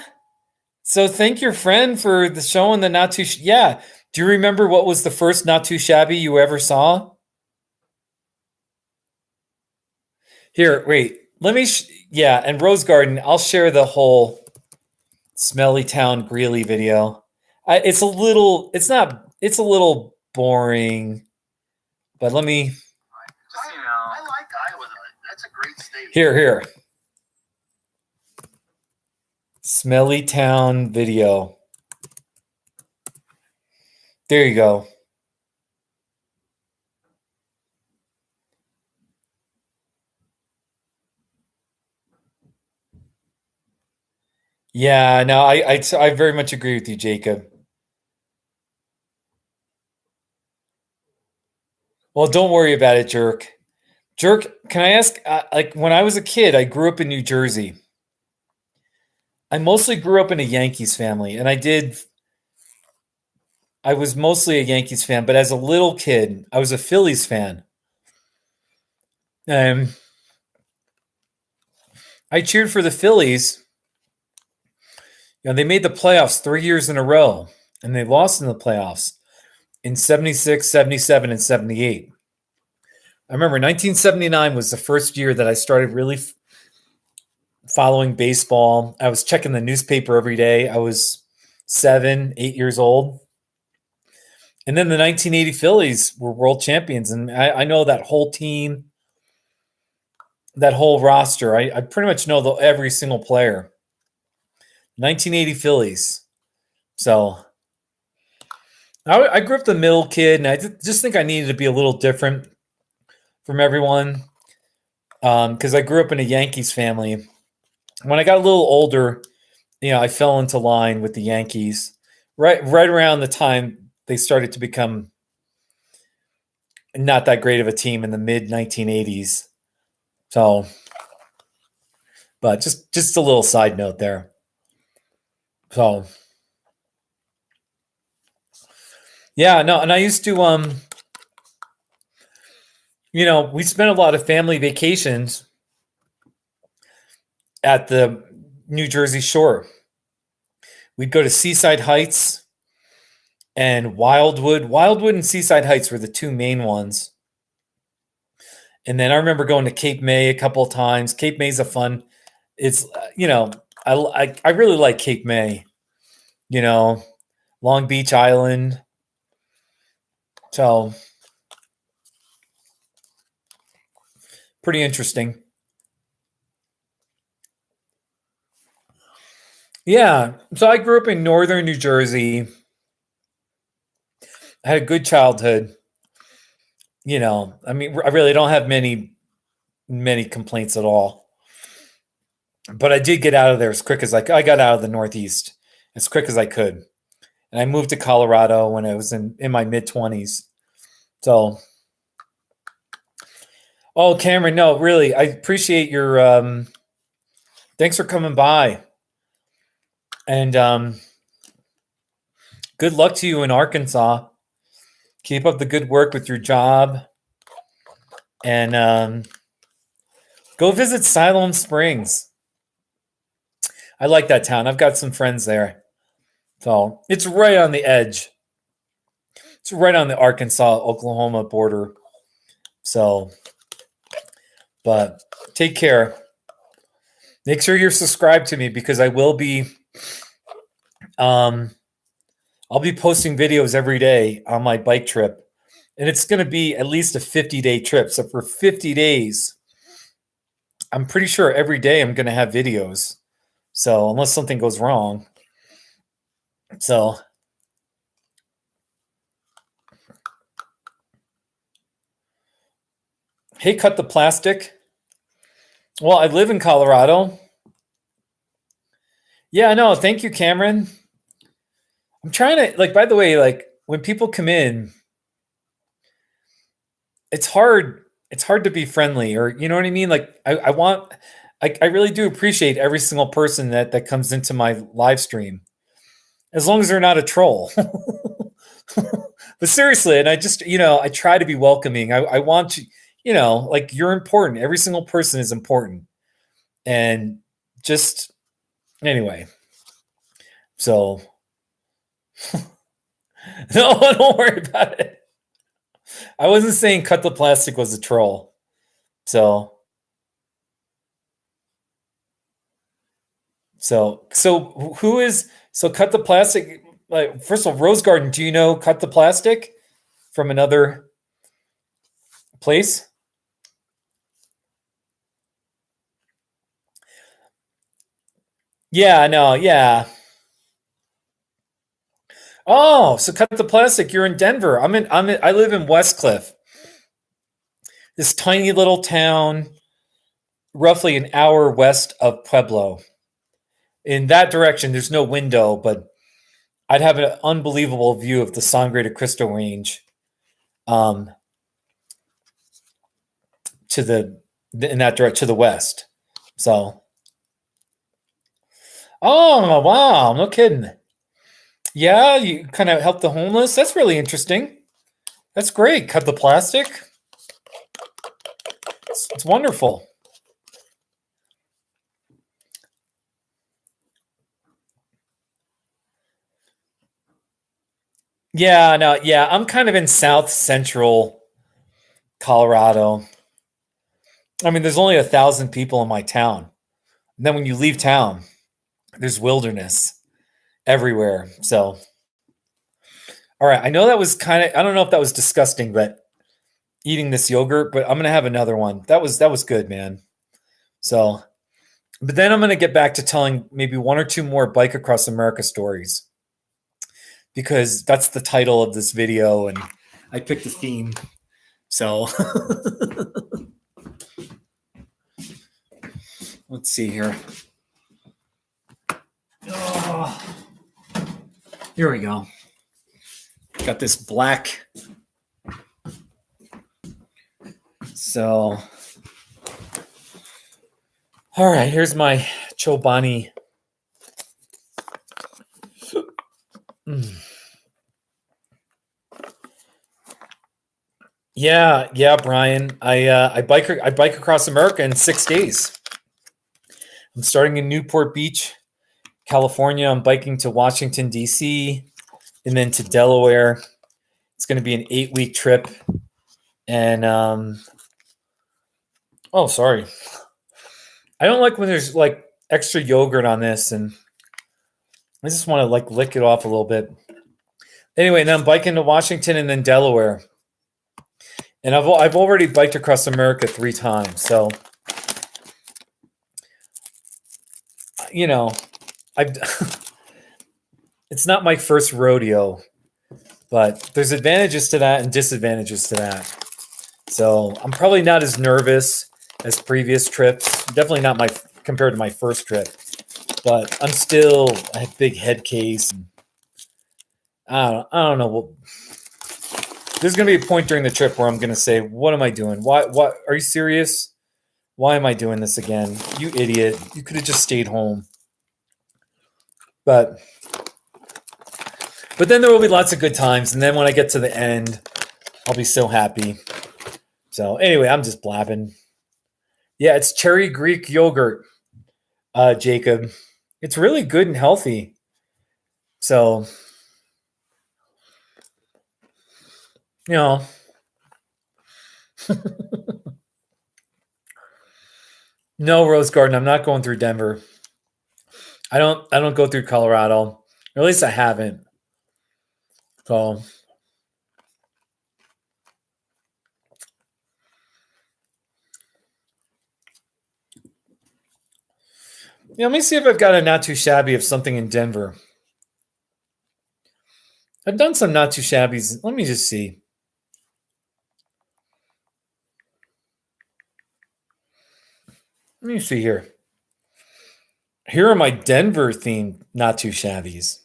So thank your friend for the showing the not too. Yeah. Do you remember what was the first not too shabby you ever saw? Here, wait. Let me. Yeah, and Rose Garden. I'll share the whole Smelly Town Greeley video. It's a little. It's not. It's a little boring. But let me. I like Iowa. That's a great state. Here. Smelly Town video. There you go. Yeah, no, I very much agree with you, Jacob. Well, don't worry about it, Jerk. Jerk, can I ask, when I was a kid, I grew up in New Jersey. I mostly grew up in a Yankees family, and I was mostly a Yankees fan, but as a little kid, I was a Phillies fan. I cheered for the Phillies. They made the playoffs 3 years in a row, and they lost in the playoffs in 76, 77, and 78. I remember 1979 was the first year that I started really following baseball. I was checking the newspaper every day. I was 7, 8 years old. And then the 1980 Phillies were world champions. And I know that whole team, that whole roster. I pretty much know every single player. 1980 Phillies. So I grew up the middle kid, and I just think I needed to be a little different from everyone because I grew up in a Yankees family. When I got a little older, I fell into line with the Yankees right around the time they started to become not that great of a team in the mid 1980s. So, but just a little side note there. So, yeah, no, and I used to, we spent a lot of family vacations at the New Jersey shore. We'd go to Seaside Heights and Wildwood. Wildwood and Seaside Heights were the two main ones. And then I remember going to Cape May a couple of times. Cape May's a fun. It's I really like Cape May. Long Beach Island. So pretty interesting. Yeah. So I grew up in northern New Jersey. I had a good childhood. I mean, I really don't have many complaints at all. But I did get out of there as quick as I got out of the Northeast as quick as I could. And I moved to Colorado when I was in my mid-20s. So, oh, Cameron, no, really, I appreciate your thanks for coming by. And good luck to you in Arkansas. Keep up the good work with your job. And go visit Siloam Springs. I like that town. I've got some friends there. So it's right on the edge. It's right on the Arkansas-Oklahoma border. So, but take care. Make sure you're subscribed to me because I will be I'll be posting videos every day on my bike trip. And it's going to be at least a 50-day trip. So for 50 days, I'm pretty sure every day I'm going to have videos. So unless something goes wrong. So hey, cut the plastic. Well, I live in Colorado. Yeah, no, thank you, Cameron. I'm trying to, by the way, when people come in, it's hard to be friendly, or you know what I mean? I really do appreciate every single person that comes into my live stream, as long as they're not a troll. But seriously, and I just, I try to be welcoming. I want you, you're important. Every single person is important. And just, anyway. So, no, don't worry about it. I wasn't saying Cut the Plastic was a troll. So who is, Cut the Plastic? First of all, Rose Garden, do you know Cut the Plastic from another place? Yeah, no, yeah. Oh, so Cut the Plastic, you're in Denver. I live in Westcliff. This tiny little town, roughly an hour west of Pueblo. In that direction, there's no window, but I'd have an unbelievable view of the Sangre de Cristo range. In that direction, to the west. So, oh wow, no kidding. Yeah, you kind of help the homeless. That's really interesting. That's great. Cut the plastic. It's wonderful. Yeah, no, yeah. I'm kind of in South Central Colorado. I mean, there's only 1,000 people in my town. And then when you leave town, there's wilderness everywhere. So, all right. I know that was I don't know if that was disgusting, but eating this yogurt, but I'm going to have another one. That was good, man. So, but then I'm going to get back to telling maybe one or two more Bike Across America stories, because that's the title of this video and I picked the theme. So let's see here. Oh, here we go. Got this black. So, all right, here's my Chobani. Yeah, Brian. I bike across America in 6 days. I'm starting in Newport Beach, California. I'm biking to Washington, D.C., and then to Delaware. It's going to be an 8-week trip. And Oh, sorry. I don't like when there's like extra yogurt on this, and I just want to like lick it off a little bit. Anyway, and I'm biking to Washington and then Delaware, and I've already biked across America 3 times. So, you know, I've it's not my first rodeo, but there's advantages to that and disadvantages to that. So I'm probably not as nervous as previous trips. Definitely not compared to my first trip, but I have big head case. And I don't know. Well, there's going to be a point during the trip where I'm going to say, "What am I doing? Why? Are you serious? Why am I doing this again? You idiot! You could have just stayed home." But then there will be lots of good times, and then when I get to the end, I'll be so happy. So anyway, I'm just blabbing. Yeah, it's cherry Greek yogurt, Jacob. It's really good and healthy. So, you know, no, Rose Garden. I'm not going through Denver. I don't go through Colorado. Or at least I haven't. So yeah, let me see if I've got a not too shabby of something in Denver. I've done some not too shabbies. Let me just see. Let me see here. Here are my Denver themed not too shabbies.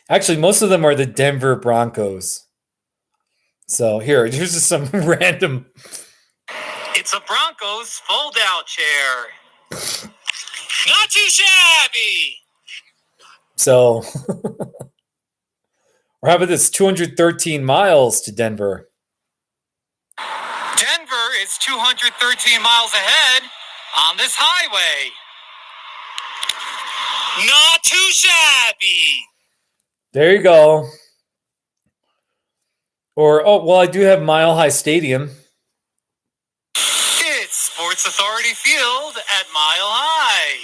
Actually, most of them are the Denver Broncos. So here's just some random. It's a Broncos fold-out chair. Not too shabby. So, or how about this? 213 miles to Denver. Denver is 213 miles ahead on this highway. Not too shabby. There you go. Or, oh, well, I do have Mile High Stadium. It's Sports Authority Field at Mile High.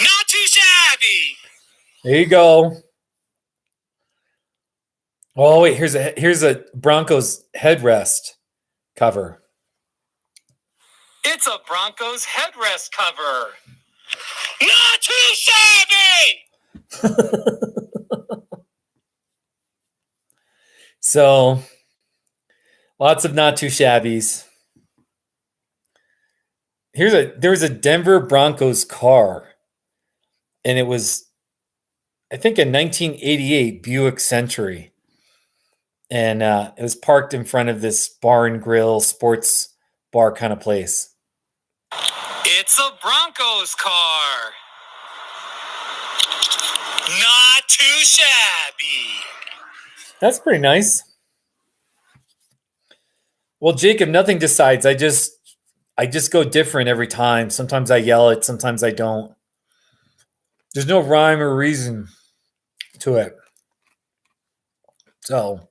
Not too shabby. There you go. Oh wait, here's a Broncos headrest cover. It's a Broncos headrest cover. Not too shabby. So, lots of not too shabbies. There was a Denver Broncos car, and it was, I think, a 1988 Buick Century, and it was parked in front of this bar and grill sports bar kind of place. It's a Broncos car. Not too shabby. That's pretty nice. Well, Jacob, nothing decides. I just go different every time. Sometimes I yell it, sometimes I don't. There's no rhyme or reason to it. So,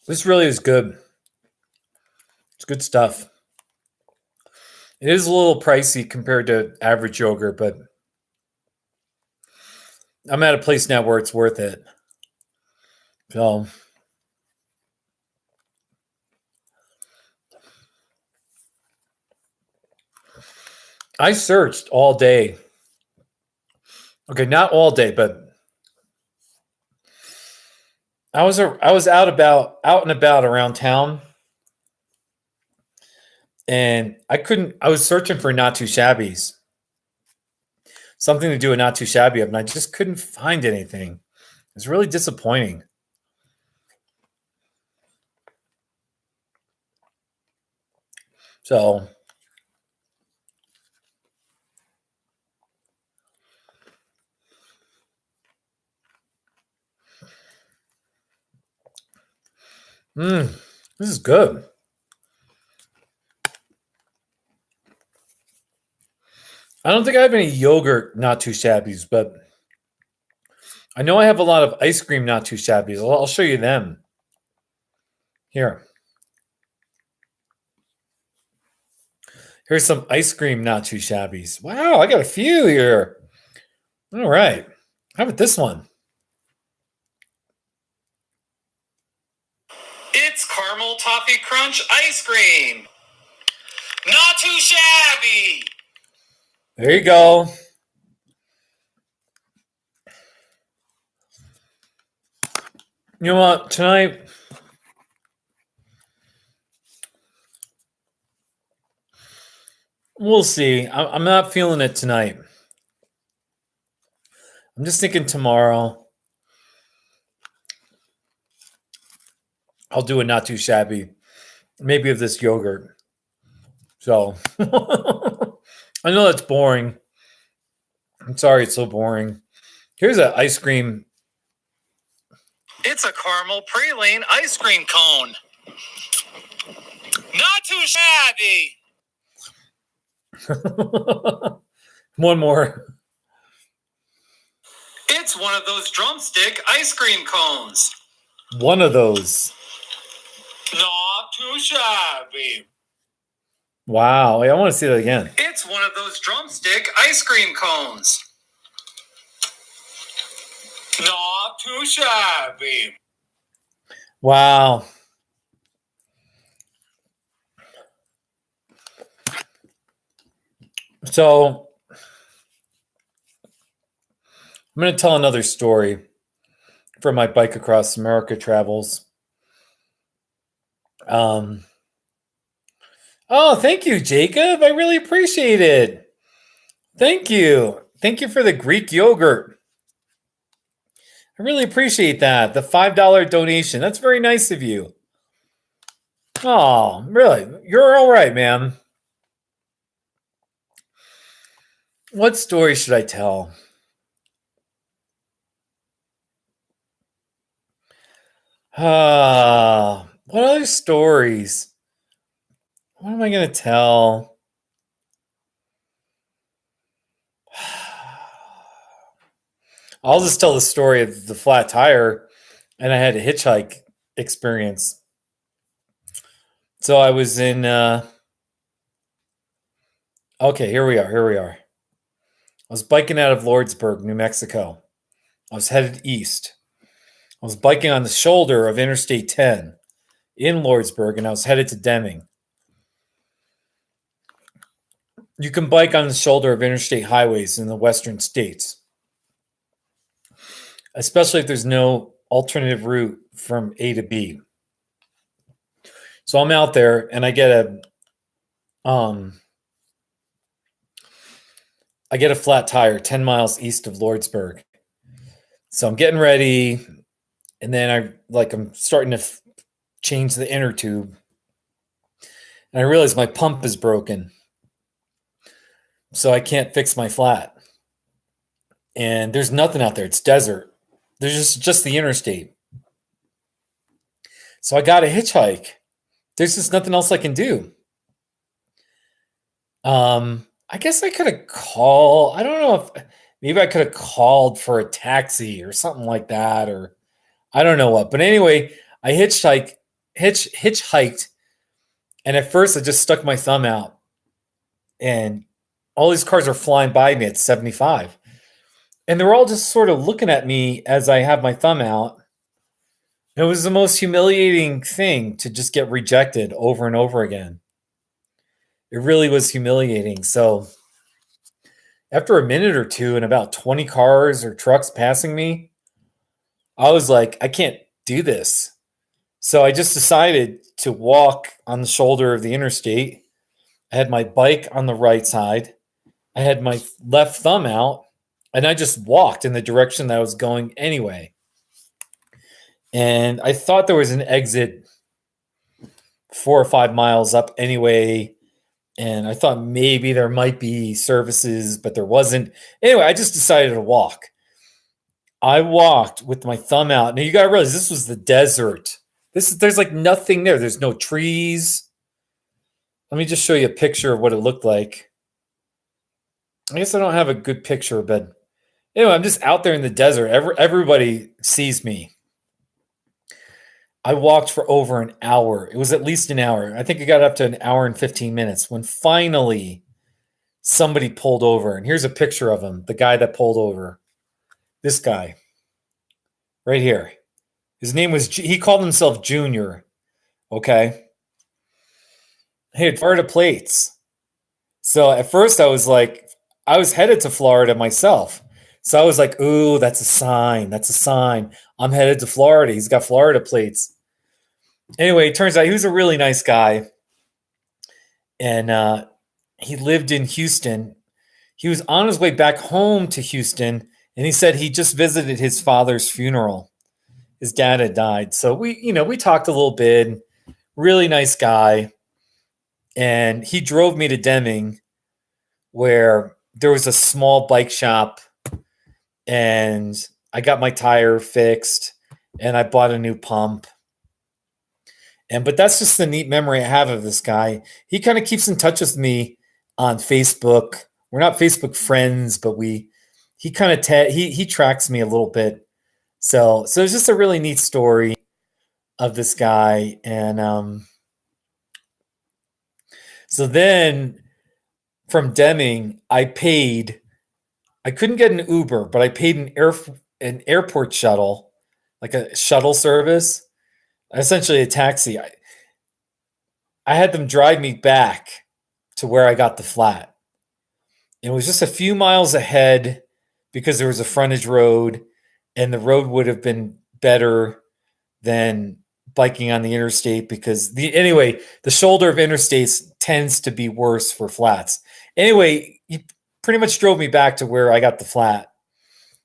this really is good. It's good stuff. It is a little pricey compared to average yogurt, but I'm at a place now where it's worth it. So, I searched all day. Okay, not all day, but I was out and about around town, and I was searching for not too shabbies. Something to do with not too shabby, and I just couldn't find anything. It's really disappointing. So, this is good. I don't think I have any yogurt not too shabbies, but I know I have a lot of ice cream not too shabbies. I'll show you them. Here. Here's some ice cream not too shabbies. Wow, I got a few here. All right. How about this one? It's caramel toffee crunch ice cream. Not too shabby. There you go. You know what? Tonight, we'll see. I'm not feeling it tonight. I'm just thinking tomorrow I'll do a not too shabby, maybe of this yogurt. So I know that's boring. I'm sorry it's so boring. Here's an ice cream. It's a caramel praline ice cream cone. Not too shabby. One more. It's one of those drumstick ice cream cones. One of those. Not too shabby. Wow. I want to see that again. It's one of those drumstick ice cream cones. Not too shabby. Wow. So I'm going to tell another story from my Bike Across America travels. Oh, thank you, Jacob. I really appreciate it. Thank you. Thank you for the Greek yogurt. I really appreciate that. The $5 donation. That's very nice of you. Oh, really? You're all right, man. What story should I tell? What other stories? What am I going to tell? I'll just tell the story of the flat tire, and I had a hitchhike experience. So I was in. Okay, here we are. I was biking out of Lordsburg, New Mexico. I was headed east. I was biking on the shoulder of Interstate 10 in Lordsburg, and I was headed to Deming. You can bike on the shoulder of interstate highways in the western states, especially if there's no alternative route from A to B. So I'm out there, and I get a flat tire 10 miles east of Lordsburg. So I'm getting ready, and then I'm starting to change the inner tube, and I realize my pump is broken. So I can't fix my flat. And there's nothing out there. It's desert. There's just the interstate. So I got a hitchhike. There's just nothing else I can do. I guess I could have called. I don't know if maybe I could have called for a taxi or something like that, or I don't know what. But anyway, I hitchhiked, and at first I just stuck my thumb out, and all these cars are flying by me at 75. And they're all just sort of looking at me as I have my thumb out. It was the most humiliating thing to just get rejected over and over again. It really was humiliating. So after a minute or two and about 20 cars or trucks passing me, I was like, I can't do this. So I just decided to walk on the shoulder of the interstate. I had my bike on the right side. I had my left thumb out, and I just walked in the direction that I was going anyway. And I thought there was an exit 4 or 5 miles up anyway. And I thought maybe there might be services, but there wasn't. Anyway, I just decided to walk. I walked with my thumb out. Now you got to realize this was the desert. There's like nothing there. There's no trees. Let me just show you a picture of what it looked like. I guess I don't have a good picture, but anyway, I'm just out there in the desert. Everybody sees me. I walked for over an hour. It was at least an hour. I think it got up to an hour and 15 minutes when finally somebody pulled over. And here's a picture of him, the guy that pulled over. This guy right here. His name was, he called himself Junior. Okay. He had Florida plates. So at first I was like, I was headed to Florida myself. So I was like, ooh, that's a sign. That's a sign. I'm headed to Florida. He's got Florida plates. Anyway, it turns out he was a really nice guy. And he lived in Houston. He was on his way back home to Houston. And he said he just visited his father's funeral. His dad had died. So we talked a little bit. Really nice guy. And he drove me to Deming, where there was a small bike shop, and I got my tire fixed and I bought a new pump. But that's just the neat memory I have of this guy. He kind of keeps in touch with me on Facebook. We're not Facebook friends, but he kind of he tracks me a little bit. So it's just a really neat story of this guy. And so then from Deming, I couldn't get an Uber, but I paid an airport shuttle, like a shuttle service, essentially a taxi. I had them drive me back to where I got the flat. It was just a few miles ahead because there was a frontage road, and the road would have been better than biking on the interstate because the shoulder of interstates tends to be worse for flats. Anyway, he pretty much drove me back to where I got the flat,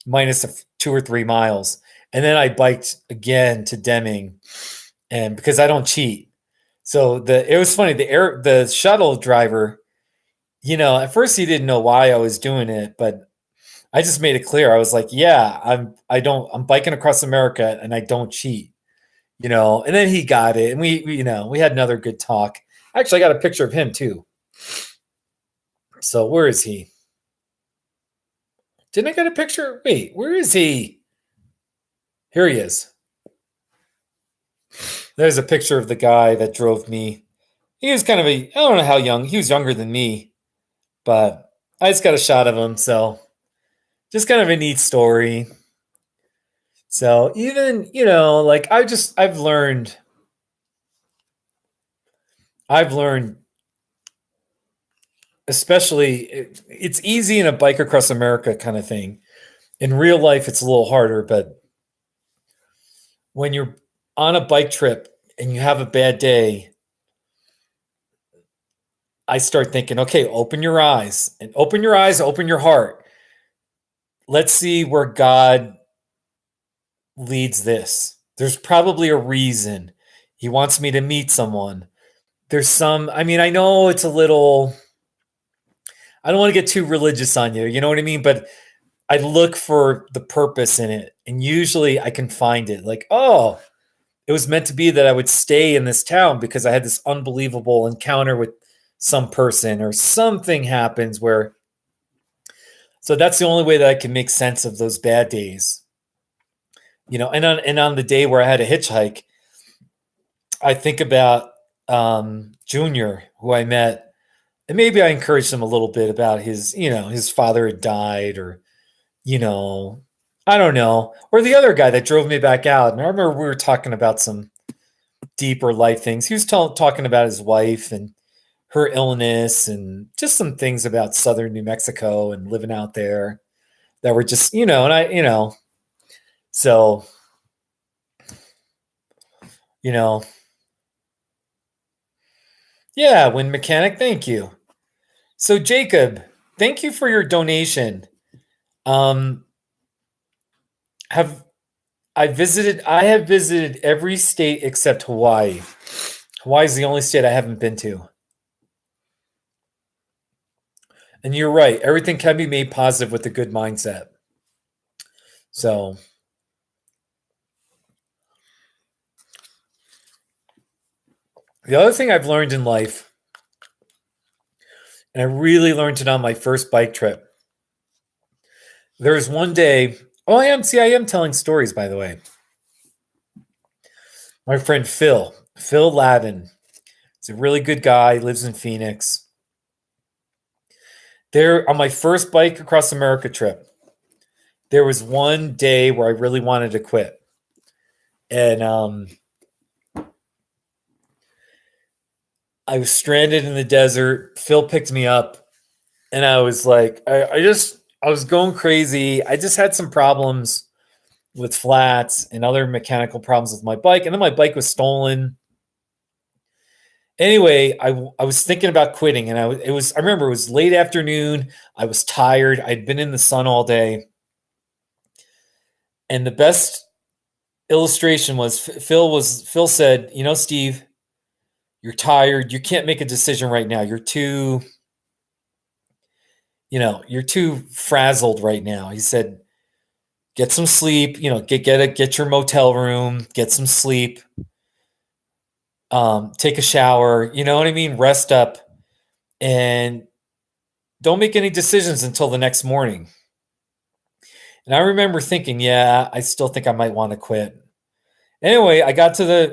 minus 2 or 3 miles. And then I biked again to Deming, and because I don't cheat. So it was funny. The shuttle driver, at first he didn't know why I was doing it, but I just made it clear. I was like, yeah, I'm biking across America and I don't cheat, and then he got it, and we had another good talk. Actually, I got a picture of him too. So where is he? Didn't I get a picture? Wait, where is he? Here he is. There's a picture of the guy that drove me. He was kind of I don't know how young. He was younger than me, but I just got a shot of him. So just kind of a neat story. So even, like I've learned, especially it's easy in a bike across America kind of thing. In real life, it's a little harder, but when you're on a bike trip and you have a bad day, I start thinking, okay, open your eyes, open your heart. Let's see where God leads this. There's probably a reason. He wants me to meet someone. I know it's a little, I don't want to get too religious on you, you know what I mean? But I look for the purpose in it. And usually I can find it. Like, oh, it was meant to be that I would stay in this town because I had this unbelievable encounter with some person, or something happens where. So that's the only way that I can make sense of those bad days. And on the day where I had a hitchhike, I think about Junior, who I met, and maybe I encouraged him a little bit about his father had died, or, I don't know, or the other guy that drove me back out. And I remember we were talking about some deeper life things. He was talking about his wife and her illness, and just some things about southern New Mexico and living out there that were just, and I, so, yeah, Wind Mechanic, thank you. So Jacob, thank you for your donation. I have visited every state except Hawaii. Hawaii is the only state I haven't been to. And you're right. Everything can be made positive with a good mindset. So, the other thing I've learned in life, and I really learned it on my first bike trip, There's one day. Oh, I am telling stories, by the way. My friend Phil Lavin. He's a really good guy. Lives in Phoenix. There, on my first bike across America trip, there was one day where I really wanted to quit. And I was stranded in the desert. Phil picked me up, and I was like, I was going crazy. I just had some problems with flats and other mechanical problems with my bike. And then my bike was stolen. Anyway, I was thinking about quitting, and I remember it was late afternoon. I was tired. I'd been in the sun all day. And the best illustration was Phil said, Steve, you're tired. You can't make a decision right now. You're too frazzled right now. He said, get some sleep, get your motel room, get some sleep, take a shower, you know what I mean? Rest up and don't make any decisions until the next morning. And I remember thinking, yeah, I still think I might want to quit. Anyway, I got to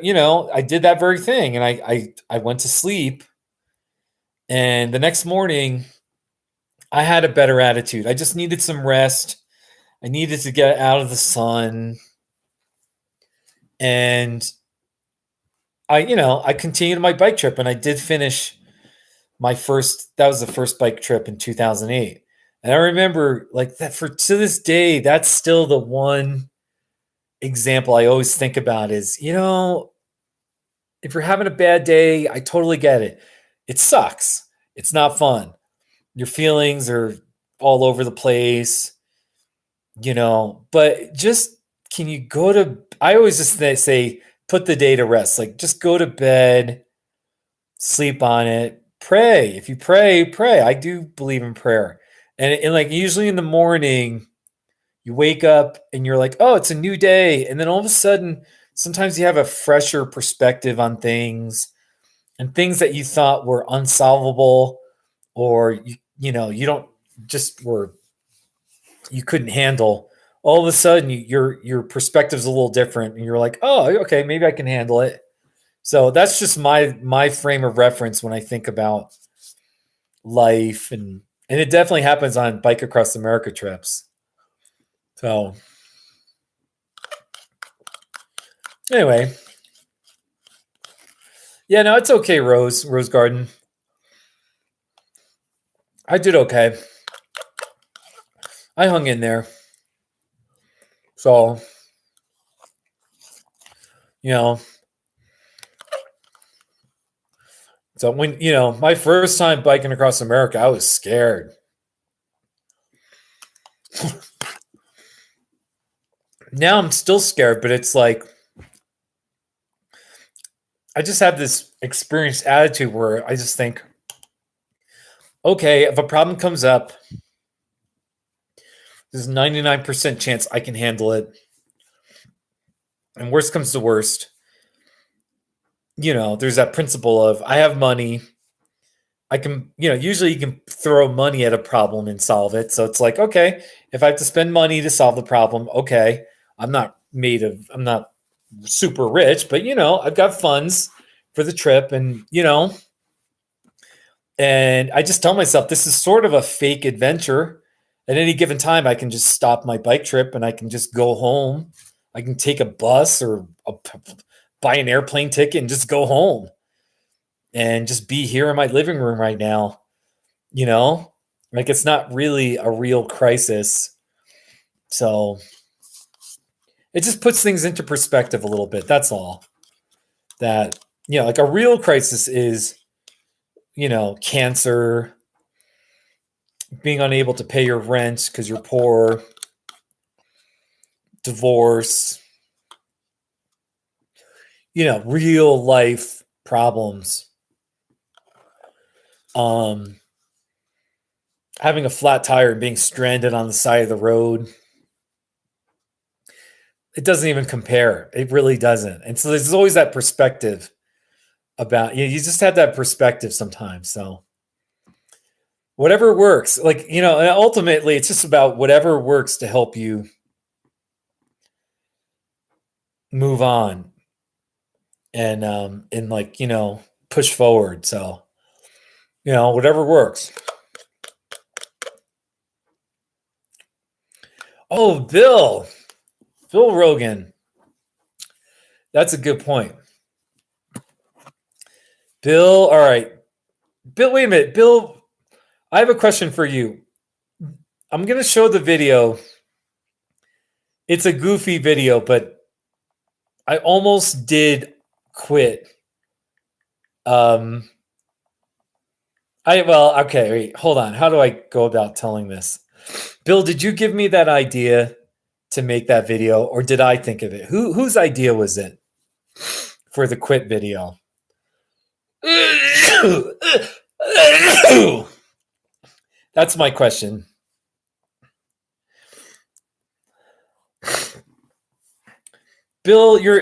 I did that very thing, and I went to sleep. And the next morning, I had a better attitude. I just needed some rest. I needed to get out of the sun. And I continued my bike trip, and I did finish that was the first bike trip in 2008. And I remember like that to this day, that's still the one example I always think about is, if you're having a bad day, I totally get it. It sucks. It's not fun. Your feelings are all over the place, but just can you I always just say, put the day to rest. Like just go to bed, sleep on it, pray. If you pray. I do believe in prayer. And like usually in the morning, you wake up and you're like, oh, it's a new day. And then all of a sudden, sometimes you have a fresher perspective on things and things that you thought were unsolvable or, you couldn't handle. All of a sudden, your perspective's a little different and you're like, oh, okay, maybe I can handle it. So that's just my frame of reference when I think about life. And it definitely happens on Bike Across America trips. So anyway, yeah, no, it's okay, Rose Garden. I did okay. I hung in there. So, when, my first time biking across America, I was scared. Now I'm still scared, but it's like, I just have this experienced attitude where I just think, okay, if a problem comes up, there's a 99% chance I can handle it. And worst comes to worst, there's that principle of I have money. I can, usually you can throw money at a problem and solve it. So it's like, okay, if I have to spend money to solve the problem, okay, I'm not super rich, but I've got funds for the trip and and I just tell myself this is sort of a fake adventure. At any given time, I can just stop my bike trip and I can just go home. I can take a bus or buy an airplane ticket and just go home and just be here in my living room right now. Like it's not really a real crisis. So it just puts things into perspective a little bit. That's all. That, like a real crisis is, cancer, being unable to pay your rent because you're poor, divorce, real life problems. Having a flat tire and being stranded on the side of the road. It doesn't even compare. It really doesn't. And so there's always that perspective about, you just have that perspective sometimes. So whatever works. Like, and ultimately it's just about whatever works to help you move on and like, push forward. So, whatever works. Oh, Bill Rogan. That's a good point. Bill, all right. Bill, wait a minute. Bill, I have a question for you. I'm going to show the video. It's a goofy video, but I almost did quit. Okay, wait, hold on. How do I go about telling this? Bill, did you give me that idea to make that video, or did I think of it? Whose idea was it for the quit video? That's my question. Bill, you're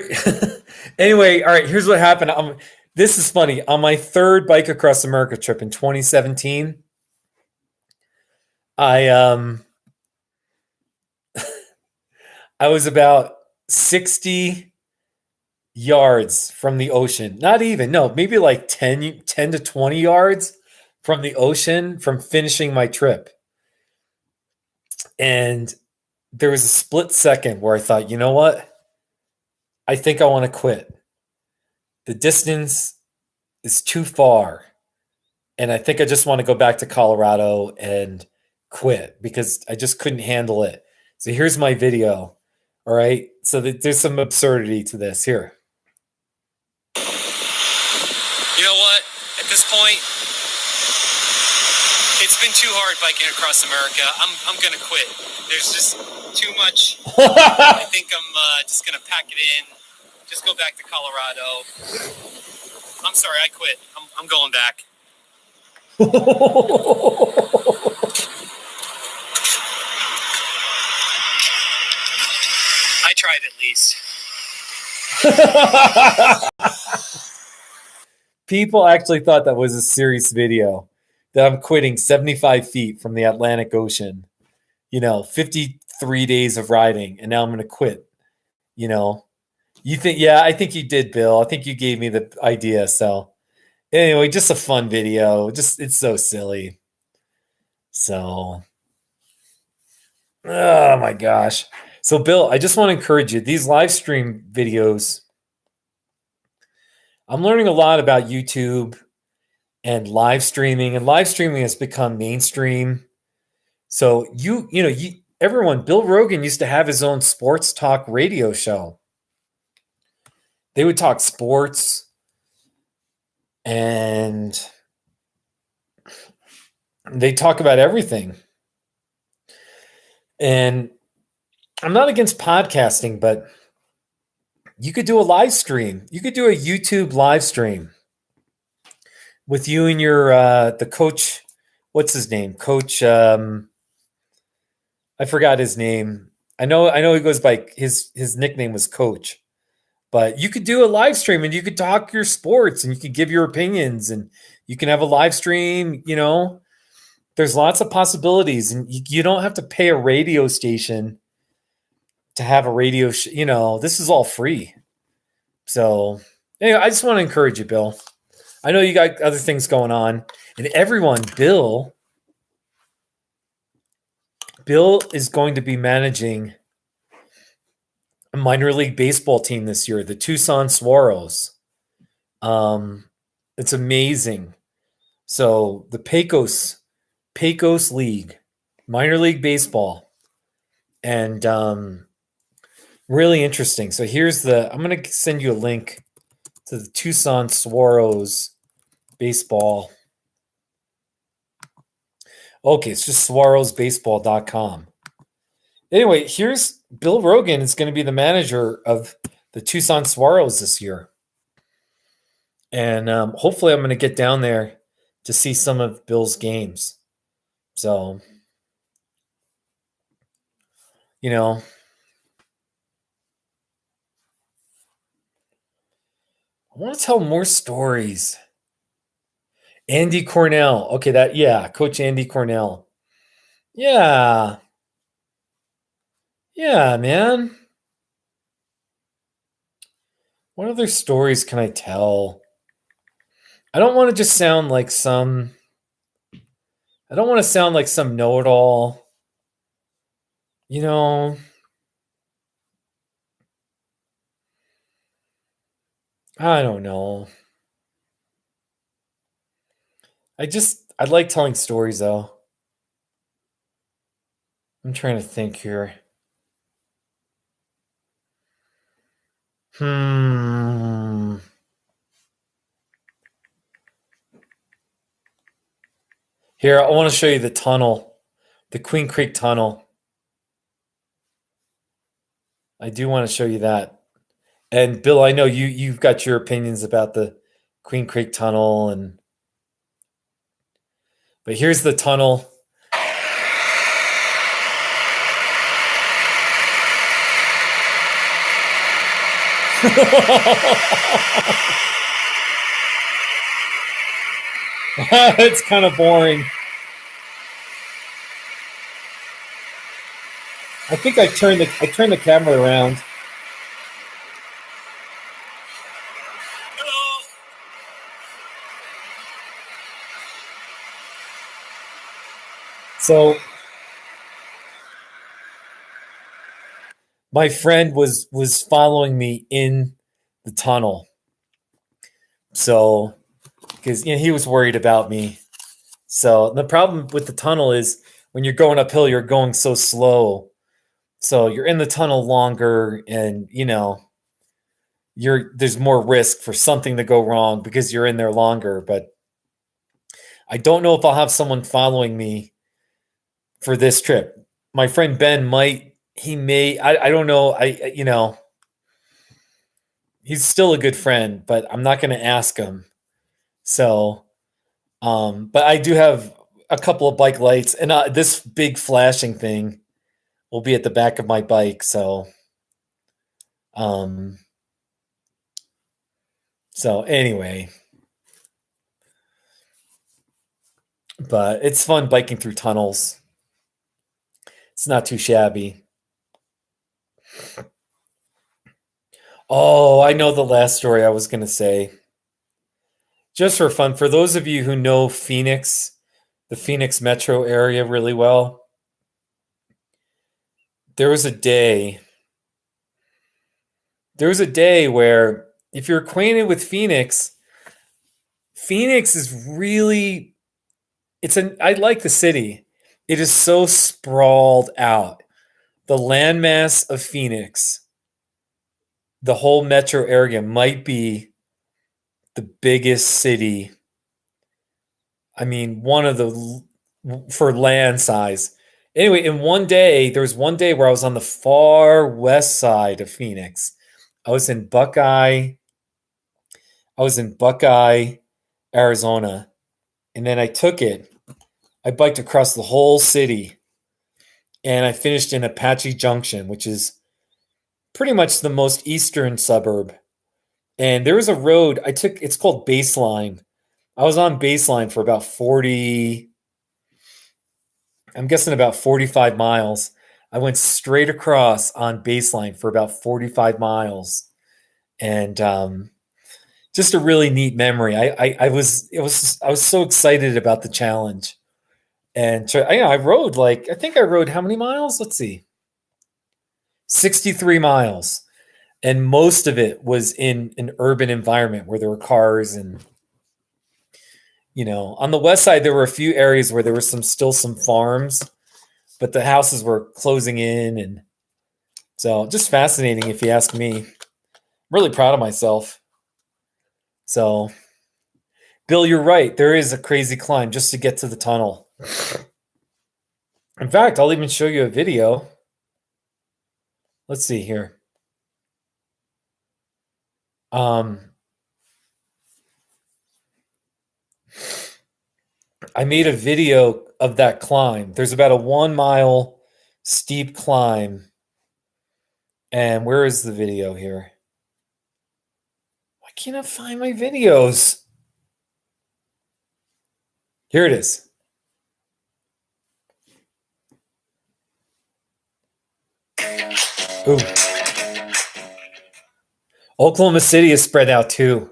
anyway. All right, here's what happened. This is funny. On my third Bike Across America trip in 2017, I I was about 60 yards from the ocean. Not even, no, maybe like 10 to 20 yards from the ocean from finishing my trip. And there was a split second where I thought, you know what? I think I want to quit. The distance is too far. And I think I just want to go back to Colorado and quit because I just couldn't handle it. So here's my video. All right. So there's some absurdity to this here. You know what? At this point, it's been too hard biking across America. I'm gonna quit. There's just too much. I think I'm just gonna pack it in. Just go back to Colorado. I'm sorry, I quit. I'm going back. I tried at least. People actually thought that was a serious video, that I'm quitting 75 feet from the Atlantic Ocean, 53 days of riding, and now I'm going to quit. You think, yeah, I think you did, Bill. I think you gave me the idea. So anyway, just a fun video. It's so silly. So, oh my gosh. So Bill, I just want to encourage you, these live stream videos, I'm learning a lot about YouTube and live streaming has become mainstream. So everyone, Bill Rogan used to have his own sports talk radio show. They would talk sports and they talk about everything. And I'm not against podcasting, but you could do a live stream. You could do a YouTube live stream with you and your the coach. What's his name? Coach. I forgot his name. I know he goes by his nickname was Coach. But you could do a live stream and you could talk your sports and you could give your opinions and you can have a live stream. There's lots of possibilities, and you don't have to pay a radio station to have a radio. This is all free. So anyway, I just want to encourage you, Bill. I know you got other things going on, and everyone, Bill is going to be managing a minor league baseball team this year, the Tucson Swaros. It's amazing. So the Pecos League, minor league baseball, and really interesting. So I'm going to send you a link to the Tucson Swaros baseball. Okay, it's just swarosbaseball.com. Anyway, here's Bill Rogan is going to be the manager of the Tucson Swaros this year. And hopefully I'm going to get down there to see some of Bill's games. So, I want to tell more stories. Andy Cornell. Okay, Coach Andy Cornell. Yeah. Yeah, man. What other stories can I tell? I don't want to just sound like some I don't want to sound like some know-it-all. You know, I don't know. I like telling stories though. I'm trying to think here. Here, I want to show you the tunnel, the Queen Creek Tunnel. I do want to show you that. And Bill, I know you've got your opinions about the Queen Creek Tunnel, but here's the tunnel. It's kind of boring. I think I turned the camera around. Hello. So my friend was following me in the tunnel. So because he was worried about me. So the problem with the tunnel is when you're going uphill, you're going so slow. So you're in the tunnel longer, and there's more risk for something to go wrong because you're in there longer. But I don't know if I'll have someone following me for this trip. My friend Ben I don't know. He's still a good friend, but I'm not going to ask him. So, but I do have a couple of bike lights, and this big flashing thing will be at the back of my bike. So anyway, but it's fun biking through tunnels. It's not too shabby. Oh, I know the last story I was going to say. Just for fun, for those of you who know Phoenix, the Phoenix metro area really well, there was a day where if you're acquainted with Phoenix is really I like the city. It is so sprawled out. The landmass of Phoenix, the whole metro area might be the biggest city. I mean, one of the for land size. Anyway, there was one day where I was on the far west side of Phoenix. I was in Buckeye, Arizona, and then I biked across the whole city, and I finished in Apache Junction, which is pretty much the most eastern suburb. And there was a road it's called Baseline. I was on Baseline for about 45 miles. I went straight across on Baseline for about 45 miles. And just a really neat memory. I was so excited about the challenge. And I rode I think I rode how many miles? Let's see. 63 miles. And most of it was in an urban environment where there were cars and on the west side there were a few areas where there were still some farms, but the houses were closing in, and so just fascinating if you ask me. I'm really proud of myself. So Bill, you're right. There is a crazy climb just to get to the tunnel. In fact, I'll even show you a video. Let's see here. I made a video of that climb. There's about a 1 mile steep climb. And where is the video here? Why can't I find my videos? Here it is. Ooh. Oklahoma City is spread out too.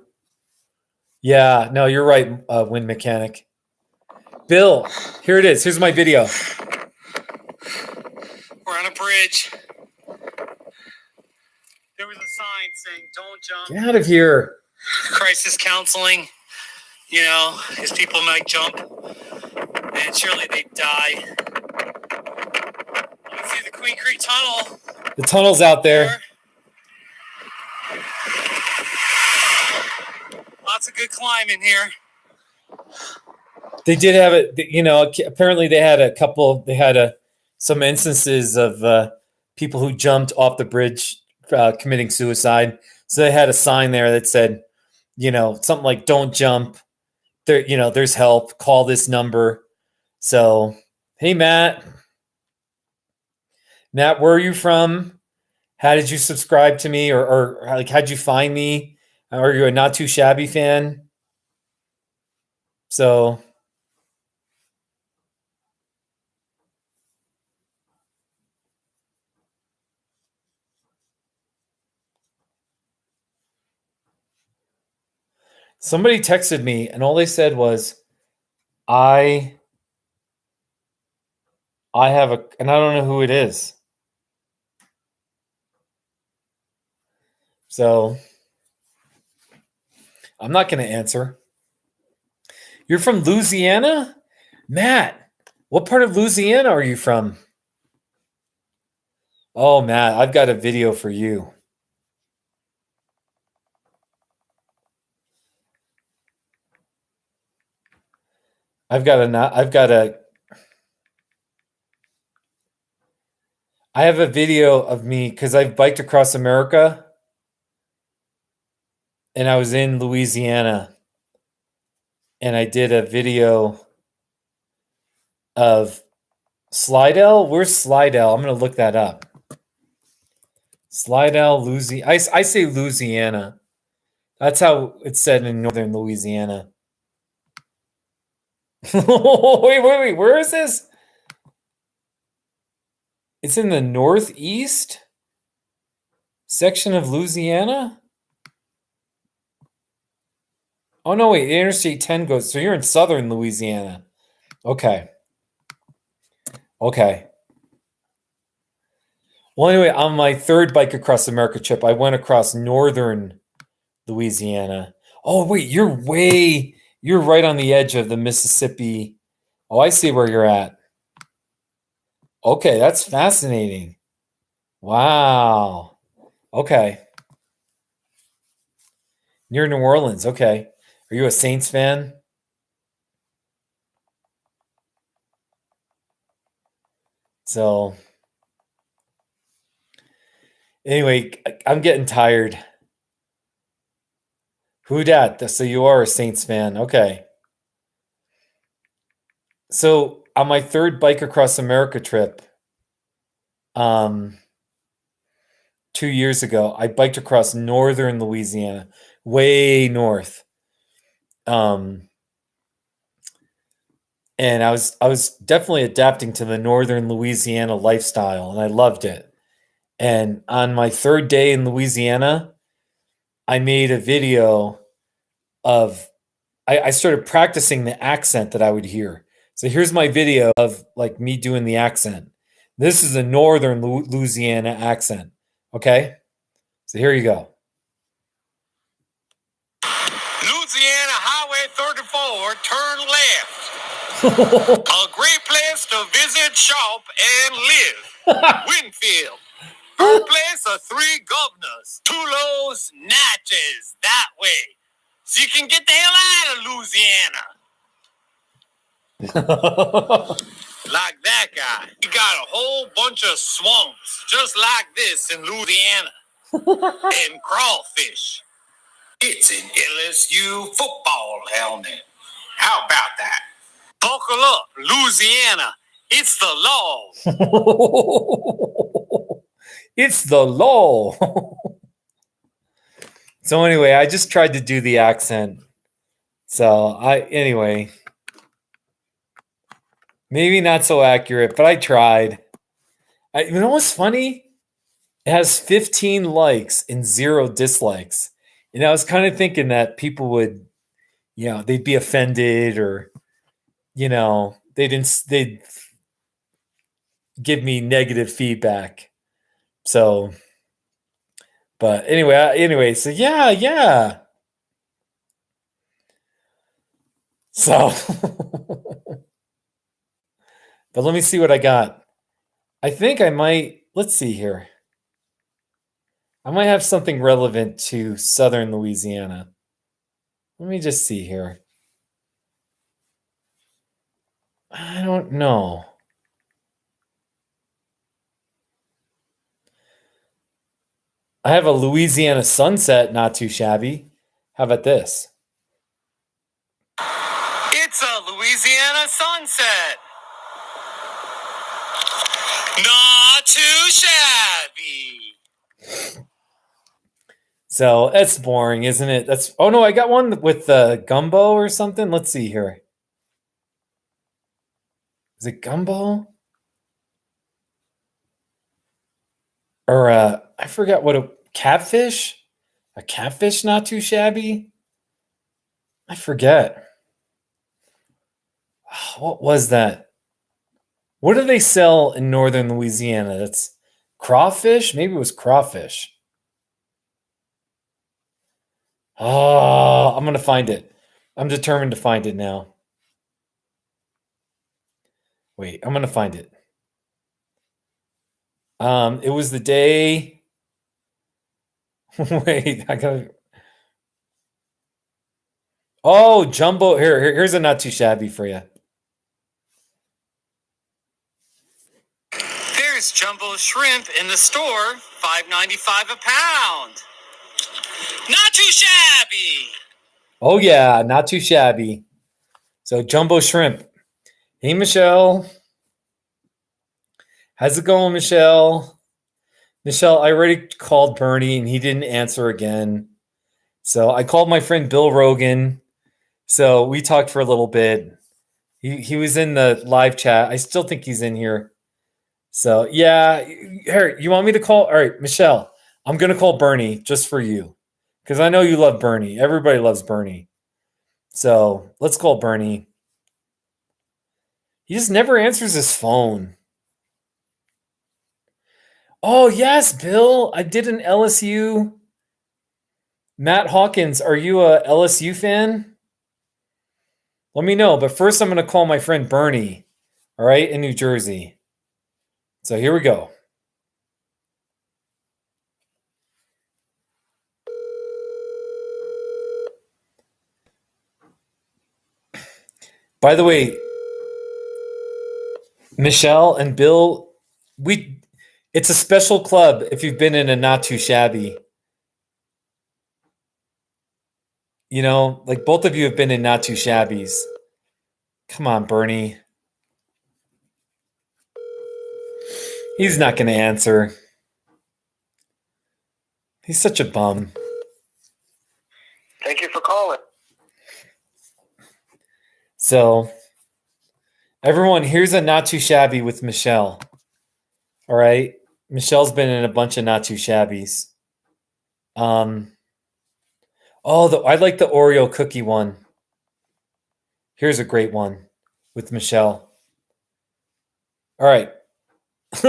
Yeah, no, you're right, Wind Mechanic. Bill, here it is. Here's my video. We're on a bridge. There was a sign saying, "Don't jump." Get out of here. Crisis counseling. You know, because people might jump, and surely they'd die. You can see the Queen Creek Tunnel. The tunnel's out there. Lots of good climbing here. They did have it, you know, apparently they had some instances of people who jumped off the bridge committing suicide. So they had a sign there that said, you know, something like, "Don't jump. There, you know, there's help. Call this number." So, hey, Matt. Matt, where are you from? How did you subscribe to me? Or like, how'd you find me? Are you a Not Too Shabby fan? So... Somebody texted me and all they said was, I have a, and I don't know who it is. So I'm not going to answer. You're from Louisiana? Matt, what part of Louisiana are you from? Oh, Matt, I've got a video for you. I have a video of me because I've biked across America and I was in Louisiana and I did a video of Slidell. Where's Slidell? I'm going to look that up. Slidell, Louisiana. I say Louisiana. That's how it's said in northern Louisiana. wait. Where is this? It's in the northeast section of Louisiana? Oh, no, wait. Interstate 10 goes. So you're in southern Louisiana. Okay. Well, anyway, on my third Bike Across America trip, I went across northern Louisiana. Oh, wait. You're right on the edge of the Mississippi. Oh, I see where you're at. Okay, that's fascinating. Wow. Okay. Near New Orleans. Okay. Are you a Saints fan? So, anyway, I'm getting tired. Who dat? So you are a Saints fan. Okay. So on my third Bike Across America trip, 2 years ago, I biked across northern Louisiana, way north. And I was definitely adapting to the northern Louisiana lifestyle, and I loved it. And on my third day in Louisiana, I made a video of I started practicing the accent that I would hear. So here's my video of like me doing the accent. This is a northern Louisiana accent. Okay? So here you go. Louisiana Highway 34, turn left. A great place to visit, shop, and live. Winfield. Her place of 3 governors. Tulos, Natchez, that way. So you can get the hell out of Louisiana. Like that guy. You got a whole bunch of swamps just like this in Louisiana. And crawfish. It's an LSU football helmet. How about that? Buckle up, Louisiana. It's the law. It's the law. So anyway, I just tried to do the accent. So anyway. Maybe not so accurate, but I tried. You know what's funny? It has 15 likes and 0 dislikes. And I was kind of thinking that people would, they'd be offended or, they'd give me negative feedback. So, but anyway, so yeah. So, but let me see what I got. I think I might, let's see here. I might have something relevant to southern Louisiana. Let me just see here. I don't know. I have a Louisiana sunset, not too shabby. How about this? It's a Louisiana sunset. Not too shabby. So that's boring, isn't it? Oh no, I got one with gumbo or something. Let's see here. Is it gumbo? Or I forgot what a catfish? A catfish not too shabby? I forget. What was that? What do they sell in northern Louisiana? That's crawfish? Maybe it was crawfish. Oh, I'm going to find it. I'm determined to find it now. Wait, I'm going to find it. It was the day. Wait, I got. Oh, jumbo. Here's a not too shabby for you. There's jumbo shrimp in the store, $5.95 a pound. Not too shabby. Oh yeah, not too shabby. So jumbo shrimp. Hey Michelle. How's it going, Michelle? Michelle, I already called Bernie and he didn't answer again. So I called my friend Bill Rogan. So we talked for a little bit. He was in the live chat. I still think he's in here. So yeah, here, you want me to call? All right, Michelle, I'm gonna call Bernie just for you. Because I know you love Bernie. Everybody loves Bernie. So let's call Bernie. He just never answers his phone. Oh, yes, Bill. I did an LSU. Matt Hawkins, are you a LSU fan? Let me know. But first, I'm going to call my friend Bernie, all right, in New Jersey. So here we go. By the way, Michelle and Bill, it's a special club if you've been in a not too shabby. You know, like both of you have been in not too shabbies. Come on, Bernie. He's not going to answer. He's such a bum. Thank you for calling. So, everyone, here's a not too shabby with Michelle. All right. Michelle's been in a bunch of not too shabbies. I like the Oreo cookie one. Here's a great one with Michelle. All right. It's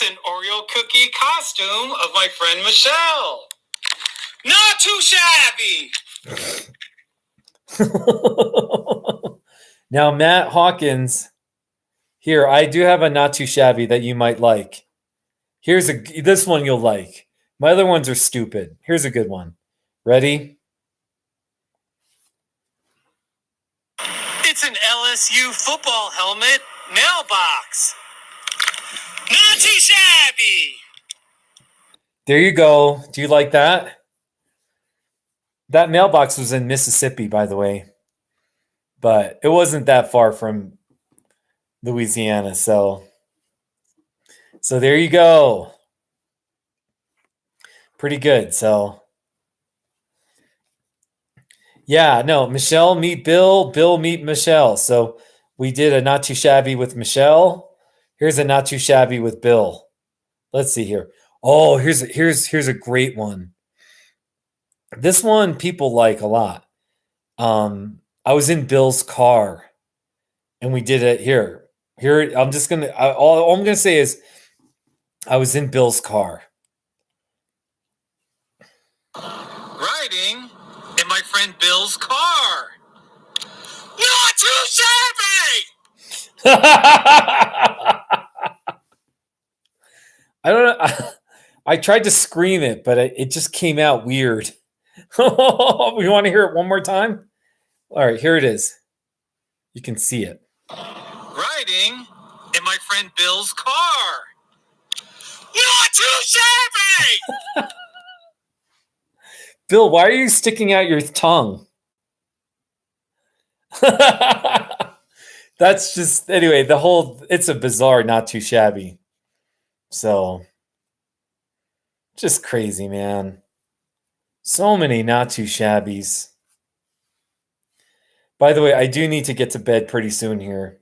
an Oreo cookie costume of my friend Michelle. Not too shabby. Now, Matt Hawkins, here, I do have a not too shabby that you might like. This one you'll like. My other ones are stupid. Here's a good one. Ready? It's an LSU football helmet mailbox. Not too shabby. There you go. Do you like that? That mailbox was in Mississippi, by the way. But it wasn't that far from Louisiana. So there you go. Pretty good. So yeah, no, Michelle meet Bill, Bill meet Michelle. So We did a not too shabby with Michelle. Here's a not too shabby with Bill. Let's see here. Oh, here's a great one. This one people like a lot. I was in Bill's car, and we did it here. Here, I'm just gonna. All I'm gonna say is, I was in Bill's car. Riding in my friend Bill's car. Not too shabby! I don't know. I tried to scream it, but it just came out weird. We want to hear it one more time? All right, here it is. You can see it. Riding in my friend Bill's car. Not too shabby! Bill, why are you sticking out your tongue? That's just, anyway, it's a bizarre, not too shabby. So, just crazy, man. So many not too shabbies. By the way, I do need to get to bed pretty soon here.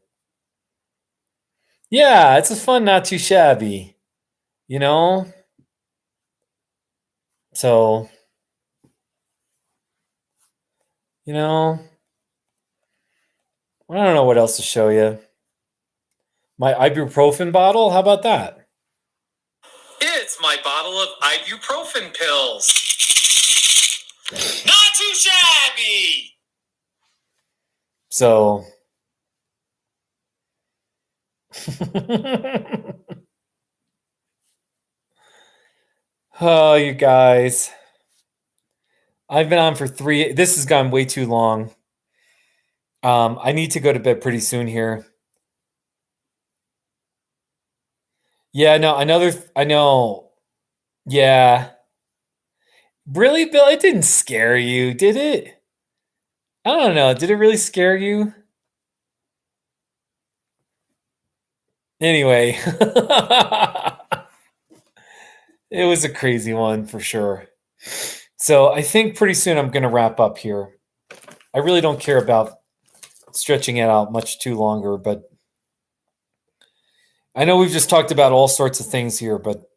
Yeah, it's a fun, not too shabby. You know? So, you know, I don't know what else to show you. My ibuprofen bottle? How about that? It's my bottle of ibuprofen pills. Not too shabby! So, oh, you guys. I've been on for this has gone way too long. I need to go to bed pretty soon here. Yeah, no, I know. Yeah. Really, Bill? It didn't scare you, did it? I don't know. Did it really scare you? Anyway, it was a crazy one for sure. So I think pretty soon I'm going to wrap up here. I really don't care about stretching it out much too longer, but I know we've just talked about all sorts of things here, but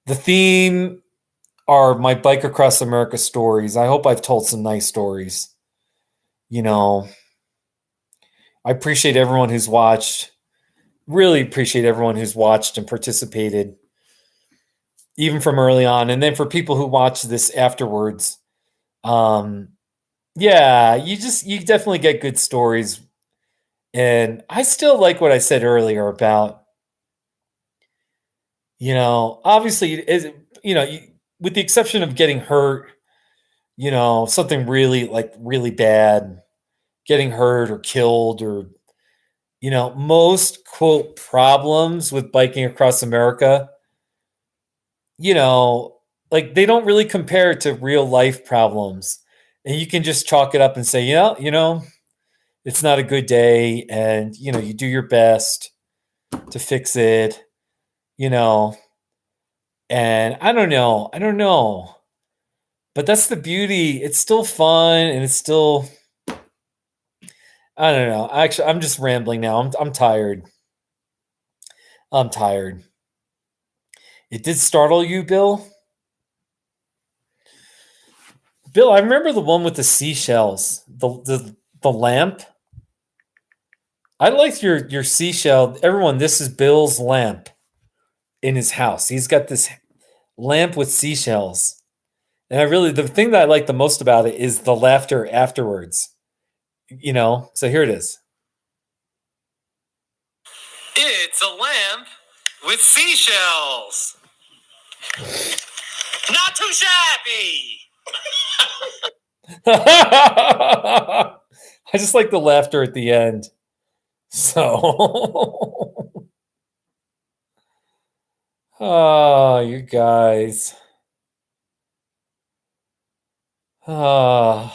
the theme are my Bike Across America stories. I hope I've told some nice stories. You know, I appreciate everyone who's watched. Really appreciate everyone who's watched and participated, even from early on. And then for people who watch this afterwards, yeah, you definitely get good stories. And I still like what I said earlier about, obviously, with the exception of getting hurt, something really bad, getting hurt or killed, or, most quote problems with biking across America, they don't really compare to real life problems. And you can just chalk it up and say, it's not a good day, and you do your best to fix it, and I don't know, but that's the beauty. It's still fun, and it's still, I don't know. Actually, I'm just rambling now. I'm tired. It did startle you, Bill? Bill, I remember the one with the seashells, the lamp. I like your seashell. Everyone, this is Bill's lamp in his house. He's got this lamp with seashells. And the thing that I like the most about it is the laughter afterwards. So here it is. It's a lamp with seashells. Not too shabby! I just like the laughter at the end. So, oh, you guys. Oh.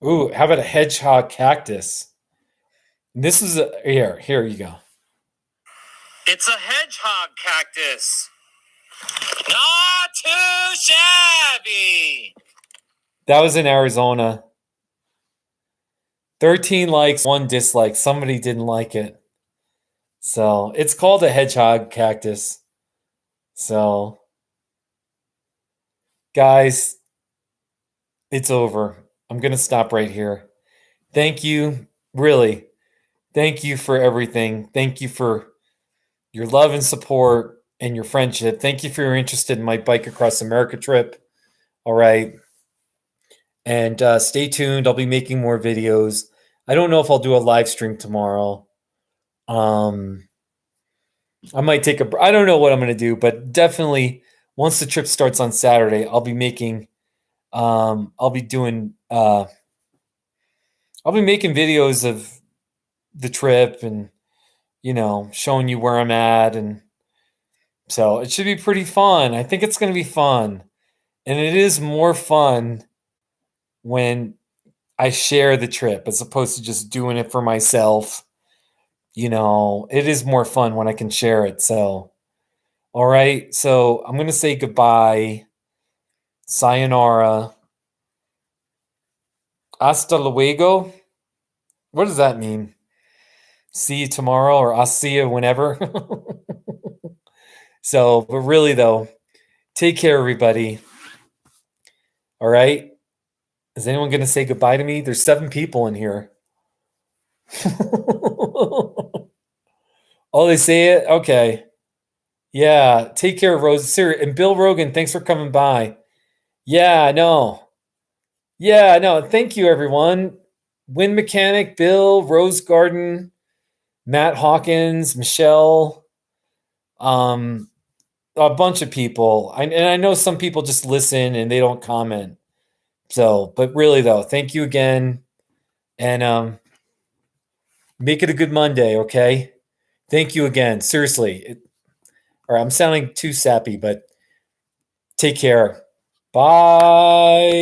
Ooh, how about a hedgehog cactus? This is here you go. It's a hedgehog cactus. Not too shabby. That was in Arizona. 13 likes, 1 dislike. Somebody didn't like it. So it's called a hedgehog cactus. So, guys, it's over. I'm going to stop right here. Thank you. Really. Thank you for everything. Thank you for your love and support and your friendship. Thank you for your interest in my Bike Across America trip. All right. And stay tuned. I'll be making more videos. I don't know if I'll do a live stream tomorrow. I might take a. I don't know what I'm going to do, but definitely once the trip starts on Saturday, I'll be making. I'll be doing. I'll be making videos of the trip and showing you where I'm at, and so it should be pretty fun. I think it's going to be fun, and it is more fun when I share the trip as opposed to just doing it for myself. It is more fun when I can share it. So, all right. So I'm going to say goodbye. Sayonara. Hasta luego. What does that mean? See you tomorrow, or I'll see you whenever. So, but really though, take care, everybody. All right. Is anyone going to say goodbye to me? There's 7 people in here. Oh, they say it? Okay. Yeah. Take care, Rose. And Bill Rogan, thanks for coming by. Yeah, no. Yeah, no. Thank you, everyone. Wind Mechanic, Bill, Rose Garden, Matt Hawkins, Michelle, a bunch of people. And I know some people just listen and they don't comment. So, but really though, thank you again. And make it a good Monday, okay? Thank you again. Seriously. All right, I'm sounding too sappy, but take care. Bye.